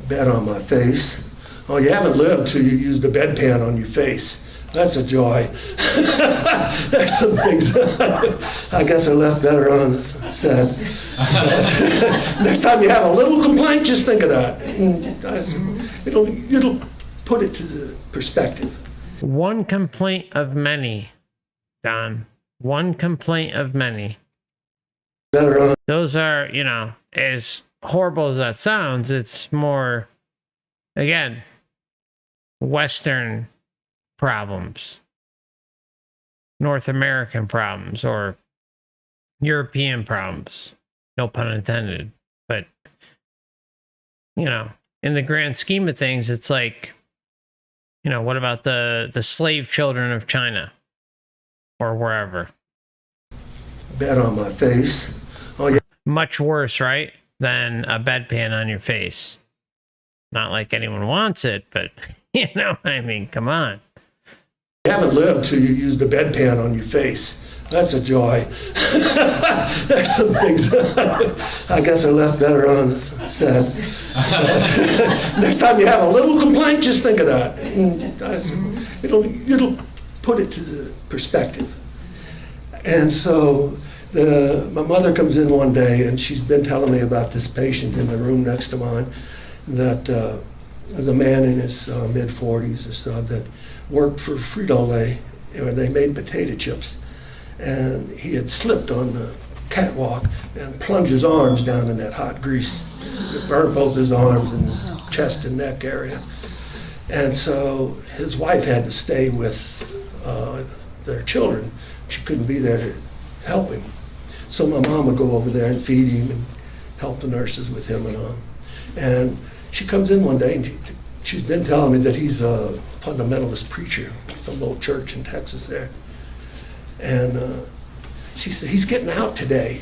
bed on my face. Oh, you haven't lived till you use the bedpan on your face. That's a joy. There's some things I guess I left better unsaid. Next time you have a little complaint, just think of that. It'll put it to the perspective. One complaint of many, Don. One complaint of many. Better on. Those are, you know, as horrible as that sounds, it's more, again, Western problems, North American problems, or European problems. No pun intended. But, you know, in the grand scheme of things, it's like, you know, what about the slave children of China or wherever? Bed on my face. Oh, yeah. Much worse, right? Than a bedpan on your face. Not like anyone wants it, but, you know, I mean, come on. You haven't lived till you use the bedpan on your face. That's a joy. There's some things I guess I left better unsaid. Next time you have a little complaint, just think of that. It'll put it to the perspective. And so my mother comes in one day, and she's been telling me about this patient in the room next to mine that was a man in his mid-40s or so that worked for Frito-Lay, where they made potato chips. And he had slipped on the catwalk and plunged his arms down in that hot grease. It burned both his arms and his chest and neck area. And so his wife had to stay with their children. She couldn't be there to help him. So my mom would go over there and feed him and help the nurses with him and all. And she comes in one day, and she's been telling me that he's a fundamentalist preacher, some little church in Texas there. And she said, he's getting out today.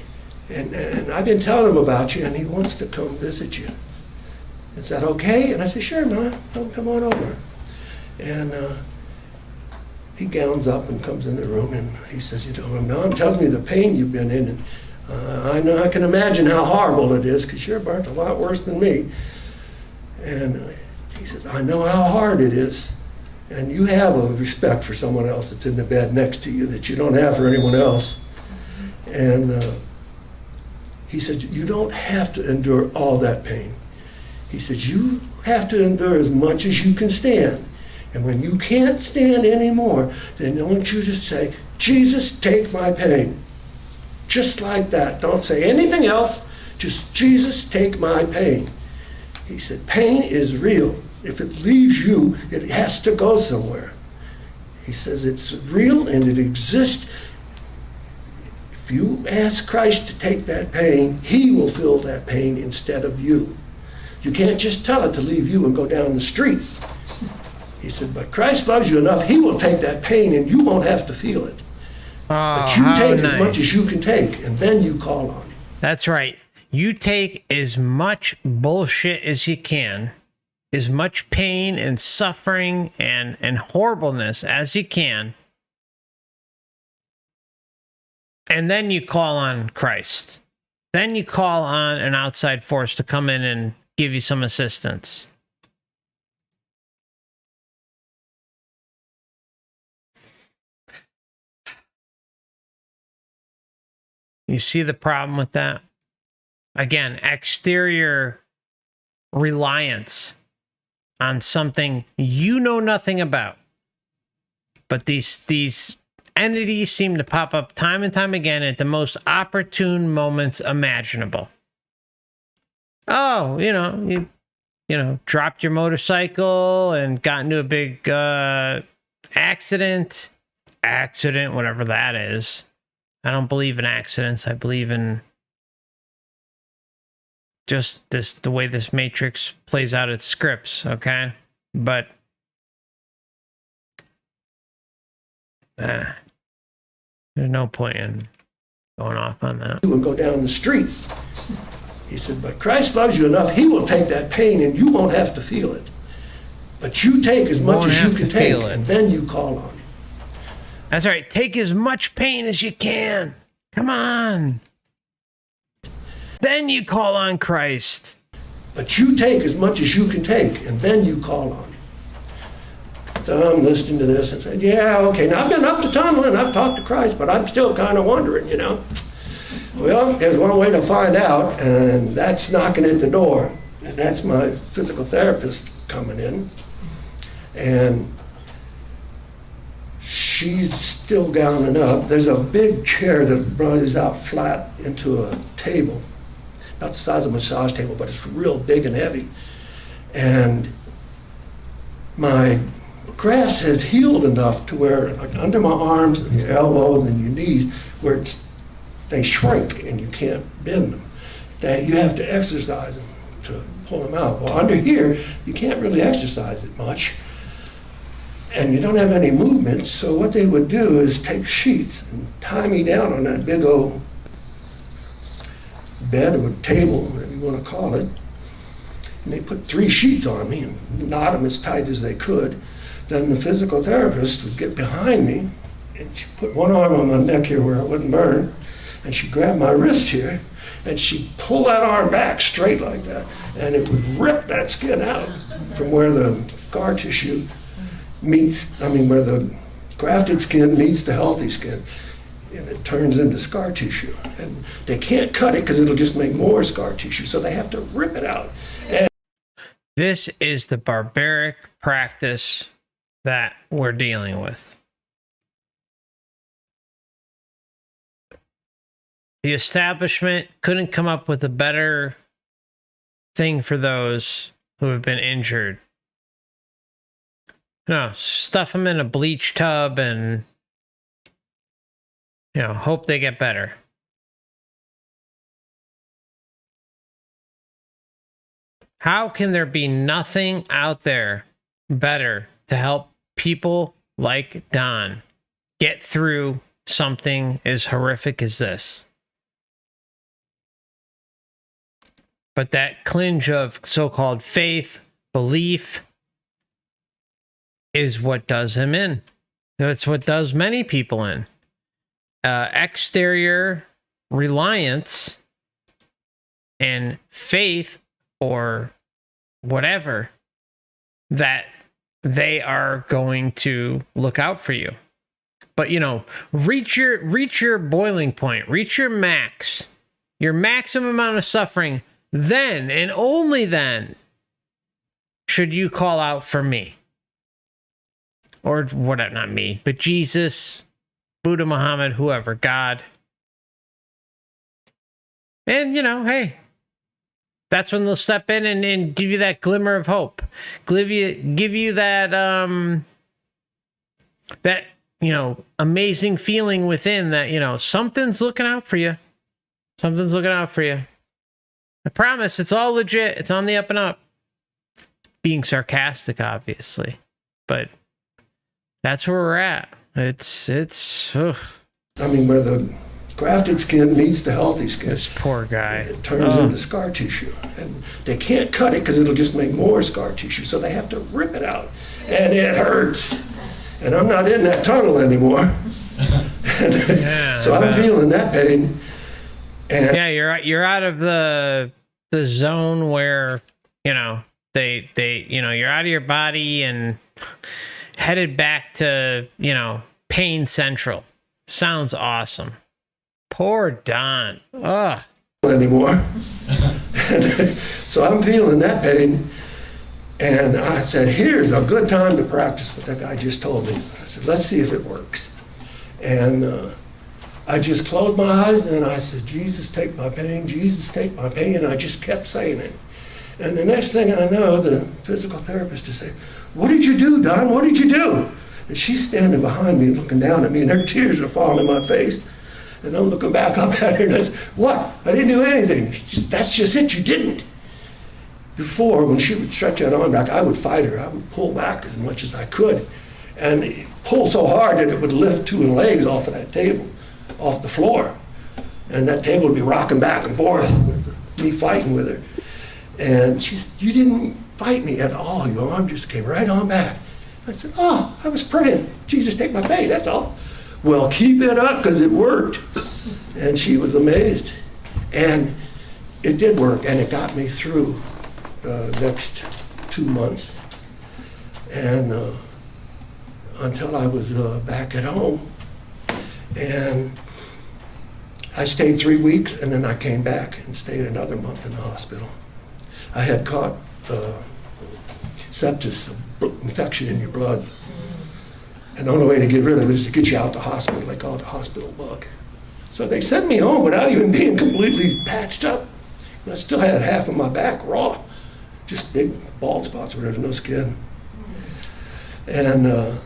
And I've been telling him about you, and he wants to come visit you. Is that okay? And I said, sure, Ma, come on over. And he gowns up and comes in the room, and he says, you know, Mom tells me the pain you've been in, and I can imagine how horrible it is, because you're burnt a lot worse than me. And he says, I know how hard it is. And you have a respect for someone else that's in the bed next to you that you don't have for anyone else. And he said, you don't have to endure all that pain. He said, you have to endure as much as you can stand. And when you can't stand anymore, then I want you to say, Jesus, take my pain. Just like that. Don't say anything else. Just, Jesus, take my pain. He said, pain is real. If it leaves you, it has to go somewhere. He says it's real and it exists. If you ask Christ to take that pain, he will feel that pain instead of you. You can't just tell it to leave you and go down the street. He said, but Christ loves you enough, he will take that pain and you won't have to feel it. But you take as much as you can take, and then you call on him. That's right. You take as much bullshit as you can, as much pain and suffering and horribleness as you can, and then you call on Christ. Then you call on an outside force to come in and give you some assistance. You see the problem with that? Again, exterior reliance on something you know nothing about. But these entities seem to pop up time and time again at the most opportune moments imaginable. Oh, you dropped your motorcycle and got into a big accident, whatever that is. I don't believe in accidents. I believe in just the way this Matrix plays out its scripts, okay? But there's no point in going off on that. You will go down the street. He said, but Christ loves you enough, he will take that pain and you won't have to feel it. But you take as much as you can take, and then you call on him. That's right. Take as much pain as you can. Come on. Then you call on Christ. But you take as much as you can take, and then you call on him. So I'm listening to this and said, yeah, okay. Now I've been up the tunnel and I've talked to Christ, but I'm still kind of wondering, Well, there's one way to find out, and that's knocking at the door. And that's my physical therapist coming in. And she's still gowning up. There's a big chair that runs out flat into a table. Not the size of a massage table, but it's real big and heavy. And my grass has healed enough to where, like, under my arms and your elbows and your knees, where they shrink and you can't bend them. That you have to exercise them to pull them out. Well, under here, you can't really exercise it much. And you don't have any movement, so what they would do is take sheets and tie me down on that big old bed or table, whatever you want to call it. And they put 3 sheets on me and knot them as tight as they could. Then the physical therapist would get behind me and she put one arm on my neck here where it wouldn't burn, and she grabbed my wrist here and she'd pull that arm back straight like that, and it would rip that skin out from where the scar tissue where the grafted skin meets the healthy skin, and it turns into scar tissue. And they can't cut it because it'll just make more scar tissue, so they have to rip it out. And this is the barbaric practice that we're dealing with. The establishment couldn't come up with a better thing for those who have been injured. No, stuff them in a bleach tub and, hope they get better. How can there be nothing out there better to help people like Don get through something as horrific as this? But that clinge of so-called faith, belief, is what does him in. That's what does many people in. Exterior reliance and faith or whatever that they are going to look out for you. But reach your boiling point, reach your maximum amount of suffering, then and only then should you call out for me. Or whatever, not me, but Jesus, Buddha, Muhammad, whoever, God. And, hey, that's when they'll step in and give you that glimmer of hope. Give you that, that, amazing feeling within that, something's looking out for you. Something's looking out for you. I promise, it's all legit. It's on the up and up. Being sarcastic, obviously, but that's where we're at. It's. Ugh. I mean, where the grafted skin meets the healthy skin. This poor guy. It turns into scar tissue, and they can't cut it because it'll just make more scar tissue. So they have to rip it out, and it hurts. And I'm not in that tunnel anymore. Yeah, so I'm feeling that pain. And yeah, you're out of the zone where they you're out of your body and headed back to pain central. Sounds awesome. Poor Don. Ugh. Anymore. So I'm feeling that pain. And I said, here's a good time to practice what that guy just told me. I said, let's see if it works. And I just closed my eyes and I said, Jesus, take my pain. Jesus, take my pain. And I just kept saying it. And the next thing I know, the physical therapist is saying, what did you do, Don? What did you do? And she's standing behind me looking down at me, and her tears are falling in my face. And I'm looking back up at her and I said, what? I didn't do anything. That's just it, you didn't. Before, when she would stretch that arm back, I would fight her. I would pull back as much as I could and pull so hard that it would lift two legs off of that table, off the floor. And that table would be rocking back and forth with me fighting with her. And she said, you didn't fight me at all. Your arm just came right on back. I said, oh, I was praying. Jesus, take my pain, that's all. Well, keep it up because it worked. And she was amazed. And it did work, and it got me through the next 2 months. And until I was back at home. And I stayed 3 weeks, and then I came back and stayed another month in the hospital. I had caught sepsis, infection in your blood. And the only way to get rid of it is to get you out the hospital. They call it a hospital bug. So they sent me home without even being completely patched up. And I still had half of my back raw, just big bald spots where there's no skin. And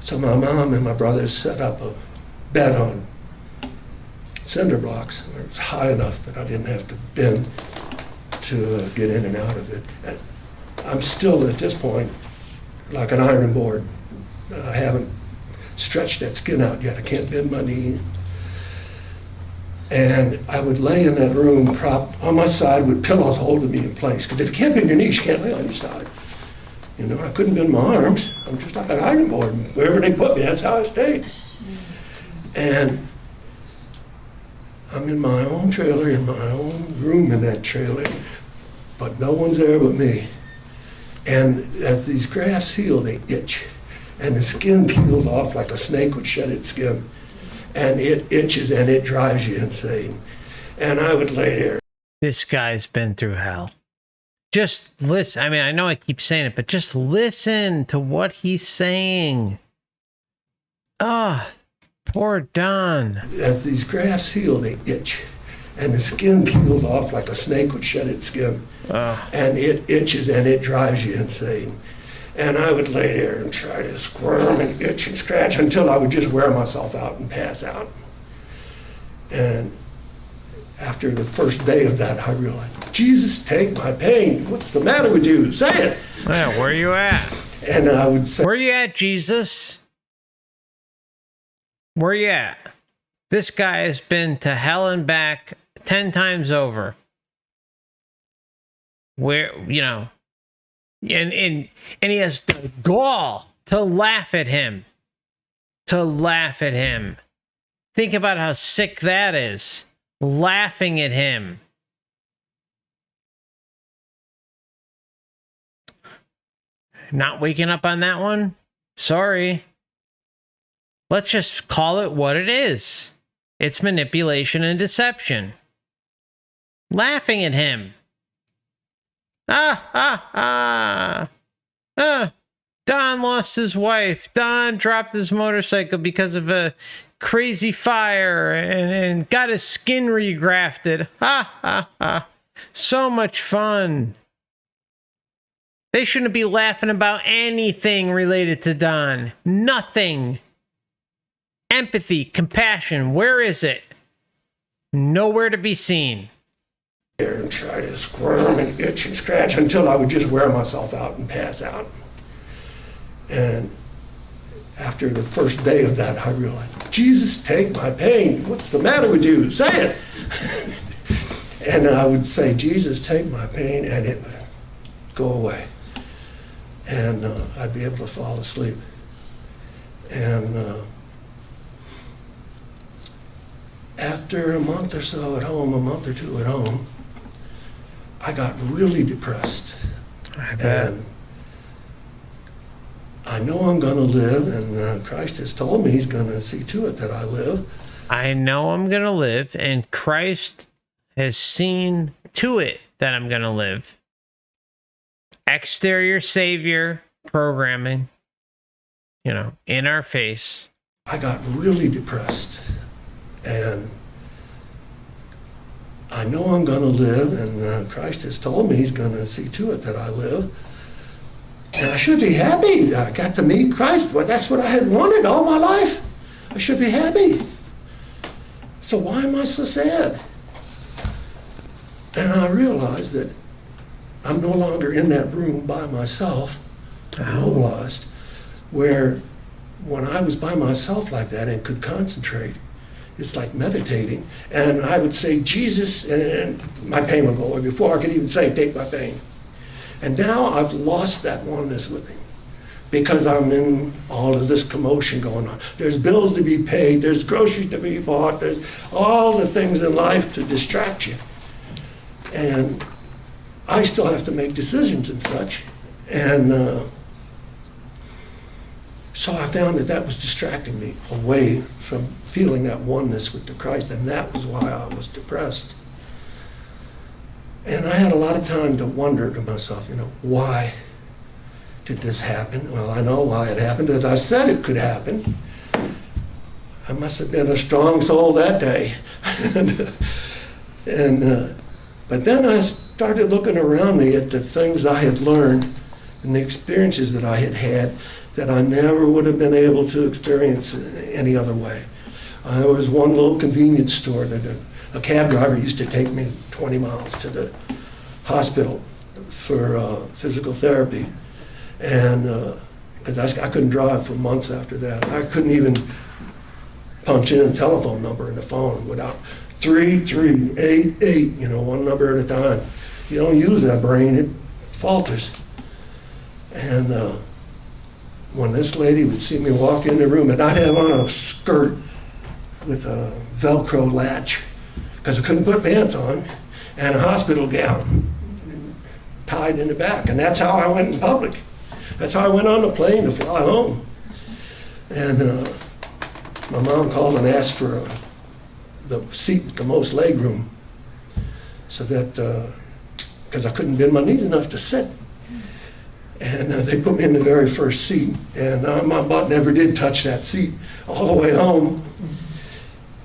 so my mom and my brothers set up a bed on cinder blocks where it was high enough that I didn't have to bend to get in and out of it. And I'm still at this point like an ironing board. I haven't stretched that skin out yet. I can't bend my knee. And I would lay in that room propped on my side with pillows holding me in place. Because if you can't bend your knees, you can't lay on your side. I couldn't bend my arms. I'm just like an ironing board. Wherever they put me, that's how I stayed. And I'm in my own trailer, in my own room in that trailer, but no one's there but me. And as these grafts heal, they itch. And the skin peels off like a snake would shed its skin. And it itches and it drives you insane. And I would lay there. This guy's been through hell. Just listen. I mean, I know I keep saying it, but just listen to what he's saying. Ah, poor Don. As these grafts heal, they itch. And the skin peels off like a snake would shed its skin. And it itches and it drives you insane. And I would lay there and try to squirm and itch and scratch until I would just wear myself out and pass out. And after the first day of that, I realized, Jesus, take my pain. What's the matter with you? Say it. Well, where are you at? And I would say, where are you at, Jesus? Where are you at? This guy has been to hell and back 10 times over. Where, and he has the gall to laugh at him. To laugh at him. Think about how sick that is. Laughing at him. Not waking up on that one? Sorry. Let's just call it what it is. It's manipulation and deception. Laughing at him. Don lost his wife. Don dropped his motorcycle because of a crazy fire and got his skin regrafted. So much fun. They shouldn't be laughing about anything related to Don. Nothing. Empathy, compassion, where is it? Nowhere to be seen. And try to squirm and itch and scratch until I would just wear myself out and pass out. And after the first day of that, I realized, Jesus, take my pain. What's the matter with you? Say it. And I would say, Jesus, take my pain, and it would go away. And I'd be able to fall asleep. And after a month or so at home, a month or two at home, I got really depressed. I bet. And I know I'm going to live, and Christ has told me he's going to see to it that I live. I know I'm going to live, and Christ has seen to it that I'm going to live. Exterior savior programming, in our face. I got really depressed, and I know I'm going to live, and Christ has told me he's going to see to it that I live. And I should be happy. I got to meet Christ. Well, that's what I had wanted all my life. I should be happy. So why am I so sad? And I realized that I'm no longer in that room by myself. I realized where when I was by myself like that and could concentrate, it's like meditating. And I would say, Jesus, and my pain would go away before I could even say, take my pain. And now I've lost that oneness with him because I'm in all of this commotion going on. There's bills to be paid, there's groceries to be bought, there's all the things in life to distract you. And I still have to make decisions and such. And so I found that was distracting me away from feeling that oneness with the Christ, and that was why I was depressed. And I had a lot of time to wonder to myself, why did this happen? Well, I know why it happened. As I said it could happen. I must have been a strong soul that day. But then I started looking around me at the things I had learned and the experiences that I had had that I never would have been able to experience any other way. There was one little convenience store that a cab driver used to take me 20 miles to the hospital for physical therapy. And because I couldn't drive for months after that. I couldn't even punch in a telephone number in the phone without 3388, one number at a time. You don't use that brain, it falters. And when this lady would see me walk in the room, and I'd have on a skirt with a Velcro latch, because I couldn't put pants on, and a hospital gown tied in the back. And that's how I went in public. That's how I went on the plane to fly home. And my mom called and asked for the seat with the most leg room, so that, because I couldn't bend my knees enough to sit. And they put me in the very first seat, and my butt never did touch that seat all the way home.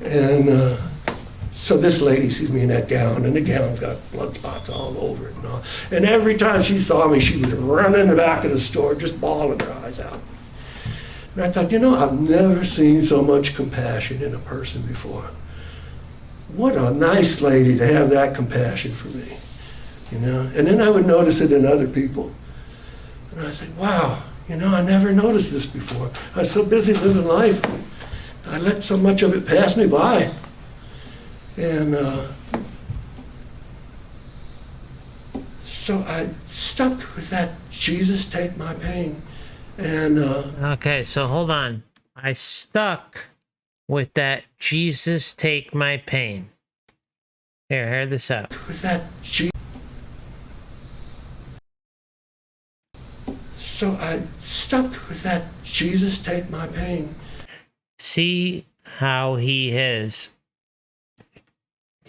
And so this lady sees me in that gown, and the gown's got blood spots all over it and all. And every time she saw me, she would run in the back of the store just bawling her eyes out. And I thought, I've never seen so much compassion in a person before. What a nice lady to have that compassion for me, And then I would notice it in other people. And I said, wow, I never noticed this before. I was so busy living life. I let so much of it pass me by. And so I stuck with that, Jesus, take my pain. And okay, so hold on. I stuck with that, Jesus, take my pain. Here, hear this out. With that, so I stuck with that, Jesus, take my pain. See how he has.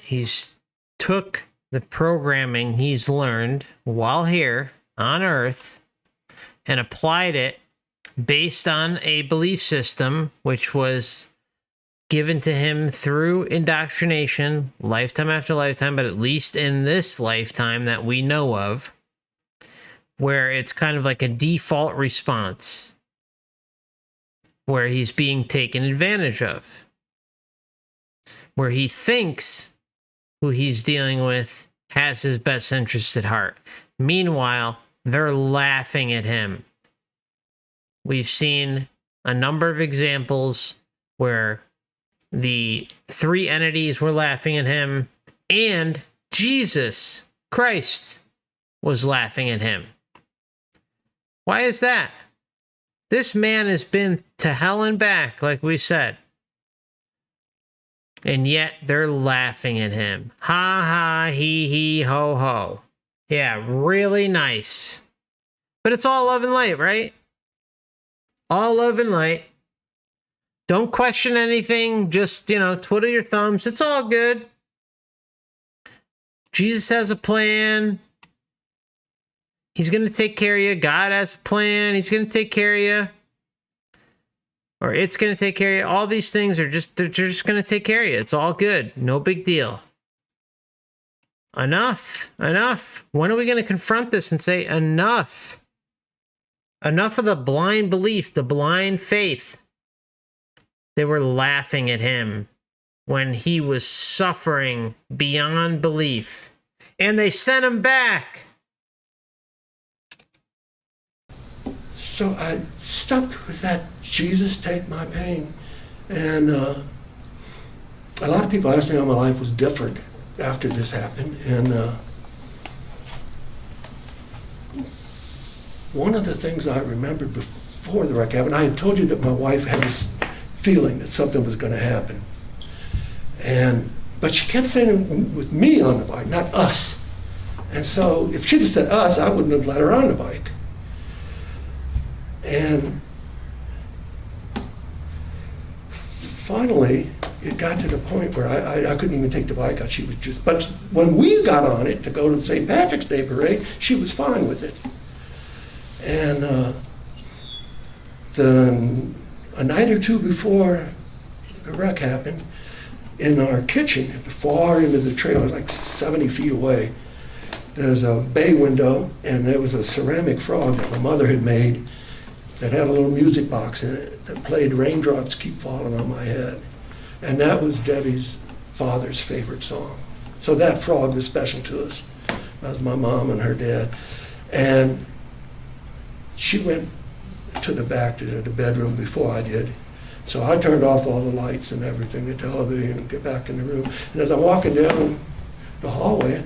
He's took the programming he's learned while here on Earth and applied it based on a belief system which was given to him through indoctrination, lifetime after lifetime, but at least in this lifetime that we know of. where it's kind of like a default response, where he's being taken advantage of, where he thinks who he's dealing with has his best interest at heart. Meanwhile, they're laughing at him. We've seen a number of examples where the three entities were laughing at him, and Jesus Christ was laughing at him. Why is that? This man has been to hell and back, like we said. And yet they're laughing at him. Ha ha, he, ho ho. Yeah, really nice. But it's all love and light, right? All love and light. Don't question anything. Just, twiddle your thumbs. It's all good. Jesus has a plan. He's going to take care of you. God has a plan. He's going to take care of you. Or it's going to take care of you. All these things they're just going to take care of you. It's all good. No big deal. Enough. Enough. When are we going to confront this and say enough? Enough of the blind belief, the blind faith. They were laughing at him when he was suffering beyond belief. And they sent him back. So I stuck with that, Jesus, take my pain. And a lot of people asked me how my life was different after this happened. And one of the things I remembered before the wreck happened, I had told you that my wife had this feeling that something was going to happen. But she kept saying with me on the bike, not us. And so if she'd have said us, I wouldn't have let her on the bike. And finally, it got to the point where I couldn't even take the bike out. She was just, but when we got on it to go to the St. Patrick's Day parade, she was fine with it. And a night or two before the wreck happened, in our kitchen, far into the trailer, like 70 feet away, there's a bay window, and there was a ceramic frog that my mother had made that had a little music box in it that played Raindrops Keep Falling on My Head. And that was Debbie's father's favorite song. So that frog was special to us. That was my mom and her dad. And she went to the back to the bedroom before I did. So I turned off all the lights and everything, the television, and get back in the room. And as I'm walking down the hallway,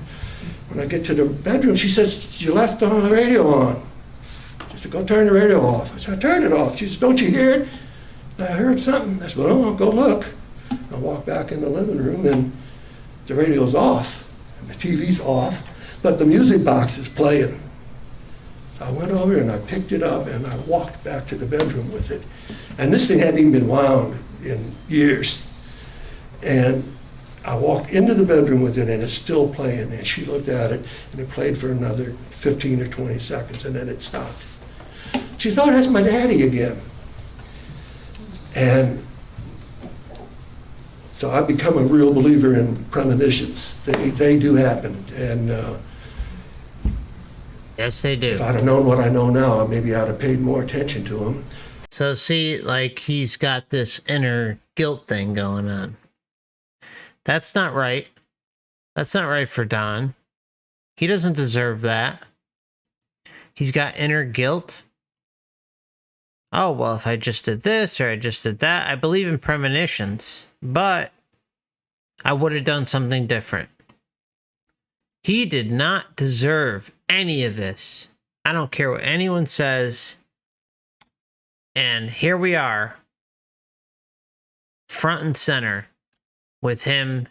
when I get to the bedroom, she says, "You left the radio on." She said, "Go turn the radio off." I said, "I turned it off." She said, "Don't you hear it?" I heard something. I said, "Well, I'll go look." I walk back in the living room, and the radio's off, and the TV's off, but the music box is playing. I went over and I picked it up and I walked back to the bedroom with it. And this thing hadn't even been wound in years. And I walked into the bedroom with it and it's still playing. And she looked at it and it played for another 15 or 20 seconds and then it stopped. She thought, "That's my daddy again." And so I've become a real believer in premonitions. They do happen. And yes, they do. if I'd have known what I know now, maybe I'd have paid more attention to them. So see, like he's got this inner guilt thing going on. That's not right. That's not right for Don. He doesn't deserve that. He's got inner guilt. Oh, well, if I just did this or I just did that, I believe in premonitions, but I would have done something different. He did not deserve any of this. I don't care what anyone says. And here we are, front and center, with him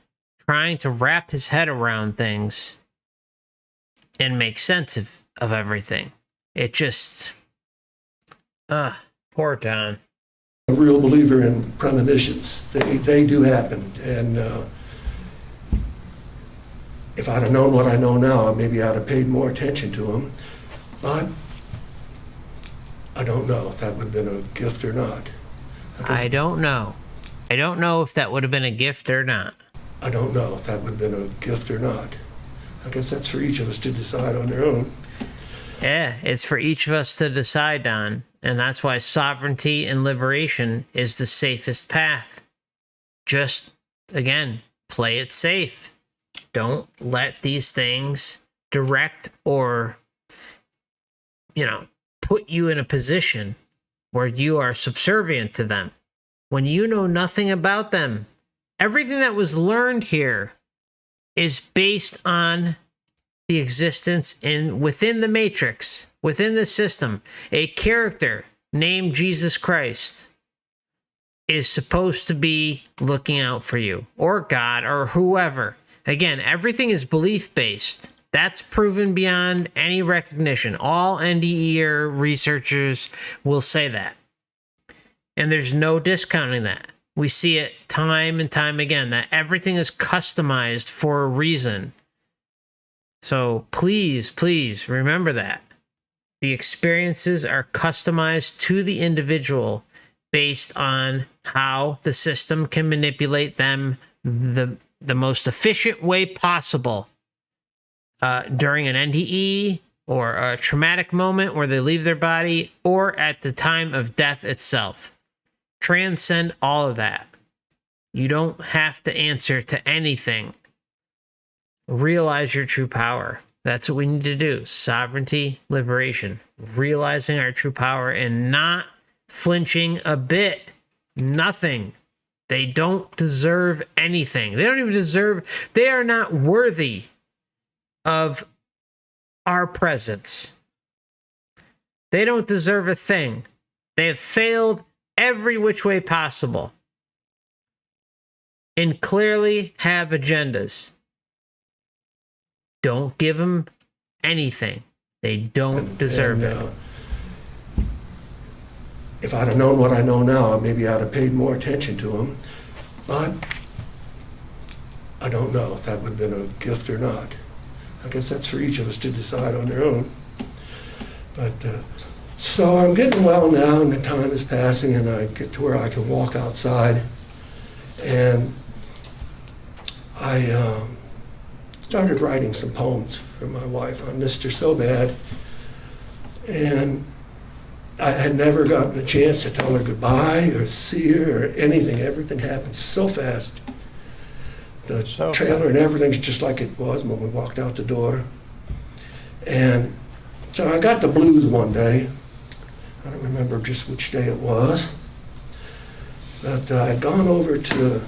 trying to wrap his head around things and make sense of everything. It just, poor Don. A real believer in premonitions. They do happen. And if I'd have known what I know now, maybe I'd have paid more attention to them. But I don't know if that would have been a gift or not. I don't know. I don't know if that would have been a gift or not. I don't know if that would have been a gift or not. I guess that's for each of us to decide on their own. Yeah, it's for each of us to decide on. And that's why sovereignty and liberation is the safest path. Just, again, play it safe. Don't let these things direct or, put you in a position where you are subservient to them. When you know nothing about them, everything that was learned here is based on the existence within the matrix, within the system. A character named Jesus Christ is supposed to be looking out for you, or God, or whoever. Again, everything is belief based. That's proven beyond any recognition. All NDE researchers will say that. And there's no discounting that. We see it time and time again, that everything is customized for a reason. So please remember that. The experiences are customized to the individual based on how the system can manipulate them the most efficient way possible during an NDE or a traumatic moment where they leave their body, or at the time of death itself. Transcend all of that. You don't have to answer to anything. Realize your true power. That's what we need to do. Sovereignty, liberation. Realizing our true power and not flinching a bit. Nothing. They don't deserve anything. They don't even deserve, they are not worthy of our presence. They don't deserve a thing. They have failed every which way possible and clearly have agendas. Don't give them anything. They don't deserve it. If I'd have known what I know now, maybe I'd have paid more attention to them. But I don't know if that would have been a gift or not. I guess that's for each of us to decide on their own. But so I'm getting well now, and the time is passing, and I get to where I can walk outside. And I started writing some poems for my wife. I missed her so bad, and I had never gotten a chance to tell her goodbye or see her or anything. Everything happened so fast. The trailer and everything's just like it was when we walked out the door. And so I got the blues one day. I don't remember just which day it was. But I'd gone over to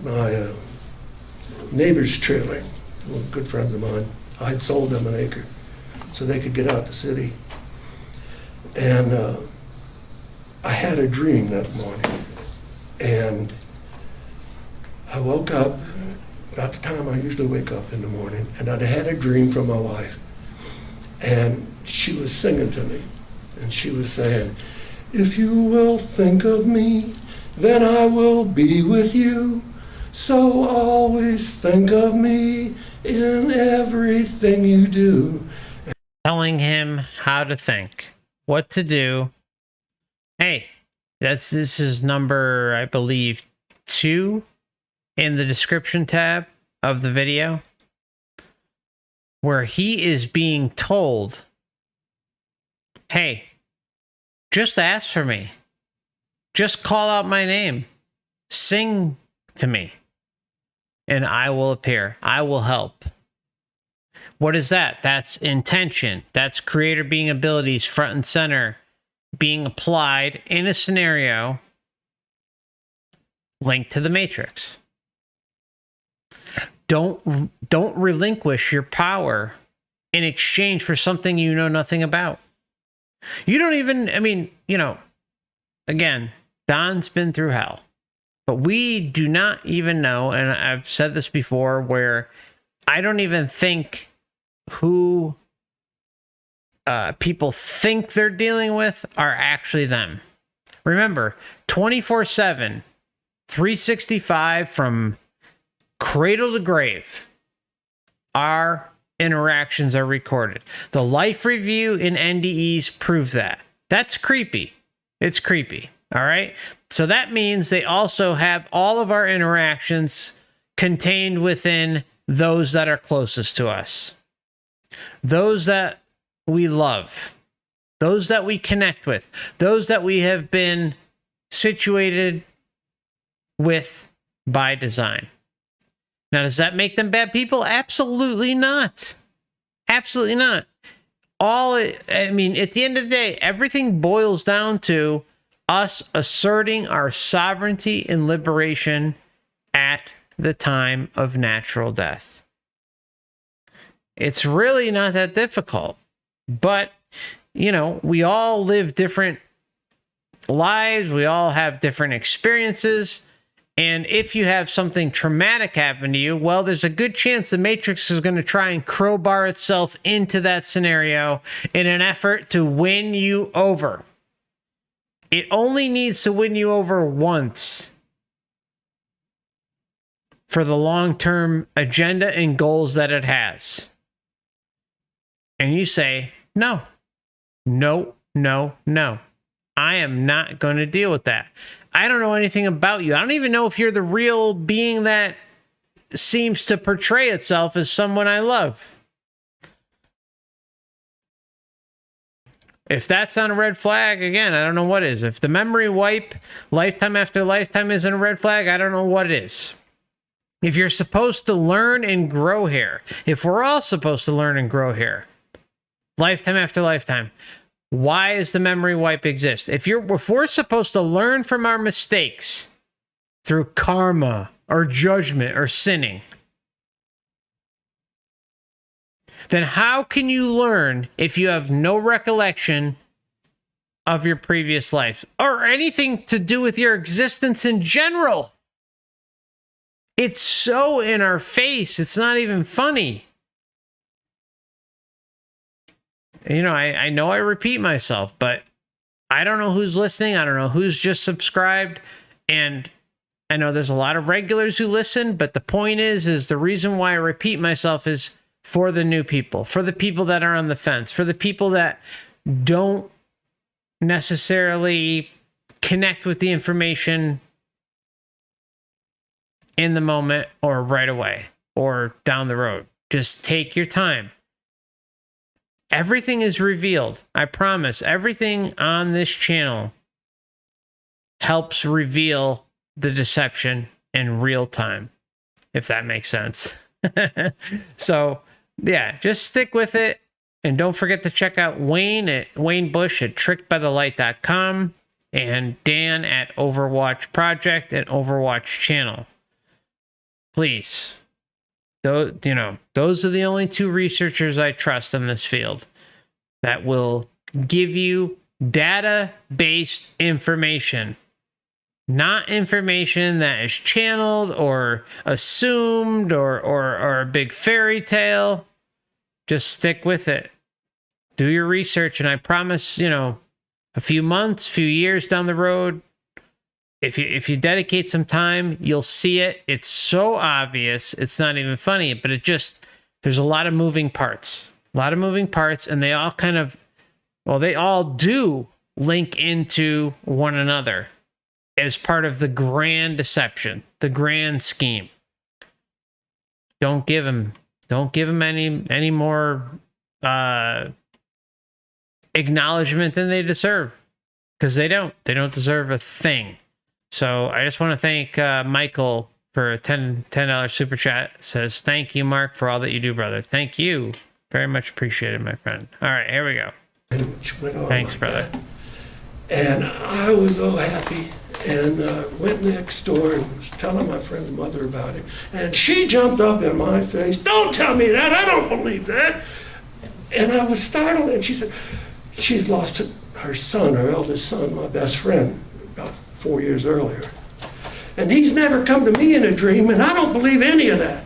my neighbor's trailer, good friends of mine. I'd sold them an acre so they could get out the city. And I had a dream that morning. And I woke up about the time I usually wake up in the morning, and I'd had a dream from my wife. And she was singing to me. And she was saying, "If you will think of me, then I will be with you. So always think of me in everything you do." Telling him how to think, what to do. Hey, this is number, I believe, 2 in the description tab of the video, where he is being told, hey, just ask for me. Just call out my name. Sing to me. And I will appear. I will help. What is that? That's intention. That's creator being abilities front and center being applied in a scenario linked to the matrix. Don't relinquish your power in exchange for something you know nothing about. You don't even, again, Don's been through hell, but we do not even know, and I've said this before, where I don't even think who people think they're dealing with are actually them. Remember, 24/7, 365 from cradle to grave, our interactions are recorded. The life review in NDEs prove that. That's creepy. It's creepy. All right. So that means they also have all of our interactions contained within those that are closest to us. Those that we love, those that we connect with, those that we have been situated with by design. Now, does that make them bad people? Absolutely not. Absolutely not. At the end of the day, everything boils down to us asserting our sovereignty and liberation at the time of natural death. It's really not that difficult, but, we all live different lives. We all have different experiences. And if you have something traumatic happen to you, well, there's a good chance the Matrix is going to try and crowbar itself into that scenario in an effort to win you over. It only needs to win you over once for the long-term agenda and goals that it has. And you say, no, no, no, no. I am not going to deal with that. I don't know anything about you. I don't even know if you're the real being that seems to portray itself as someone I love. If that's not a red flag, again, I don't know what is. If the memory wipe, lifetime after lifetime isn't a red flag, I don't know what it is. If you're supposed to learn and grow here, if we're all supposed to learn and grow here, lifetime after lifetime, why does the memory wipe exist? If we're supposed to learn from our mistakes through karma or judgment or sinning, then how can you learn if you have no recollection of your previous life or anything to do with your existence in general? It's so in our face, it's not even funny. I know I repeat myself, but I don't know who's listening. I don't know who's just subscribed. And I know there's a lot of regulars who listen, but the point is the reason why I repeat myself is for the new people, for the people that are on the fence, for the people that don't necessarily connect with the information in the moment or right away or down the road. Just take your time. Everything is revealed. I promise. Everything on this channel helps reveal the deception in real time, if that makes sense. So, yeah, just stick with it. And don't forget to check out Wayne Bush at trickedbythelight.com and Dan at Overwatch Project and Overwatch Channel. Please. Those are the only two researchers I trust in this field that will give you data-based information, not information that is channeled or assumed or a big fairy tale. Just stick with it. Do your research, and I promise, a few months, few years down the road, if you dedicate some time, you'll see it. It's so obvious. It's not even funny, but there's a lot of moving parts. And they all they all do link into one another as part of the grand deception, the grand scheme. Don't give them any more acknowledgement than they deserve, because they don't deserve a thing. So I just want to thank Michael for a $10 super chat. It says, thank you, Mark, for all that you do, brother. Thank you. Very much appreciated, my friend. All right, here we go. Thanks, brother. And I was so happy, and went next door and was telling my friend's mother about it. And she jumped up in my face. Don't tell me that. I don't believe that. And I was startled, and she said she'd lost her son, her eldest son, my best friend, about 4 years earlier. And he's never come to me in a dream, and I don't believe any of that.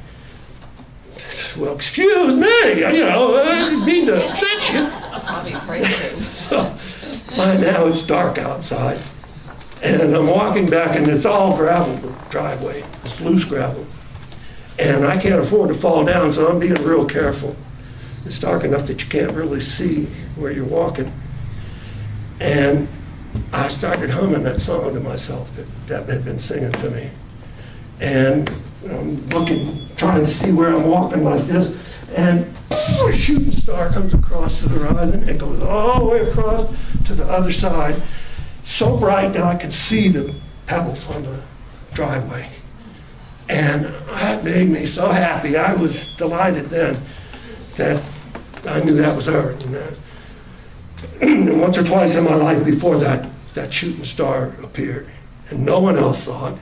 Well, excuse me, I didn't mean to upset you. I'll be afraid to. So, by now it's dark outside, and I'm walking back, and it's all gravel, the driveway. It's loose gravel. And I can't afford to fall down, so I'm being real careful. It's dark enough that you can't really see where you're walking. And I started humming that song to myself that Deb had been singing to me. And I'm looking, trying to see where I'm walking like this, and a shooting star comes across the horizon and goes all the way across to the other side, so bright that I could see the pebbles on the driveway. And that made me so happy. I was delighted then that I knew that was Earth. And once or twice in my life before that, that shooting star appeared, and no one else saw it.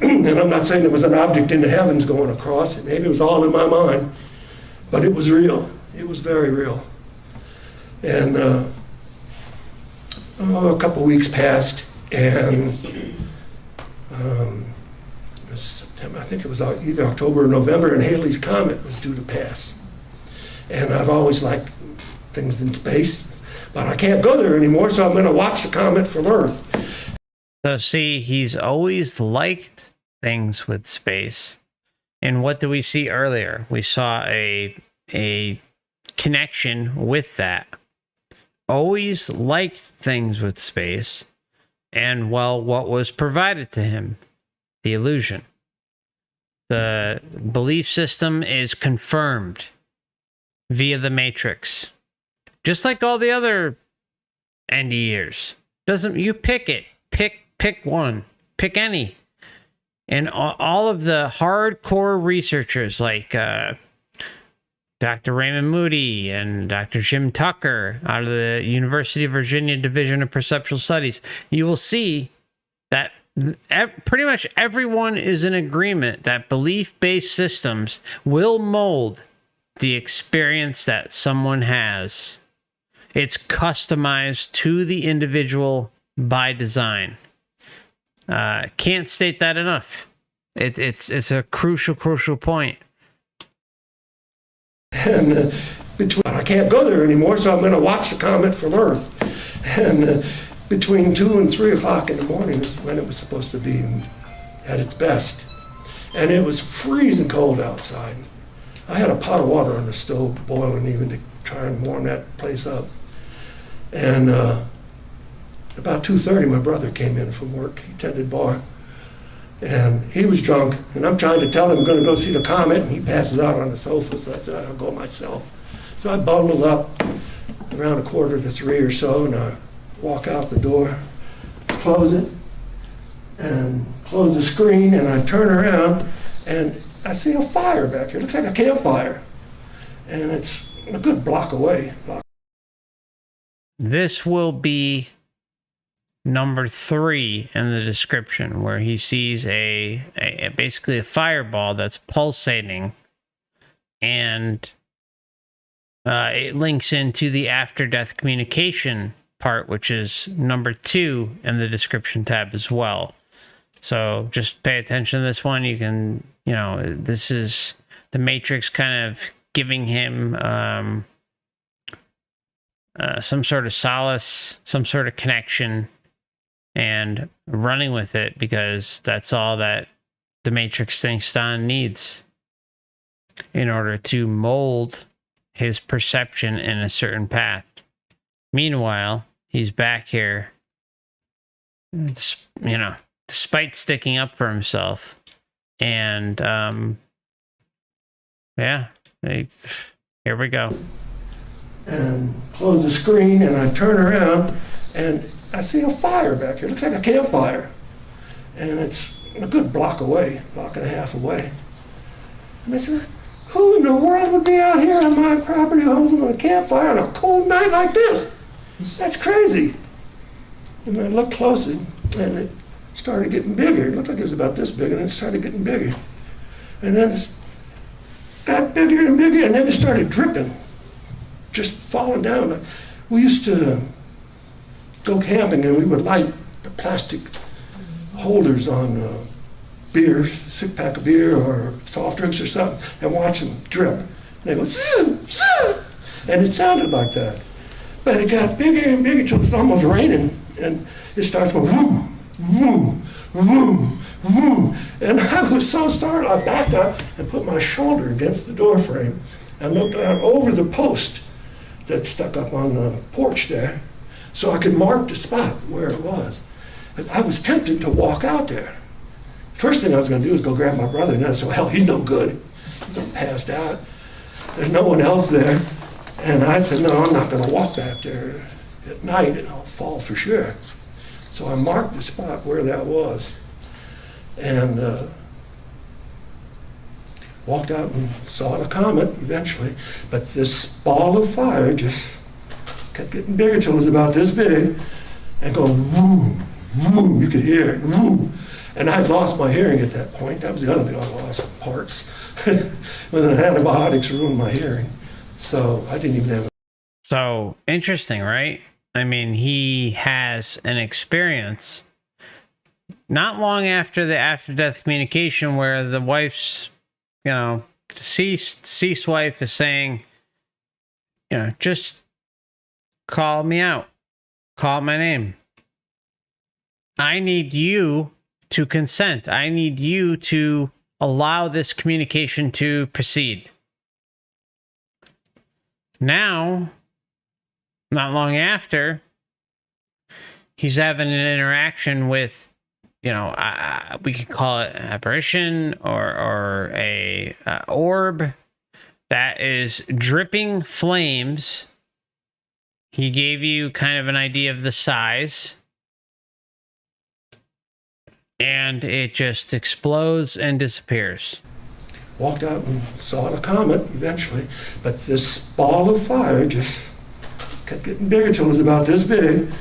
And I'm not saying there was an object in the heavens going across it. Maybe it was all in my mind, but it was real. It was very real. And a couple weeks passed, and September, I think it was either October or November, and Halley's Comet was due to pass. And I've always liked things in space, but I can't go there anymore, so I'm going to watch the comet from Earth. So see, he's always liked things with space. And what do we see earlier? We saw a connection with that. Always liked things with space. And, well, what was provided to him? The illusion. The belief system is confirmed via the Matrix. Just like all the other NDEers. You pick it. Pick one. Pick any. And all of the hardcore researchers like Dr. Raymond Moody and Dr. Jim Tucker out of the University of Virginia Division of Perceptual Studies, you will see that pretty much everyone is in agreement that belief-based systems will mold the experience that someone has. It's customized to the individual by design. Can't state that enough. It's a crucial point. And I can't go there anymore, so I'm going to watch the comet from Earth. And between 2 and 3 o'clock in the morning is when it was supposed to be at its best. And it was freezing cold outside. I had a pot of water on the stove boiling even to try and warm that place up. And about 2:30, my brother came in from work. He tended bar. And he was drunk, and I'm trying to tell him I'm going to go see the comet, and he passes out on the sofa, so I said, I'll go myself. So I bundled up around 2:45 or so, and I walk out the door, close it, and close the screen, and I turn around, and I see a fire back here. It looks like a campfire, and it's a good block away. This will be number 3 in the description, where he sees basically a fireball that's pulsating, and it links into the after-death communication part, which is number 2 in the description tab as well. So just pay attention to this one. You can, this is the Matrix kind of giving him some sort of solace, some sort of connection, and running with it, because that's all that the Matrix thinks Don needs in order to mold his perception in a certain path. Meanwhile, he's back here, despite sticking up for himself. And, here we go. And close the screen, and I turn around, and I see a fire back here. It looks like a campfire. And it's a good block away, block and a half away. And I said, who in the world would be out here on my property holding a campfire on a cold night like this? That's crazy. And I looked closely, and it started getting bigger. It looked like it was about this big, and then it started getting bigger. And then it got bigger and bigger, and then it started dripping, just falling down. We used to go camping, and we would light the plastic holders on beer, a 6-pack of beer or soft drinks or something, and watch them drip. And they go, zoom, zoom, and it sounded like that. But it got bigger and bigger till it's almost raining, and it starts going, whoom, whoom, whoom, whoom. And I was so startled, I backed up and put my shoulder against the door frame and looked out over the post that stuck up on the porch there, so I could mark the spot where it was. I was tempted to walk out there. First thing I was going to do was go grab my brother, and then I said, well, he's no good. He's passed out. there's no one else there. And I said, no, I'm not going to walk back there at night, and I'll fall for sure. So I marked the spot where that was, and walked out and saw the comet eventually. But this ball of fire just kept getting bigger till it was about this big, and going boom, boom. You could hear it, boom. And I'd lost my hearing at that point. That was the other thing I lost, parts. When the antibiotics ruined my hearing. So I didn't even have. So interesting, right? I mean, he has an experience not long after the after-death communication where the wife's, deceased wife is saying, just call me out, call my name. I need you to consent. I need you to allow this communication to proceed. Now, not long after, he's having an interaction with, we could call it an apparition or a orb that is dripping flames. He gave you kind of an idea of the size. And it just explodes and disappears. Walked out and saw the comet eventually, but this ball of fire just kept getting bigger till it was about this big,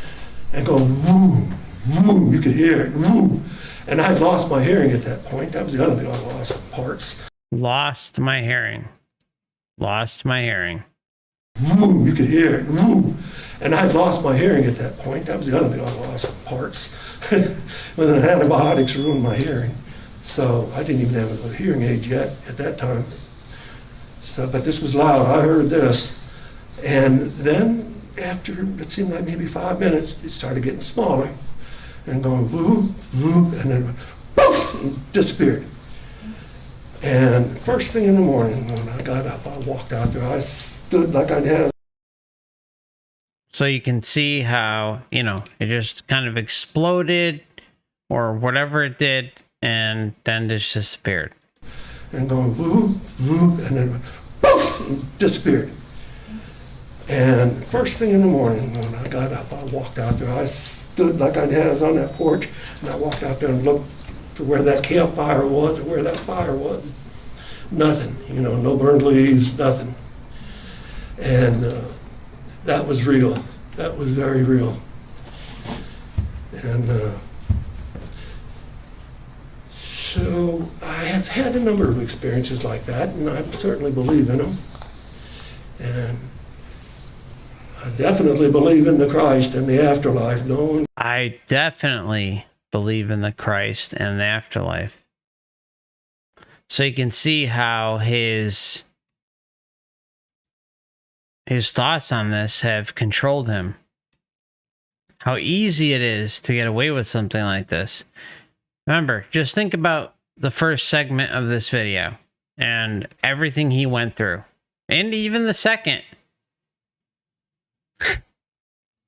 and going boom, boom. You could hear it, boom. And I'd lost my hearing at that point. That was the other thing I lost, parts. Lost my hearing. Lost my hearing. Boom, you could hear it, boom. And I'd lost my hearing at that point. That was the other thing I lost, parts. When the antibiotics ruined my hearing. So I didn't even have a hearing aid yet at that time. So, but this was loud. I heard this. And then after, it seemed like maybe 5 minutes, it started getting smaller and going boom, boom, and then poof, and disappeared. And first thing in the morning when I got up, I walked out there. I stood like I'd have. So you can see how, it just kind of exploded or whatever it did, and then just disappeared. And going boom, boom, and then poof, and disappeared. And first thing in the morning when I got up, I walked out there. I stood like I'd have on that porch, and I walked out there and looked for where that campfire was or where that fire was. Nothing, no burned leaves, nothing. And that was real. That was very real. And so I have had a number of experiences like that, and I certainly believe in them. And I definitely believe in the Christ and the afterlife. I definitely believe in the Christ and the afterlife. So you can see how his thoughts on this have controlled him. How easy it is to get away with something like this. Remember, just think about the first segment of this video and everything he went through. And even the second.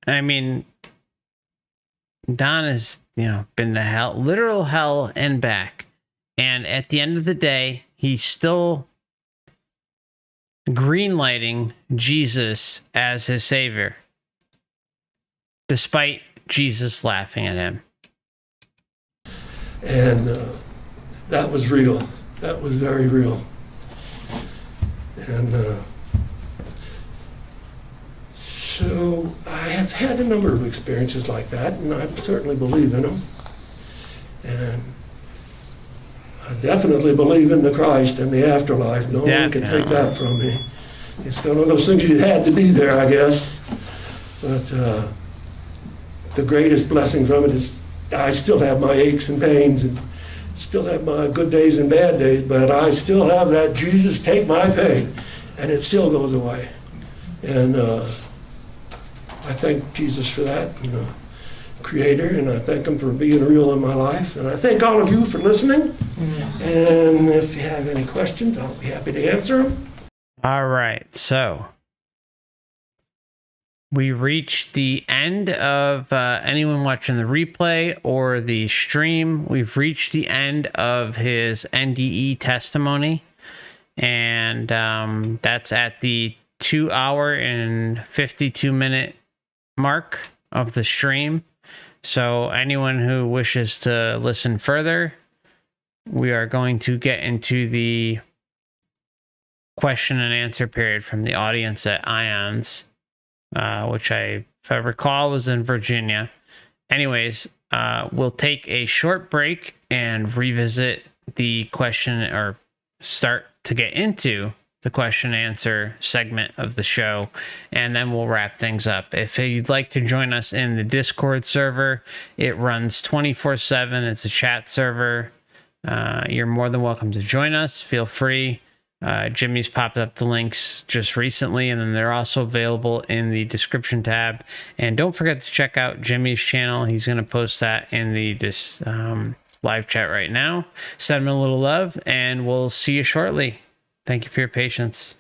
I mean, Don has, been to hell, literal hell and back. And at the end of the day, he's still greenlighting Jesus as his savior, despite Jesus laughing at him. And that was real. That was very real. And so I have had a number of experiences like that, and I certainly believe in them. And I definitely believe in the Christ and the afterlife. No one can take that from me. It's one of those things you had to be there, I guess. But the greatest blessing from it is I still have my aches and pains and still have my good days and bad days, but I still have that Jesus take my pain, and it still goes away. And I thank Jesus for that, Creator, and I thank him for being real in my life. And I thank all of you for listening. And if you have any questions, I'll be happy to answer them. All right, so we reached the end of anyone watching the replay or the stream. We've reached the end of his NDE testimony. and that's at the 2-hour and 52-minute mark of the stream. So anyone who wishes to listen further, we are going to get into the question and answer period from the audience at Ions, which if I recall, was in Virginia. Anyways, we'll take a short break and revisit the question, or start to get into the question and answer segment of the show, and then we'll wrap things up. If you'd like to join us in the Discord server, it runs 24/7. It's a chat server. You're more than welcome to join us. Feel free. Jimmy's popped up the links just recently, and then they're also available in the description tab. And don't forget to check out Jimmy's channel. He's going to post that in the live chat right now. Send him a little love, and we'll see you shortly. Thank you for your patience.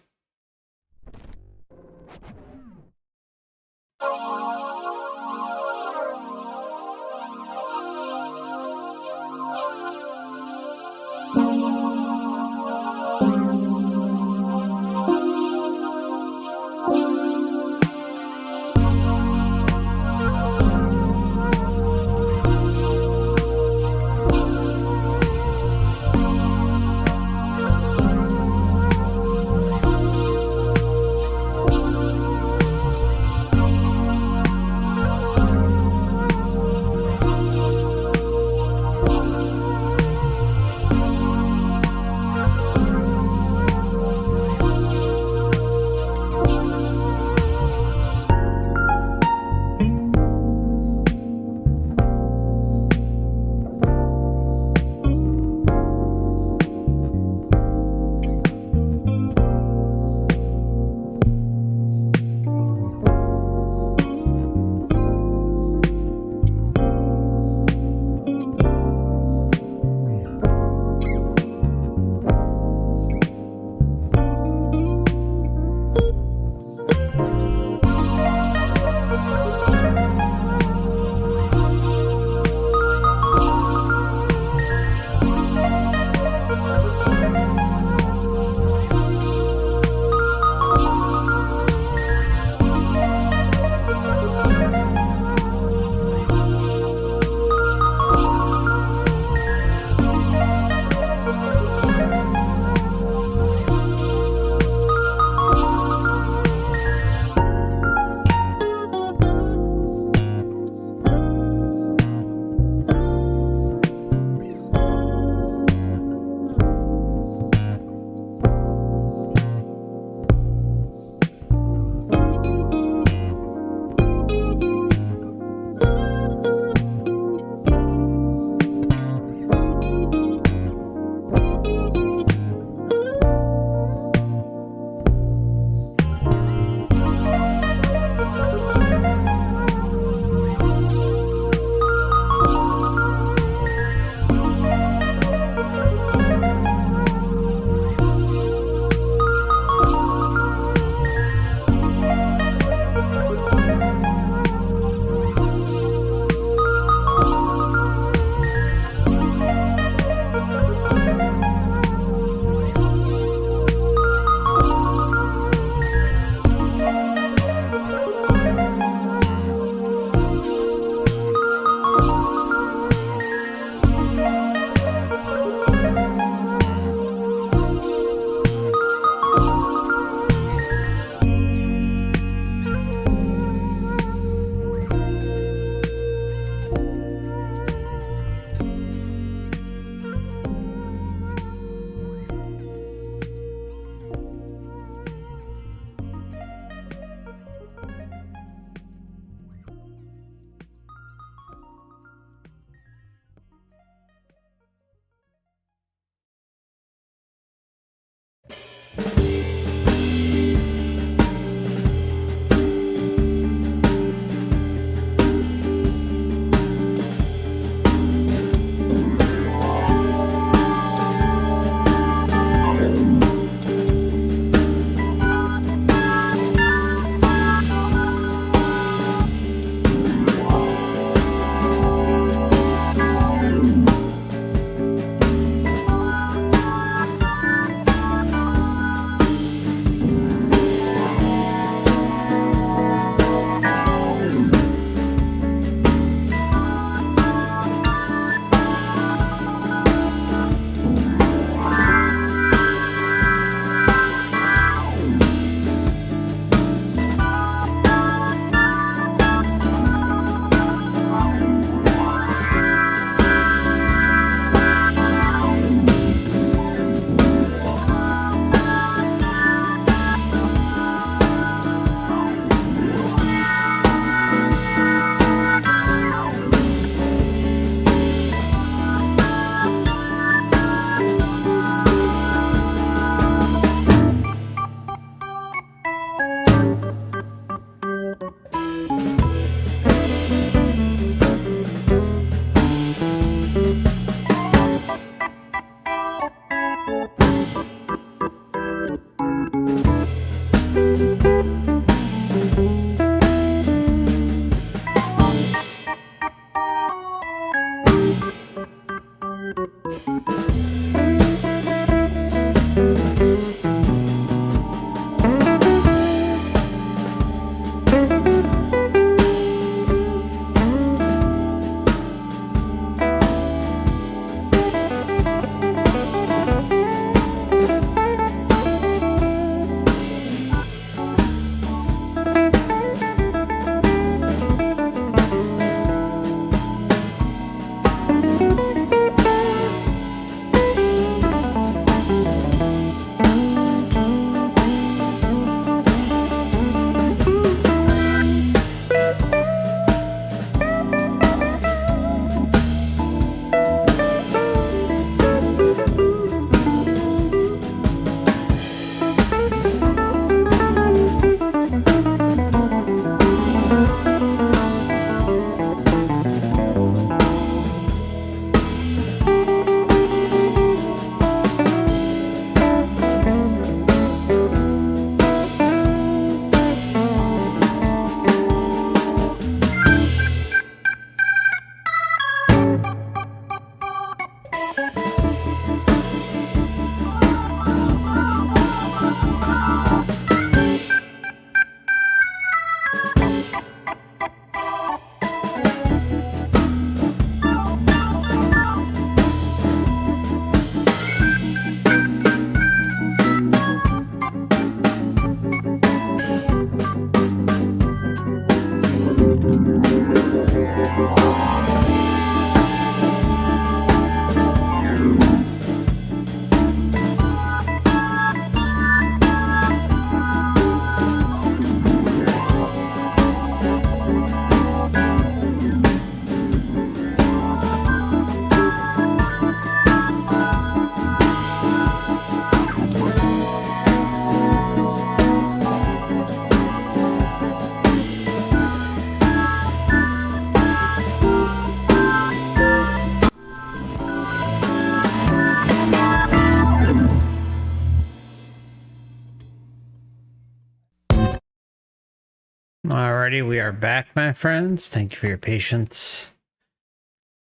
Alrighty, we are back, my friends. Thank you for your patience.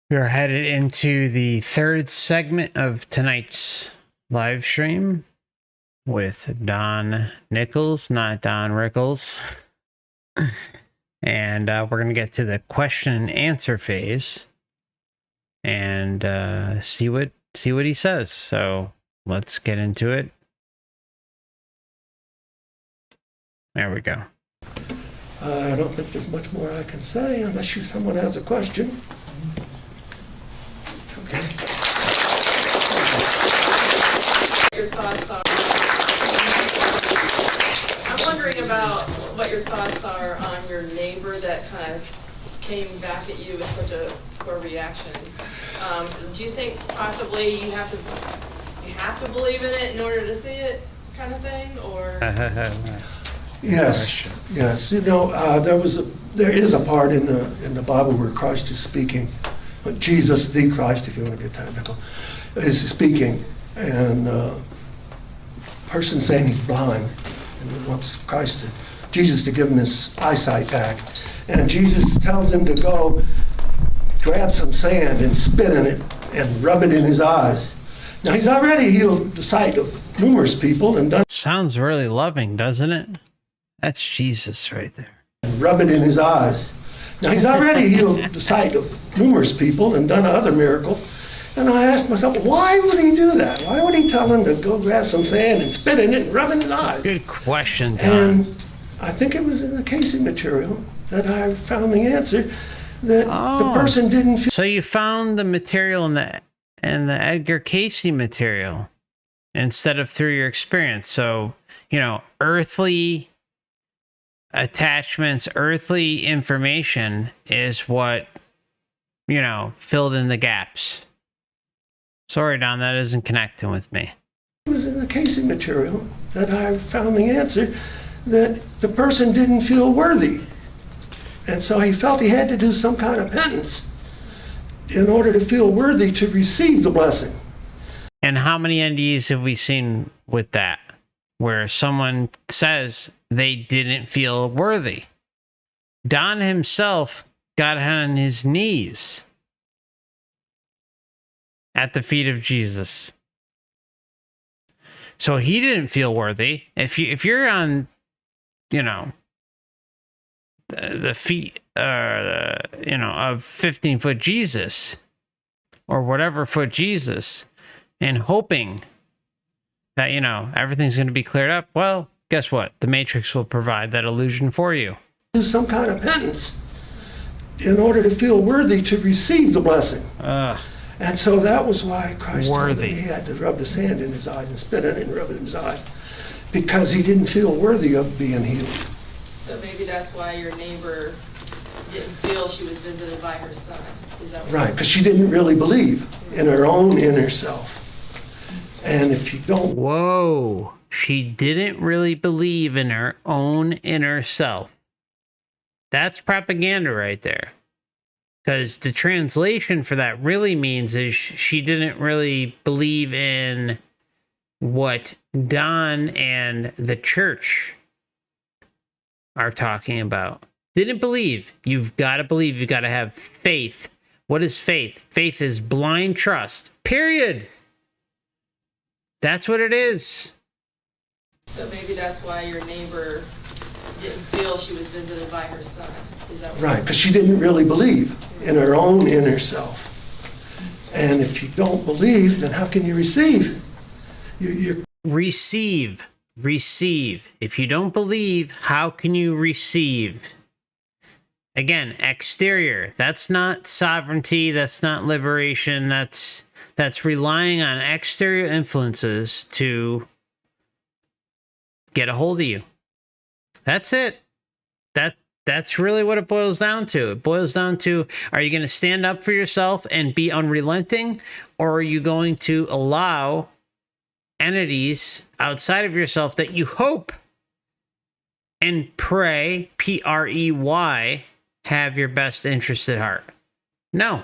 We are headed into the third segment of tonight's live stream with Don Nichols, not Don Rickles. And we're going to get to the question and answer phase and see what he says. So let's get into it. There we go. I don't think there's much more I can say unless someone has a question. Okay. Your thoughts are. I'm wondering about what your thoughts are on your neighbor that kind of came back at you with such a poor reaction. Do you think possibly you have to believe in it in order to see it, kind of thing, or? Yes, yes. You know, there is a part in the Bible where Christ is speaking. Jesus, the Christ, if you want to get technical, is speaking, and person saying he's blind and he wants Jesus to give him his eyesight back, and Jesus tells him to go grab some sand and spit in it and rub it in his eyes. Now he's already healed the sight of numerous people and done. Sounds really loving, doesn't it? That's Jesus right there. And rub it in his eyes. Now he's already healed the sight of numerous people and done other miracles. And I asked myself, why would he do that? Why would he tell him to go grab some sand and spit in it and rub it in his eyes? Good question, Don. And I think it was in the casing material that I found the answer, that the person didn't feel. So you found the material in the Edgar Casey material instead of through your experience. So, you know, earthly attachments, earthly information is what, you know, filled in the gaps. Sorry, Don, that isn't connecting with me. It was in the casing material that I found the answer, that the person didn't feel worthy. And so he felt he had to do some kind of penance in order to feel worthy to receive the blessing. And how many NDEs have we seen with that, where someone says they didn't feel worthy? Don himself got on his knees at the feet of Jesus. So he didn't feel worthy. If you're on, you know, the feet, of 15-foot Jesus or whatever foot Jesus, and hoping that, you know, everything's going to be cleared up, well, guess what? The Matrix will provide that illusion for you. Do some kind of penance in order to feel worthy to receive the blessing. And so that was why Christ told him he had to rub the sand in his eyes and spit in it and rub it in his eyes, because he didn't feel worthy of being healed. So maybe that's why your neighbor didn't feel she was visited by her son. Is that right? Because she didn't really believe in her own inner self. And if you don't... Whoa. She didn't really believe in her own inner self. That's propaganda right there. Because the translation for that really means is she didn't really believe in what Don and the church are talking about. Didn't believe. You've got to believe. You've got to have faith. What is faith? Faith is blind trust. Period. That's what it is. So maybe that's why your neighbor didn't feel she was visited by her son. Is that right? Because she didn't really believe in her own inner self. And if you don't believe, then how can you receive? Receive. If you don't believe, how can you receive? Again, exterior. That's not sovereignty. That's not liberation. That's relying on exterior influences to get a hold of you. That's it. That's really what it boils down to. It boils down to, are you going to stand up for yourself and be unrelenting, or are you going to allow entities outside of yourself that you hope and pray, P-R-E-Y, have your best interest at heart? No.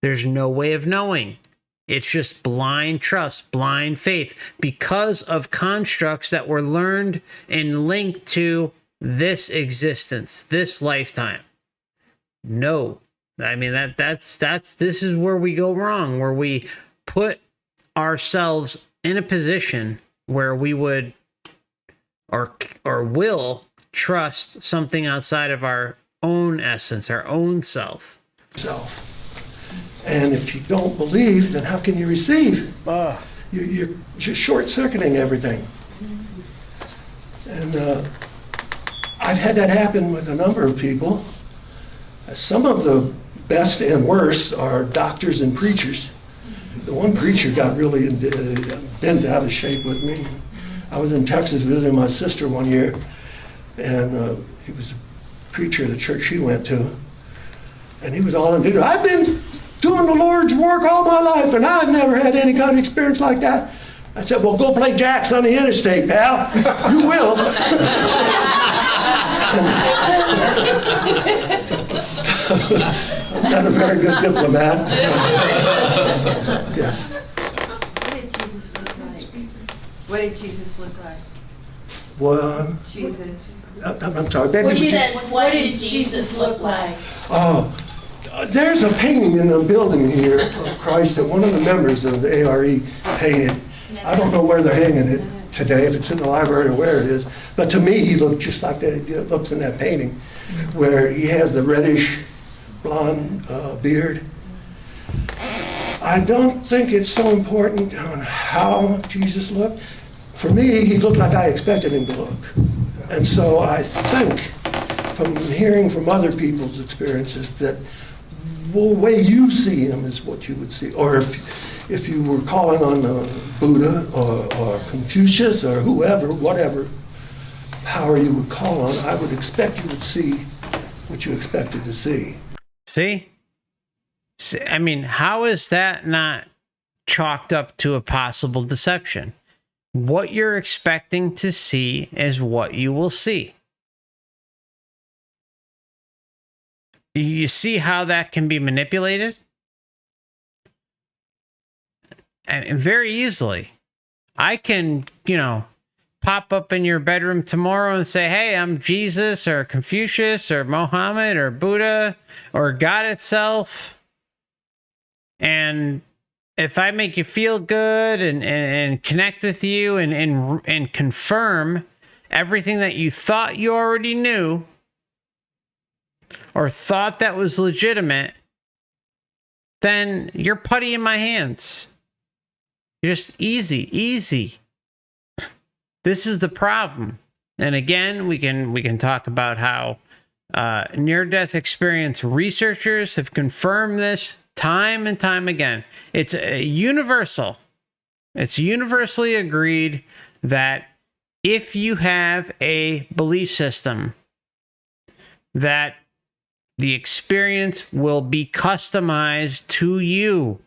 There's no way of knowing. It's just blind trust, blind faith, because of constructs that were learned and linked to this existence, this lifetime. No. I mean, that's this is where we go wrong, where we put ourselves in a position where we would or will trust something outside of our own essence, our own self. And if you don't believe, then how can you receive? You're short-circuiting everything. And I've had that happen with a number of people. Some of the best and worst are doctors and preachers. The one preacher got really bent out of shape with me. I was in Texas visiting my sister one year, and he was a preacher at the church she went to, and he was all into, I've been doing the Lord's work all my life, and I've never had any kind of experience like that. I said, well, go play jacks on the interstate, pal. You will. I'm not a very good diplomat. Yes. What did Jesus look like? Well, Jesus. I'm sorry. Baby, What did Jesus look like? Oh, there's a painting in the building here of Christ that one of the members of the ARE painted. I don't know where they're hanging it today, if it's in the library or where it is, but to me he looked just like that. It looks in that painting, where he has the reddish blonde beard. I don't think it's so important on how Jesus looked. For me, he looked like I expected him to look. And so I think, from hearing from other people's experiences, that the way you see him is what you would see. Or if you were calling on Buddha or Confucius or whoever, whatever power you would call on, I would expect you would see what you expected to see. See? I mean, how is that not chalked up to a possible deception? What you're expecting to see is what you will see. You see how that can be manipulated? And very easily. I can, pop up in your bedroom tomorrow and say, hey, I'm Jesus or Confucius or Mohammed or Buddha or God itself. And if I make you feel good and connect with you and confirm everything that you thought you already knew or thought that was legitimate, then you're putty in my hands. You're just easy. This is the problem. And again, we can talk about how near-death experience researchers have confirmed this time and time again. It's universal. It's universally agreed that if you have a belief system, that the experience will be customized to you.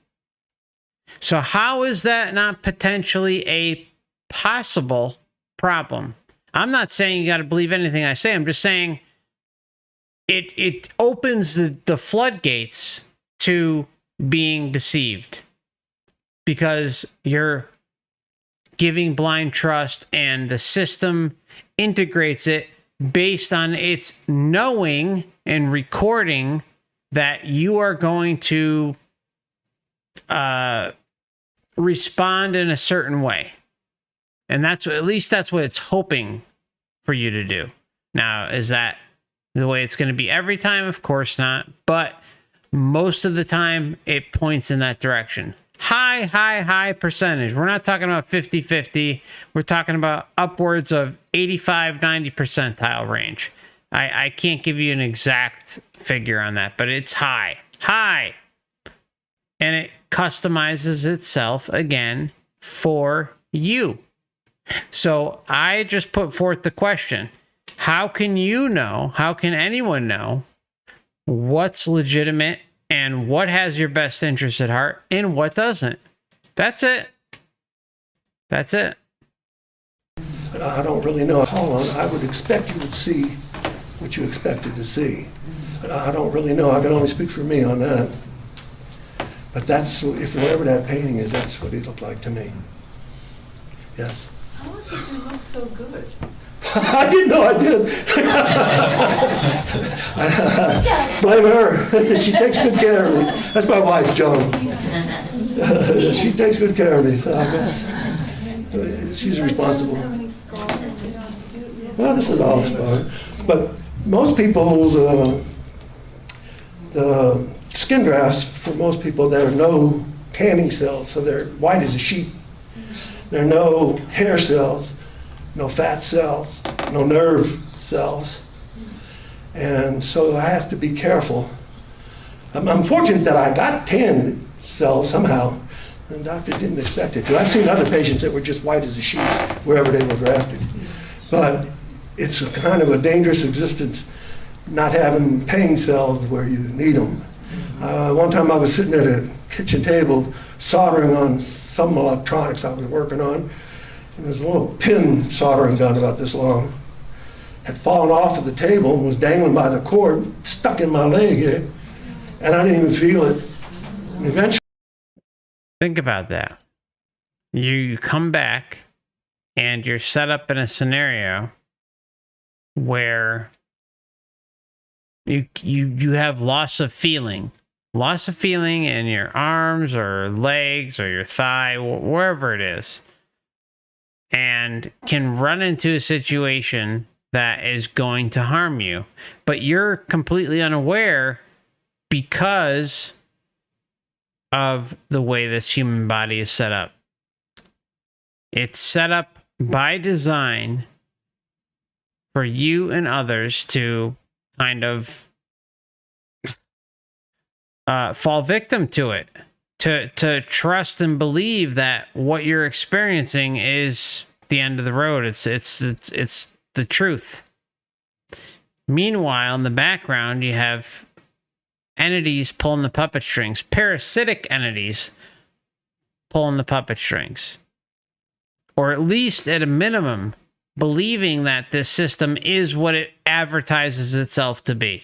So how is that not potentially a possible problem? I'm not saying you got to believe anything I say. I'm just saying it opens the floodgates to being deceived because you're giving blind trust and the system integrates it based on its knowing and recording that you are going to respond in a certain way. And that's at least that's what it's hoping for you to do. Now, is that the way it's going to be every time? Of course not. But most of the time, it points in that direction. High percentage. We're not talking about 50-50. We're talking about upwards of 85-90 percentile range. I can't give you an exact figure on that, but it's high. And it customizes itself, again, for you. So I just put forth the question, how can you know, how can anyone know what's legitimate and what has your best interest at heart and what doesn't? That's it. I don't really know how long. I would expect you would see what you expected to see. I don't really know. I can only speak for me on that. But that's, if whatever that painting is, that's what he looked like to me. Yes? How is it you look so good? I didn't know I did. Blame her. She takes good care of me. That's my wife, Joan. She takes good care of me, so I guess she's responsible. Well, this is all scar. But most people, the skin grafts, for most people, there are no tanning cells, so they're white as a sheet. There are no hair cells, no fat cells, no nerve cells. And so I have to be careful. I'm fortunate that I got tan cells somehow. The doctor didn't expect it to. I've seen other patients that were just white as a sheet wherever they were grafted. But it's a kind of a dangerous existence not having pain cells where you need them. One time I was sitting at a kitchen table soldering on some electronics I was working on. And there was a little pin soldering gun about this long. Had fallen off of the table and was dangling by the cord, stuck in my leg here. And I didn't even feel it. And eventually, Think about that. You come back and you're set up in a scenario where you have loss of feeling in your arms or legs or your thigh, wherever it is, and can run into a situation that is going to harm you, but you're completely unaware because of the way this human body is set up. It's set up by design for you and others to kind of fall victim to it, to trust and believe that what you're experiencing is the end of the road. It's the truth. Meanwhile, in the background, you have entities pulling the puppet strings, parasitic entities pulling the puppet strings, or at least at a minimum, believing that this system is what it advertises itself to be.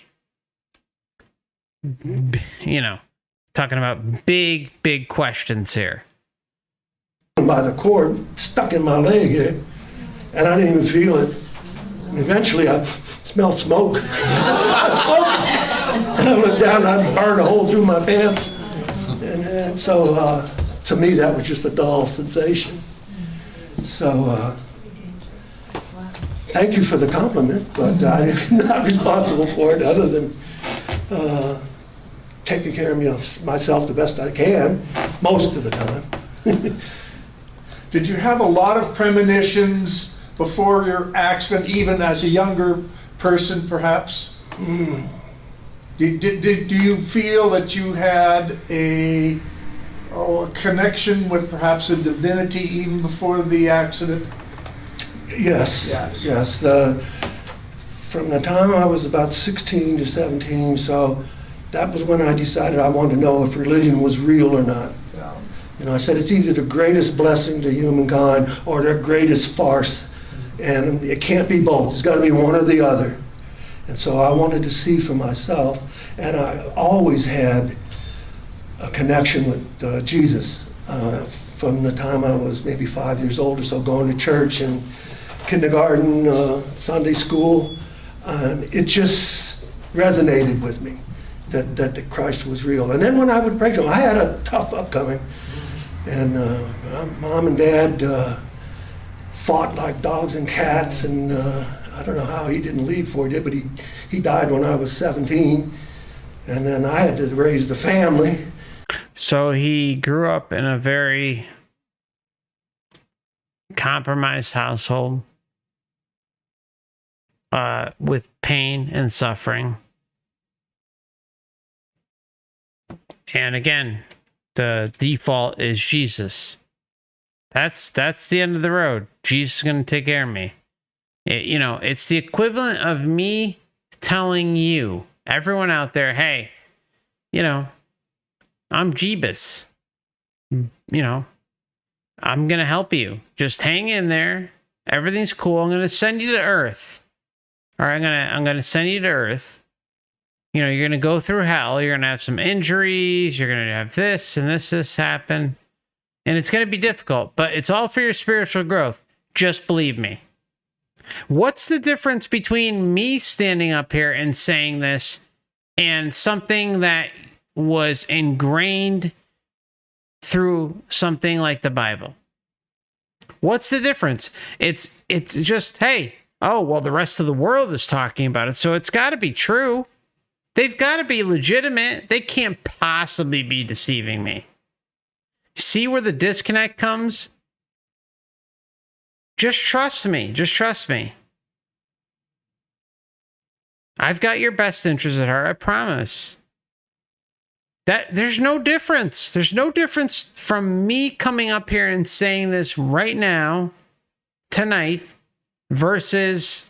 You know, talking about big questions here. by the cord, stuck in my leg here, and I didn't even feel it. And eventually I smelled smoke. And I looked down and I burned a hole through my pants. And so to me that was just a dull sensation. So thank you for the compliment, but I'm not responsible for it other than taking care of myself the best I can, most of the time. Did you have a lot of premonitions before your accident, even as a younger person, perhaps? Do you feel that you had a connection with perhaps a divinity even before the accident? Yes. From the time I was about 16 to 17, so that was when I decided I wanted to know if religion was real or not. Yeah. You know, I said it's either the greatest blessing to humankind or the greatest farce, and it can't be both. It's got to be one or the other. And so I wanted to see for myself, and I always had a connection with Jesus from the time I was maybe 5 years old or so, going to church and kindergarten, Sunday school. It just resonated with me that Christ was real. And then when I would pray to him, I had a tough upcoming. And Mom and Dad fought like dogs and cats, and I don't know how he didn't leave for it, but he died when I was 17. And then I had to raise the family. So he grew up in a very compromised household with pain and suffering. And again, the default is Jesus. That's the end of the road. Jesus is going to take care of me. It's the equivalent of me telling you, everyone out there, hey, I'm Jeebus. I'm going to help you. Just hang in there. Everything's cool. I'm going to send you to Earth. All right, I'm going to send you to Earth. You're going to go through hell. You're going to have some injuries. You're going to have this and this happen. And it's going to be difficult, but it's all for your spiritual growth. Just believe me. What's the difference between me standing up here and saying this and something that was ingrained through something like the Bible? What's the difference? It's just, hey, oh, well, the rest of the world is talking about it, so it's got to be true. They've got to be legitimate. They can't possibly be deceiving me. See where the disconnect comes? Just trust me. Just trust me. I've got your best interest at heart, I promise. That there's no difference. There's no difference from me coming up here and saying this right now, tonight, versus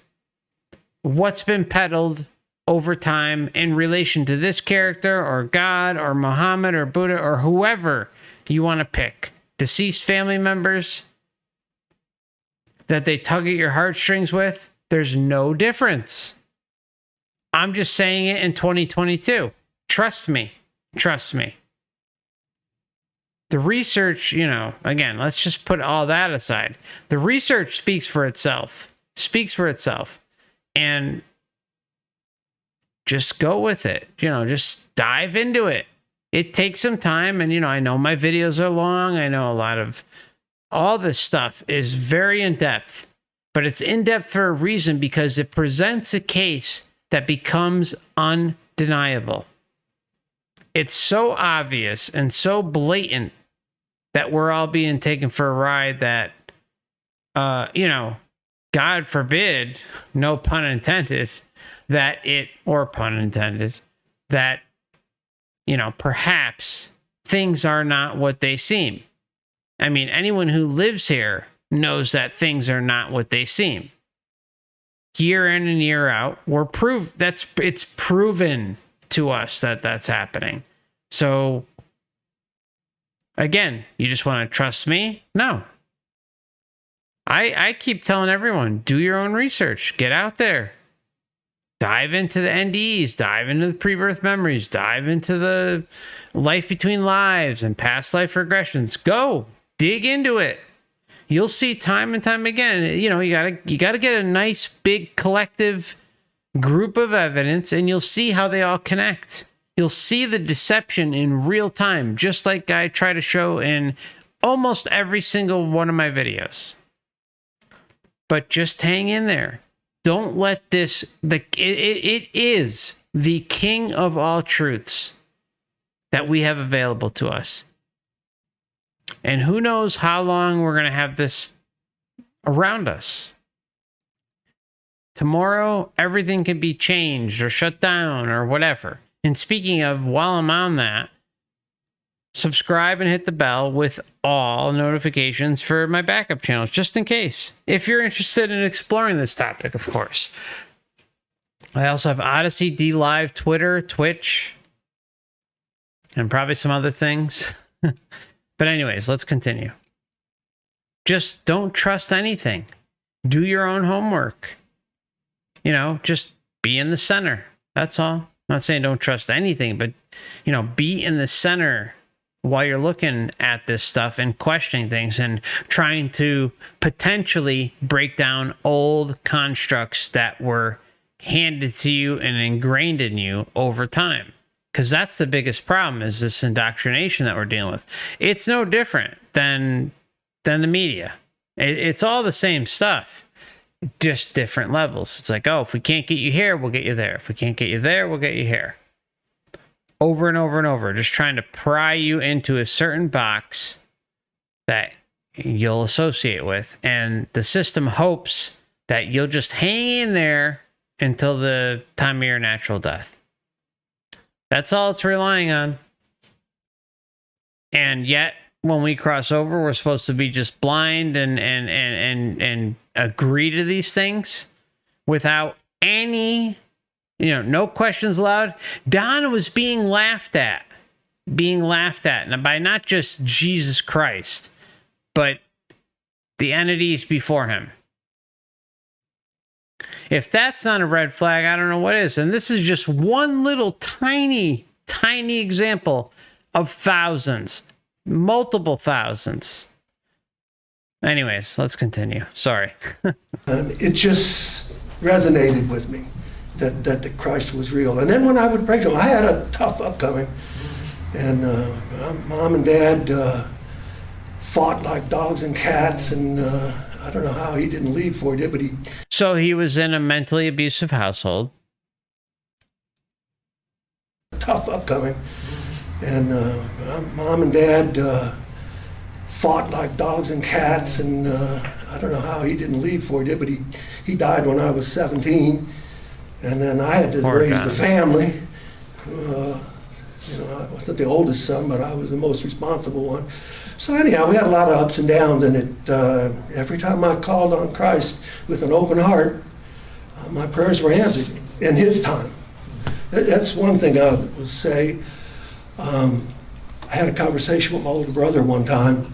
what's been peddled over time in relation to this character or God or Muhammad or Buddha or whoever you want to pick. Deceased family members that they tug at your heartstrings with. There's no difference. I'm just saying it in 2022. Trust me. Trust me. The research, again, let's just put all that aside. The research speaks for itself. And just go with it. Just dive into it. It takes some time. And, I know my videos are long. I know a lot of all this stuff is very in-depth. But it's in-depth for a reason, because it presents a case that becomes undeniable. It's so obvious and so blatant that we're all being taken for a ride that, God forbid, no pun intended, or pun intended, that, perhaps things are not what they seem. I mean, anyone who lives here knows that things are not what they seem. Year in and year out, it's proven to us that that's happening. So, again, you just want to trust me? No. I keep telling everyone, do your own research. Get out there. Dive into the NDEs. Dive into the pre-birth memories. Dive into the life between lives and past life regressions. Go. Dig into it. You'll see time and time again. You gotta get a nice big collective group of evidence, and you'll see how they all connect. You'll see the deception in real time, just like I try to show in almost every single one of my videos. But just hang in there. Don't let this, it is the king of all truths that we have available to us. And who knows how long we're going to have this around us. Tomorrow, everything can be changed or shut down or whatever. And speaking of, while I'm on that, subscribe and hit the bell with all notifications for my backup channels, just in case. If you're interested in exploring this topic, of course. I also have Odyssey, D-Live, Twitter, Twitch, and probably some other things. But anyways, let's continue. Just don't trust anything. Do your own homework. Just be in the center. That's all. I'm not saying don't trust anything, but, be in the center while you're looking at this stuff and questioning things and trying to potentially break down old constructs that were handed to you and ingrained in you over time. Because that's the biggest problem, is this indoctrination that we're dealing with. It's no different than the media. It's all the same stuff, just different levels. It's like, oh, if we can't get you here, we'll get you there. If we can't get you there, we'll get you here. Over and over and over, just trying to pry you into a certain box that you'll associate with. And the system hopes that you'll just hang in there until the time of your natural death. That's all it's relying on. And yet, when we cross over, we're supposed to be just blind and agree to these things without any, no questions allowed. Don was being laughed at, and by not just Jesus Christ, but the entities before him. If that's not a red flag, I don't know what is. And this is just one little tiny example of thousands, multiple thousands Anyways, let's continue. Sorry. And it just resonated with me that Christ was real. And then when I would pray to him, I had a tough upcoming. And mom and dad fought like dogs and cats. And I don't know how he didn't leave before he did, but he... So he was in a mentally abusive household. Tough upcoming. And mom and dad fought like dogs and cats. And I don't know how he didn't leave before he did, but he died when I was 17. And then I had to raise the family. I wasn't the oldest son, but I was the most responsible one. So anyhow, we had a lot of ups and downs, and every time I called on Christ with an open heart, my prayers were answered in his time. That's one thing I would say. I had a conversation with my older brother one time.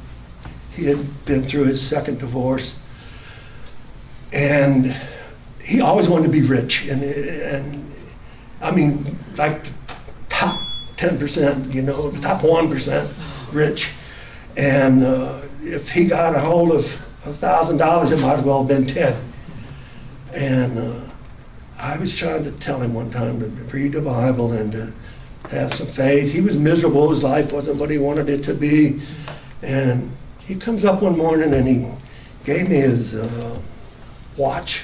He had been through his second divorce, and he always wanted to be rich, and I mean, like the top 10%, the top 1% rich. And if he got a hold of $1,000, it might as well have been 10. And I was trying to tell him one time to read the Bible and to have some faith. He was miserable. His life wasn't what he wanted it to be. And he comes up one morning and he gave me his watch.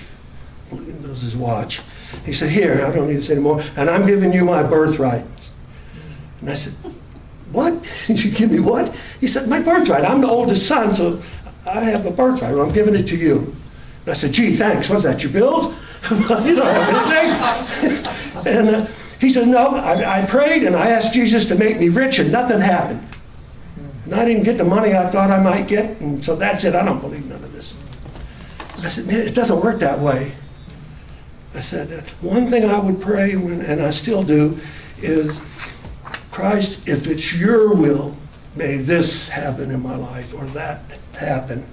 It was his watch. He said, "Here, I don't need this anymore, and I'm giving you my birthright." And I said, "What? You give me what?" He said, "My birthright. I'm the oldest son, so I have a birthright. Well, I'm giving it to you." And I said, "Gee, thanks. What's that, your bills?" You don't have anything. And he said, "No, I prayed and I asked Jesus to make me rich and nothing happened. And I didn't get the money I thought I might get, and so that's it. I don't believe none of this." And I said, "Man, it doesn't work that way." I said, "One thing I would pray, and I still do, is, Christ, if it's your will, may this happen in my life or that happen.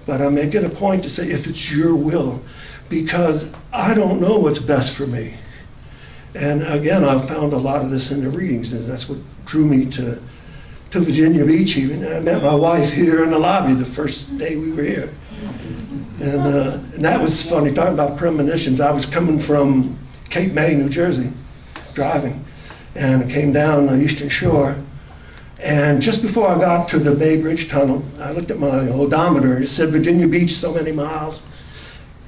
But I make it a point to say, if it's your will, because I don't know what's best for me." And again, I've found a lot of this in the readings, and that's what drew me to Virginia Beach even. I met my wife here in the lobby the first day we were here. And that was funny, talking about premonitions. I was coming from Cape May, New Jersey, driving, and I came down the Eastern Shore. And just before I got to the Bay Bridge Tunnel, I looked at my odometer. It said Virginia Beach so many miles.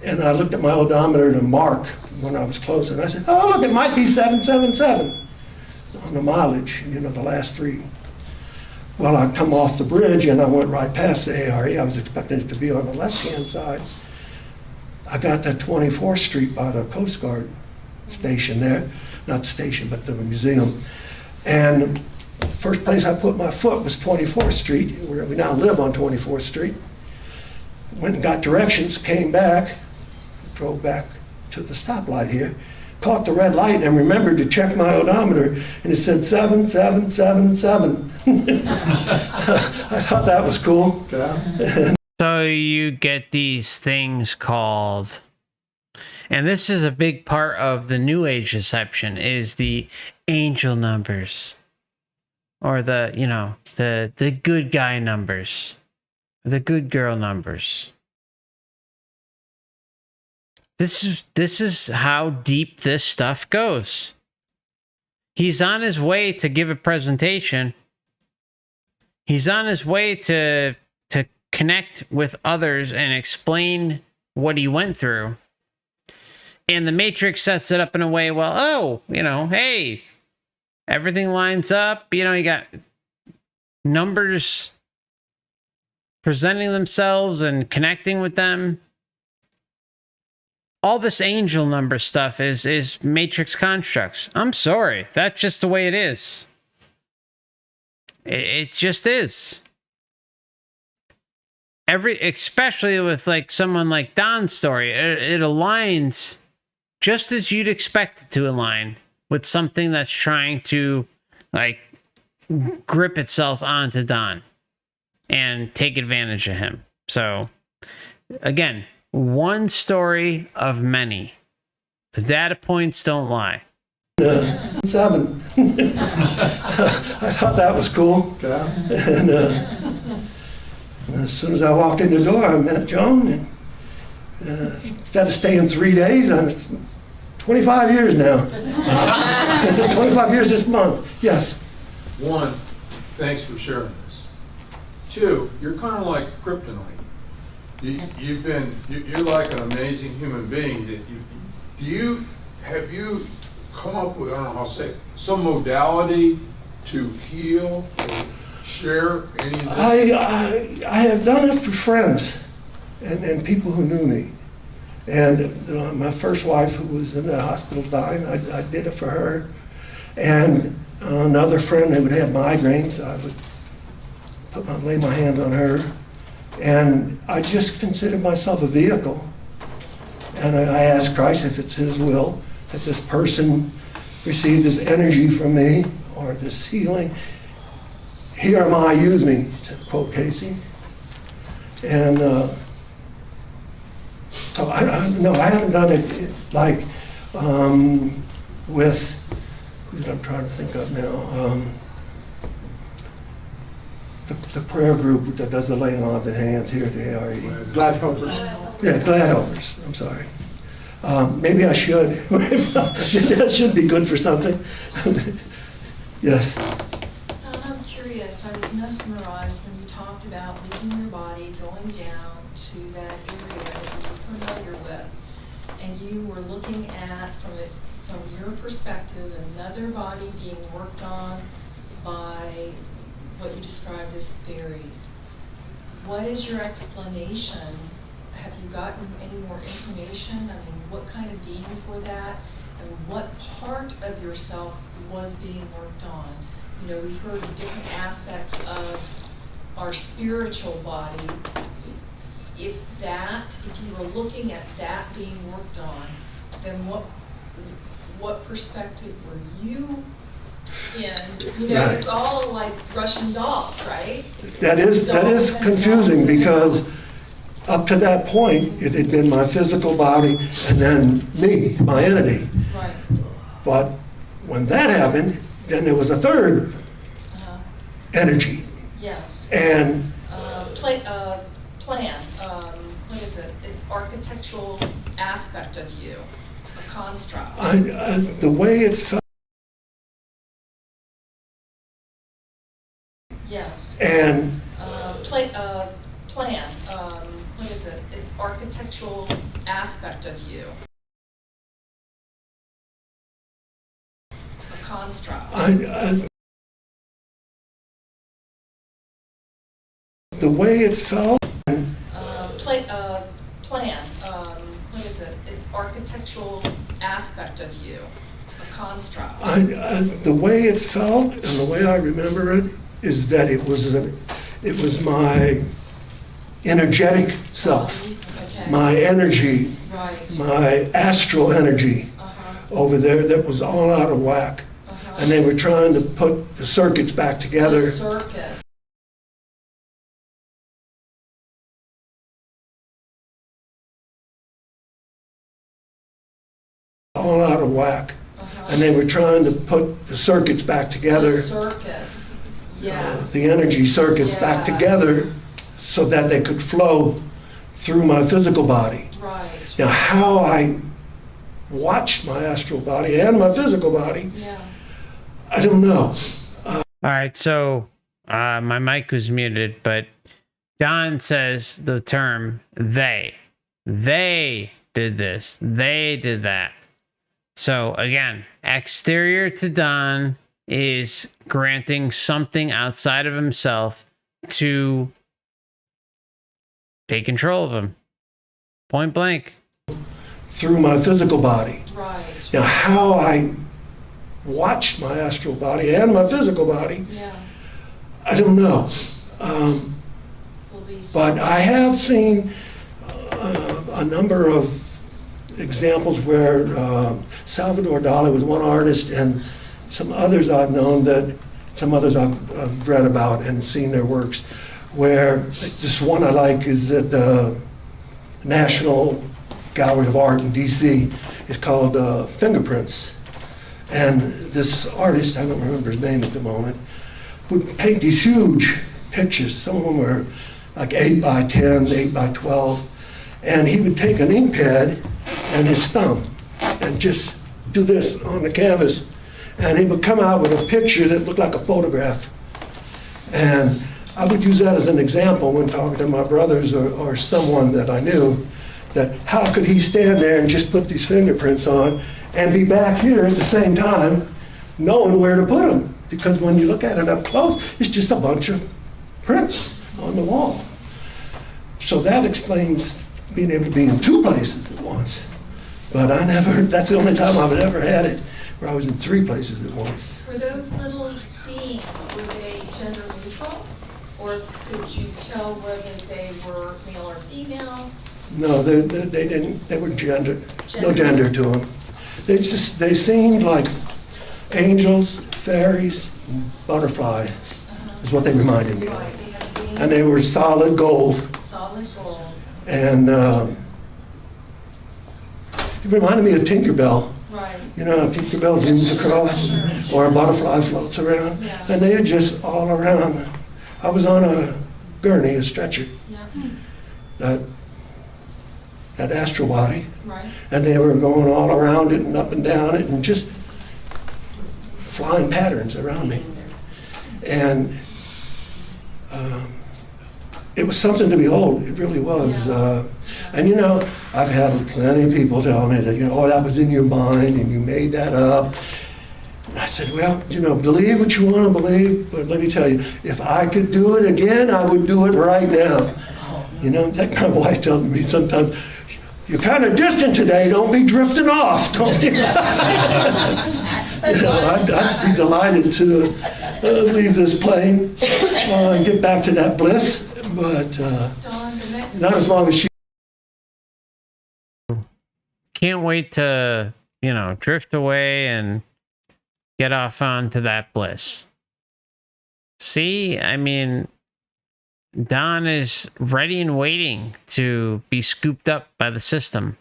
And I looked at my odometer to mark when I was close. And I said, "Oh, look, it might be 777 on the mileage, the last three." Well, I come off the bridge and I went right past the ARE. I was expecting it to be on the left-hand side. I got to 24th Street by the Coast Guard station there. Not the station, but the museum. And the first place I put my foot was 24th Street, where we now live on 24th Street. Went and got directions, came back, drove back to the stoplight here, caught the red light and remembered to check my odometer, and it said 7777. I thought that was cool. So you get these things called, and this is a big part of the New Age deception, is the angel numbers, or the good guy numbers, the good girl numbers. This is how deep this stuff goes. He's on his way to give a presentation. He's on his way to connect with others and explain what he went through. And the Matrix sets it up in a way, hey, everything lines up. You got numbers presenting themselves and connecting with them. All this angel number stuff is Matrix constructs. I'm sorry. That's just the way it is. It just is. Especially with someone like Don's story, it aligns just as you'd expect it to align with something that's trying to grip itself onto Don and take advantage of him. So again, one story of many. The data points don't lie. 7. I thought that was cool. And And as soon as I walked in the door, I met Joan, and instead of staying 3 days, I'm 25 years now. 25 years this month. Yes. One, thanks for sharing this. Two, you're kind of like kryptonite. You're like an amazing human being. Have you come up with, I don't know how to say it, some modality to heal or share any of this? I have done it for friends and people who knew me. And my first wife, who was in the hospital dying, I did it for her. And another friend who would have migraines, I would lay my hands on her. And I just considered myself a vehicle. And I asked Christ if it's His will that this person receive this energy from me or this healing. Here am I, use me, to quote Casey. And so no, I haven't done it like with, who I'm trying to think of now, the prayer group that does the laying on of the hands here at the ARE. Glad helpers. Yeah, glad helpers, I'm sorry. Maybe I should. That should be good for something. Yes. Don, I'm curious. I was mesmerized when you talked about leaving your body, going down to that area that you're familiar with, and you were looking at, from your perspective, another body being worked on by what you described as fairies. What is your explanation? Have you gotten any more information? I mean, what kind of beings were that? And what part of yourself was being worked on? You know, we've heard of different aspects of our spiritual body. If you were looking at that being worked on, then what perspective were you in? You know, it's all like Russian dolls, right? That is confusing because up to that point, it had been my physical body and then me, my entity. Right. But when that happened, then there was a third energy. Yes. And Plan. What is it? An architectural aspect of you, a construct. the way it felt, Yes. and Plan. What is it? An architectural aspect of you, a construct. The way it felt, Plan. What is it? An architectural aspect of you, a construct. the way it felt and the way I remember it is that it was my energetic self, Okay. my energy, Right. my astral energy over there that was all out of whack. And they were trying to put the circuits back together. The circuit. All out of whack. And they were trying to put the circuits back together. The circuits. Yes. The energy circuits back Yeah. together so that they could flow through my physical body. Right. Now, how I watched my astral body and my physical body, Yeah. I don't know. All right, so my mic was muted, but Don says the term they. They did this. They did that. So again, exterior to Don is granting something outside of himself to take control of him. Point blank. Through my physical body. Right. Now, how I watched my astral body and my physical body, Yeah. I don't know. Well, these. But I have seen a number of examples where Salvador Dali was one artist, and some others I've read about and seen their works, where just one I like is at the National Gallery of Art in DC. It's called Fingerprints. And this artist, I don't remember his name at the moment, would paint these huge pictures. Some of them were like 8 by 10, 8 by 12. And he would take an ink pad and his thumb and just do this on the canvas. And he would come out with a picture that looked like a photograph. And I would use that as an example when talking to my brothers or someone that I knew, that how could he stand there and just put these fingerprints on and be back here at the same time knowing where to put them? Because when you look at it up close, it's just a bunch of prints on the wall. So that explains being able to be in 2 places at once. But that's the only time I've ever had it, where I was in 3 places at once. Were those little beings, were they gender neutral? Or could you tell whether they were male or female? No, they didn't, they were no gender to them. They seemed like angels, fairies, and butterfly is what they reminded me Right, of. they had wings. And they were solid gold. Solid gold. And it reminded me of Tinkerbell. Right. You know, how Tinkerbell zooms across, or a butterfly floats around. Yeah. And they were just all around. I was on a gurney, a stretcher, Yeah. that astral body. Right. And they were going all around it and up and down it and just flying patterns around me. And it was something to behold. It really was. Yeah. And you know, I've had plenty of people tell me that, you know, oh, that was in your mind and you made that up. And I said, well, you know, believe what you want to believe, but let me tell you, if I could do it again, I would do it right now. You know, like my wife tells me sometimes, you're kind of distant today, don't be drifting off. Don't be. You know, I'd be delighted to leave this plane and get back to that bliss, but Dawn, the next. not as long as she. Can't wait to, you know, drift away and get off onto that bliss. See, I mean, Don is ready and waiting to be scooped up by the system,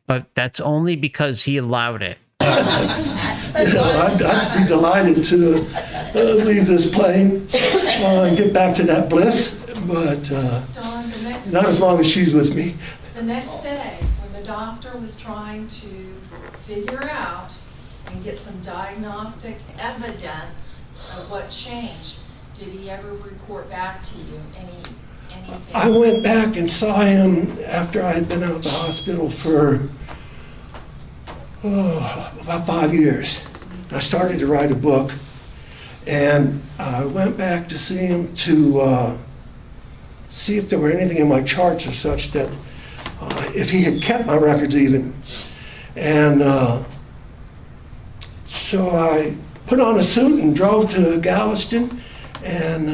but that's only because he allowed it. You know, I'd be delighted to leave this plane and get back to that bliss, but Dawn, the next. not as long as she's with me. The next day, when the doctor was trying to figure out and get some diagnostic evidence of what changed, did he ever report back to you anything? I went back and saw him after I had been out of the hospital for about 5 years. I started to write a book, and I went back to see him to see if there were anything in my charts or such that, if he had kept my records even. And so I put on a suit and drove to Galveston and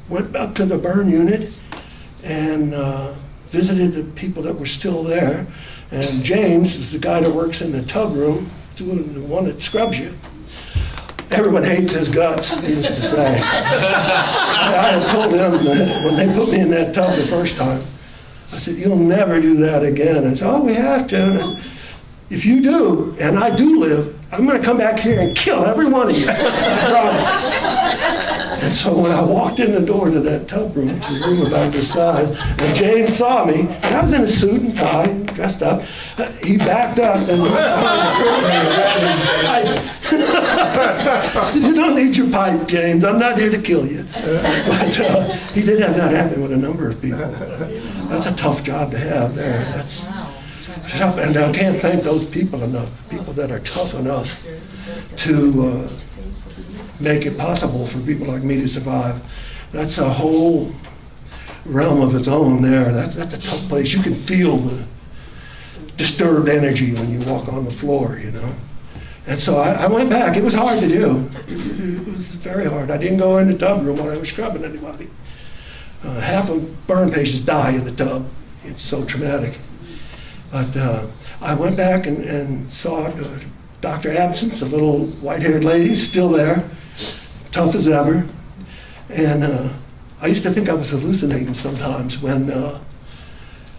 went up to the burn unit and visited the people that were still there. And James is the guy that works in the tub room, doing the one that scrubs you. Everyone hates his guts, needless to say. I had told him that when they put me in that tub the first time, I said, you'll never do that again. And he said, oh, we have to. And I said, if you do, and I do live, I'm going to come back here and kill every one of you. And so when I walked in the door to that tub room, to the room about this size, and James saw me, and I was in a suit and tie, dressed up, he backed up and I said, you don't need your pipe, James. I'm not here to kill you. But he did have that happen with a number of people. That's a tough job to have there. That's tough, and I can't thank those people enough, people that are tough enough to make it possible for people like me to survive. That's a whole realm of its own there. That's a tough place. You can feel the disturbed energy when you walk on the floor, you know. And so I went back. It was hard to do. It was very hard. I didn't go in the tub room when I was scrubbing anybody. Half of burn patients die in the tub. It's so traumatic. But I went back and saw Dr. Absence, a little white-haired lady, still there, tough as ever. And I used to think I was hallucinating sometimes when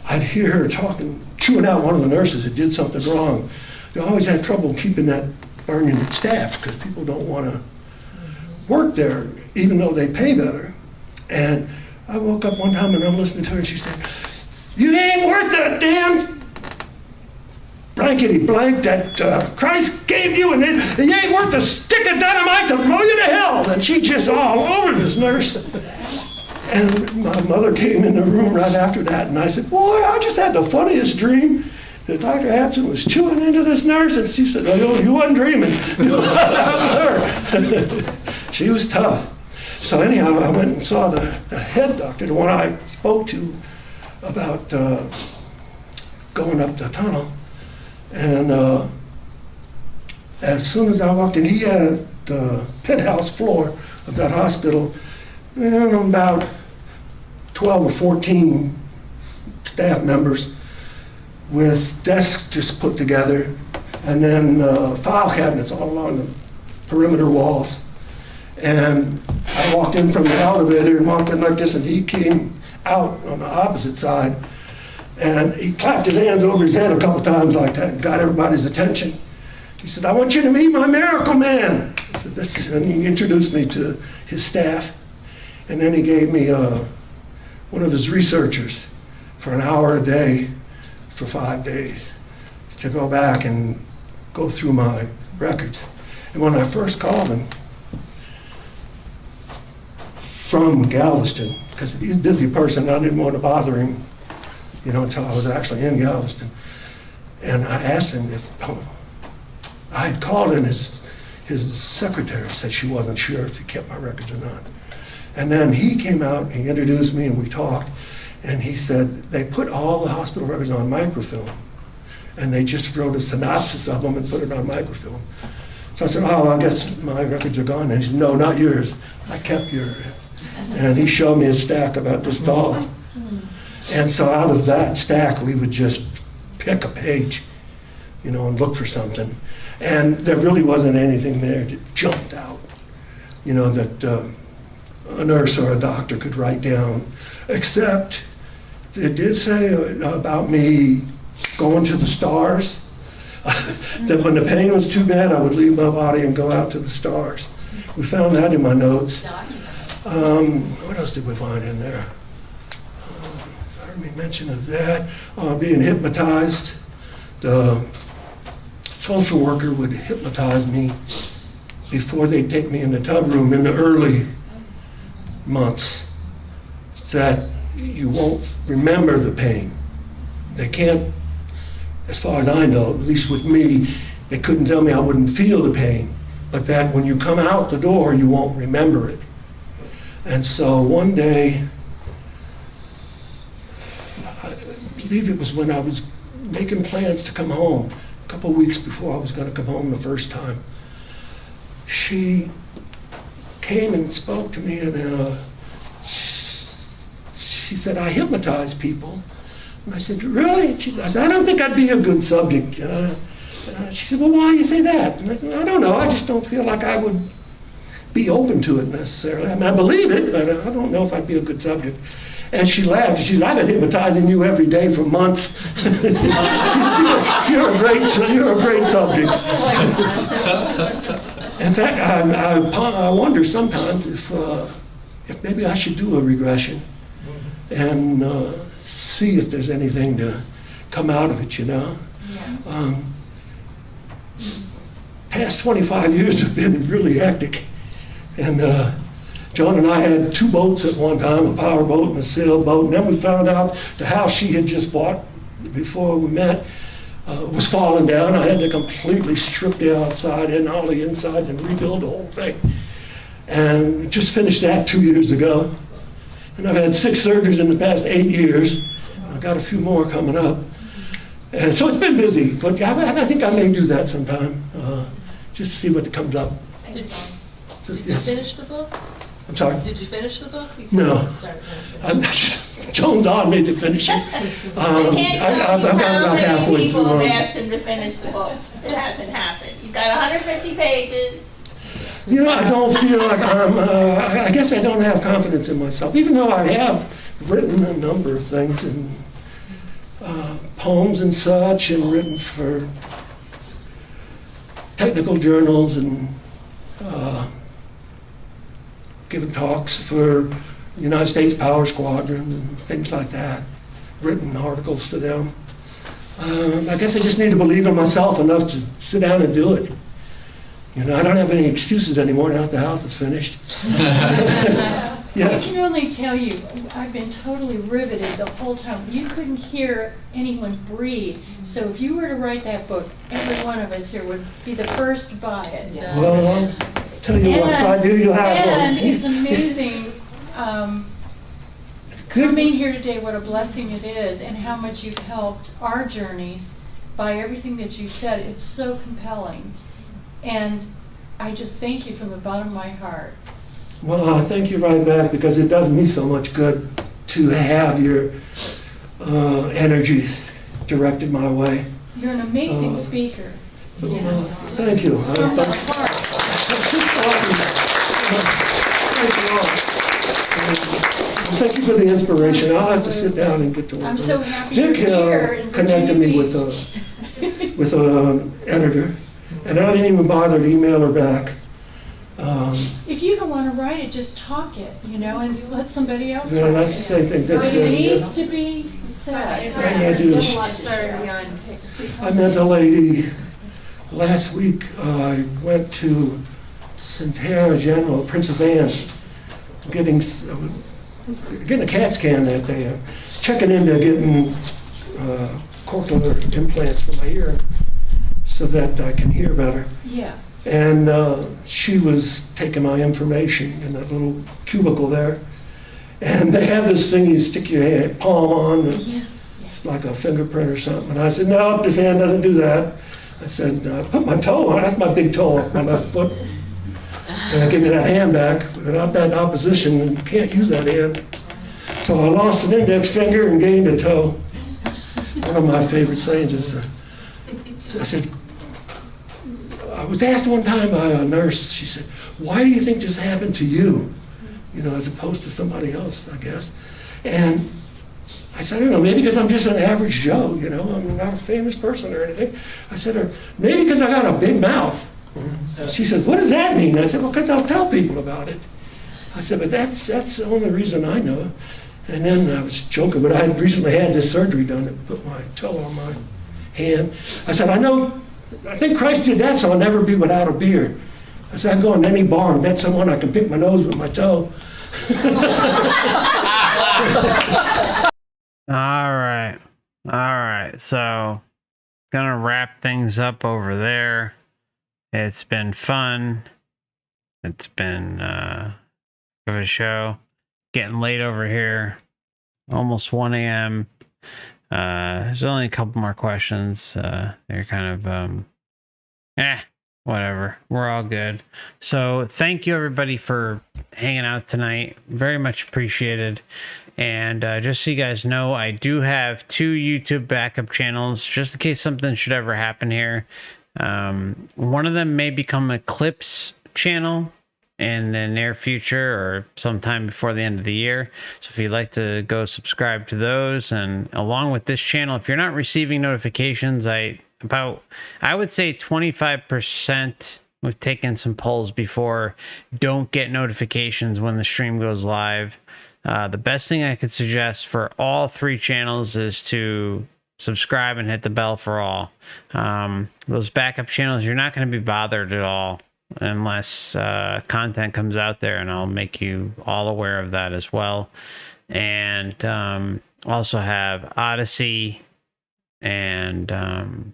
I'd hear her talking, chewing out one of the nurses that did something wrong. They always had trouble keeping that burn unit staffed because people don't want to work there, even though they pay better. And I woke up one time and I'm listening to her and she said, "You ain't worth that damn blankety blank that Christ gave you, and you ain't worth a stick of dynamite to blow you to hell." And she just all over this nurse. And my mother came in the room right after that, and I said, "Boy, I just had the funniest dream that Dr. Hampson was chewing into this nurse." And she said, "Oh, you wasn't dreaming." That was her. She was tough. So anyhow, I went and saw the head doctor, the one I spoke to about going up the tunnel. And as soon as I walked in, he had the penthouse floor of that hospital, and about 12 or 14 staff members with desks just put together, and then file cabinets all along the perimeter walls. And I walked in from the elevator and walked in like this, and he came out on the opposite side, and he clapped his hands over his head a couple times like that and got everybody's attention. He said, "I want you to meet my miracle man." I said, and he introduced me to his staff, and then he gave me one of his researchers for an hour a day for 5 days to go back and go through my records. And when I first called him from Galveston, because he's a busy person, I didn't want to bother him, until I was actually in Galveston. And I asked him if I had called in his secretary, said she wasn't sure if he kept my records or not. And then he came out and he introduced me and we talked, and he said they put all the hospital records on microfilm, and they just wrote a synopsis of them and put it on microfilm. So I said, "Oh, I guess my records are gone." And he said, "No, not yours. I kept yours." And he showed me a stack about this tall. And so out of that stack, we would just pick a page, and look for something. And there really wasn't anything there that jumped out, that a nurse or a doctor could write down, except it did say about me going to the stars, that when the pain was too bad, I would leave my body and go out to the stars. We found that in my notes. What else did we find in there? I heard me mention of that. Being hypnotized. The social worker would hypnotize me before they'd take me in the tub room in the early months, that you won't remember the pain. They can't, as far as I know, at least with me, they couldn't tell me I wouldn't feel the pain, but that when you come out the door, you won't remember it. And so one day, I believe it was when I was making plans to come home, a couple of weeks before I was going to come home the first time, she came and spoke to me, and she said, "I hypnotize people." And I said, "Really?" I said, "I don't think I'd be a good subject." She said, "Well, why do you say that?" And I said, "I don't know. I just don't feel like I would be open to it necessarily. I mean, I believe it, but I don't know if I'd be a good subject." And she laughed. She said, "I've been hypnotizing you every day for months." You're a great subject. In fact, I wonder sometimes if maybe I should do a regression and see if there's anything to come out of it, Yes. Past 25 years have been really hectic. And John and I had 2 boats at one time, a power boat and a sailboat. And then we found out the house she had just bought before we met was falling down. I had to completely strip the outside and all the insides and rebuild the whole thing. And just finished that 2 years ago. And I've had 6 surgeries in the past 8 years. I've got a few more coming up. And so it's been busy, but I think I may do that sometime, just to see what comes up. Thank you, Bob. So, Did you yes. finish the book? I'm sorry? Did you finish the book? You said No. you started Joan's on me to finish it. I can't I've tell you got how about many halfway people through. have asked him to finish the book. It hasn't happened. He's got 150 pages. I don't feel like I guess I don't have confidence in myself, even though I have written a number of things, and poems and such, and written for technical journals, and given talks for United States Power Squadron and things like that, written articles for them. I guess I just need to believe in myself enough to sit down and do it. I don't have any excuses anymore now that the house is finished. I Yes. can only tell you, I've been totally riveted the whole time. You couldn't hear anyone breathe. So if you were to write that book, every one of us here would be the first to buy it. Well, I'll tell you what, if I do, you'll have And one. it's amazing coming here today, what a blessing it is, and how much you've helped our journeys by everything that you've said. It's so compelling. And I just thank you from the bottom of my heart. Well, I thank you right back, because it does me so much good to have your energies directed my way. You're an amazing speaker. Thank you. From the heart. Thank you for the inspiration. I'll have to sit down and get to work. I'm so happy Dick you're here in connected me Virginia with an editor, and I didn't even bother to email her back. If you don't want to write it, just talk it, and let somebody else Yeah, write that's it. the same thing. But That's it it, needs yeah. to be said. I do. I met a lady last week. I went to Santana General, Princess Anne, getting a CAT scan that day. Checking into getting cochlear implants for my ear so that I can hear better. Yeah. And she was taking my information in that little cubicle there. And they have this thing you stick your palm on. Yeah. It's like a fingerprint or something. And I said, no, this hand doesn't do that. I said, put my toe on. That's my big toe on my left foot. And give me that hand back. Without that opposition, you can't use that hand. So I lost an index finger and gained a toe. One of my favorite sayings is, I said, I was asked one time by a nurse, she said, why do you think this happened to you? As opposed to somebody else, I guess. And I said, I don't know, maybe because I'm just an average Joe, I'm not a famous person or anything. I said, or maybe because I got a big mouth. She said, what does that mean? I said, well, because I'll tell people about it. I said, but that's the only reason I know. And then I was joking, but I had recently had this surgery done that put my toe on my hand. I said, I think Christ did that so I'll never be without a beard. I said, I can go in any bar and bet someone I can pick my nose with my toe. All right. So, gonna wrap things up over there. It's been fun. It's been a good show. Getting late over here. Almost 1 a.m. There's only a couple more questions. They're kind of, whatever. We're all good. So thank you everybody for hanging out tonight. Very much appreciated. And just so you guys know, I do have 2 YouTube backup channels just in case something should ever happen here. One of them may become a clips channel in the near future or sometime before the end of the year. So if you'd like to go subscribe to those, and along with this channel, if you're not receiving notifications, I would say 25%, we've taken some polls before, don't get notifications when the stream goes live. The best thing I could suggest for all 3 channels is to subscribe and hit the bell for all. Those backup channels, you're not going to be bothered at all unless content comes out there, and I'll make you all aware of that as well. And also have Odyssey, and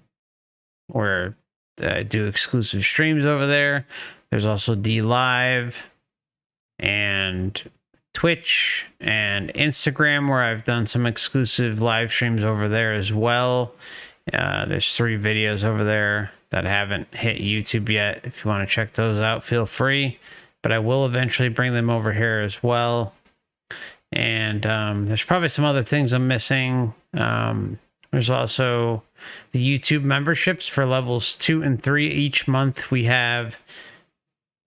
where I do exclusive streams over there. There's also D Live and Twitch and Instagram, where I've done some exclusive live streams over there as well. There's 3 videos over there that haven't hit YouTube yet. If you want to check those out, feel free. But I will eventually bring them over here as well. And there's probably some other things I'm missing. There's also the YouTube memberships for levels 2 and 3. Each month we have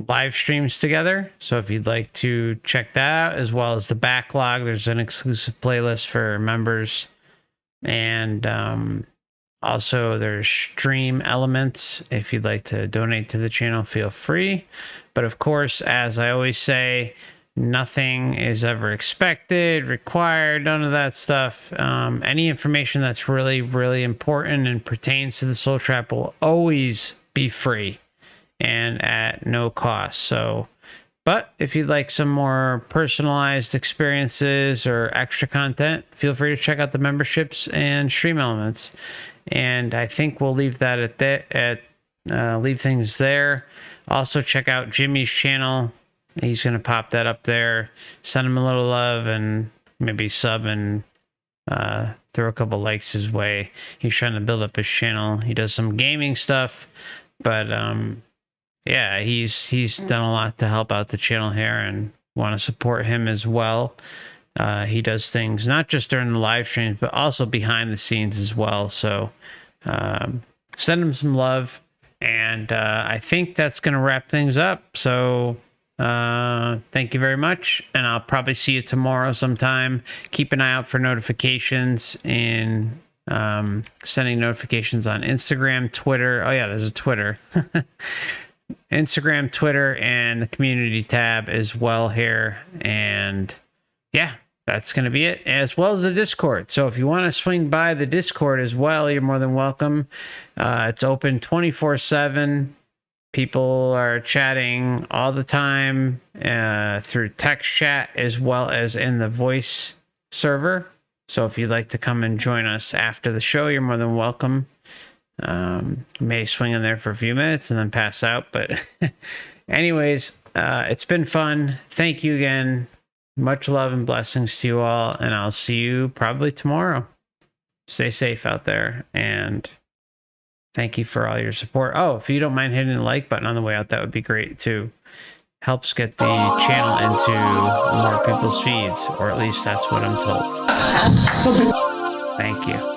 live streams together. So if you'd like to check that out, as well as the backlog, there's an exclusive playlist for members. And also there's stream elements. If you'd like to donate to the channel, feel free. But of course, as I always say, Nothing is ever expected, required, none of that stuff. Any information that's really, really important and pertains to the soul trap will always be free and at no cost. So, but if you'd like some more personalized experiences or extra content, feel free to check out the memberships and stream elements. And I think we'll leave that leave things there. Also check out Jimmy's channel. He's going to pop that up there. Send him a little love and maybe sub and throw a couple likes his way. He's trying to build up his channel. He does some gaming stuff, but yeah, he's done a lot to help out the channel here, and want to support him as well. He does things not just during the live streams, but also behind the scenes as well. So send him some love, and I think that's going to wrap things up. So thank you very much, and I'll probably see you tomorrow sometime. Keep an eye out for notifications in sending notifications on Instagram, Twitter. Oh yeah, there's a Twitter. Instagram, Twitter, and the community tab as well here. And yeah, that's going to be it, as well as the Discord. So if you want to swing by the Discord as well, you're more than welcome. It's open 24/7. People are chatting all the time through text chat as well as in the voice server. So if you'd like to come and join us after the show, you're more than welcome. May swing in there for a few minutes and then pass out. But anyways, it's been fun. Thank you again. Much love and blessings to you all. And I'll see you probably tomorrow. Stay safe out there. And thank you for all your support. Oh, if you don't mind hitting the like button on the way out, that would be great too. Helps get the channel into more people's feeds, or at least that's what I'm told. Thank you.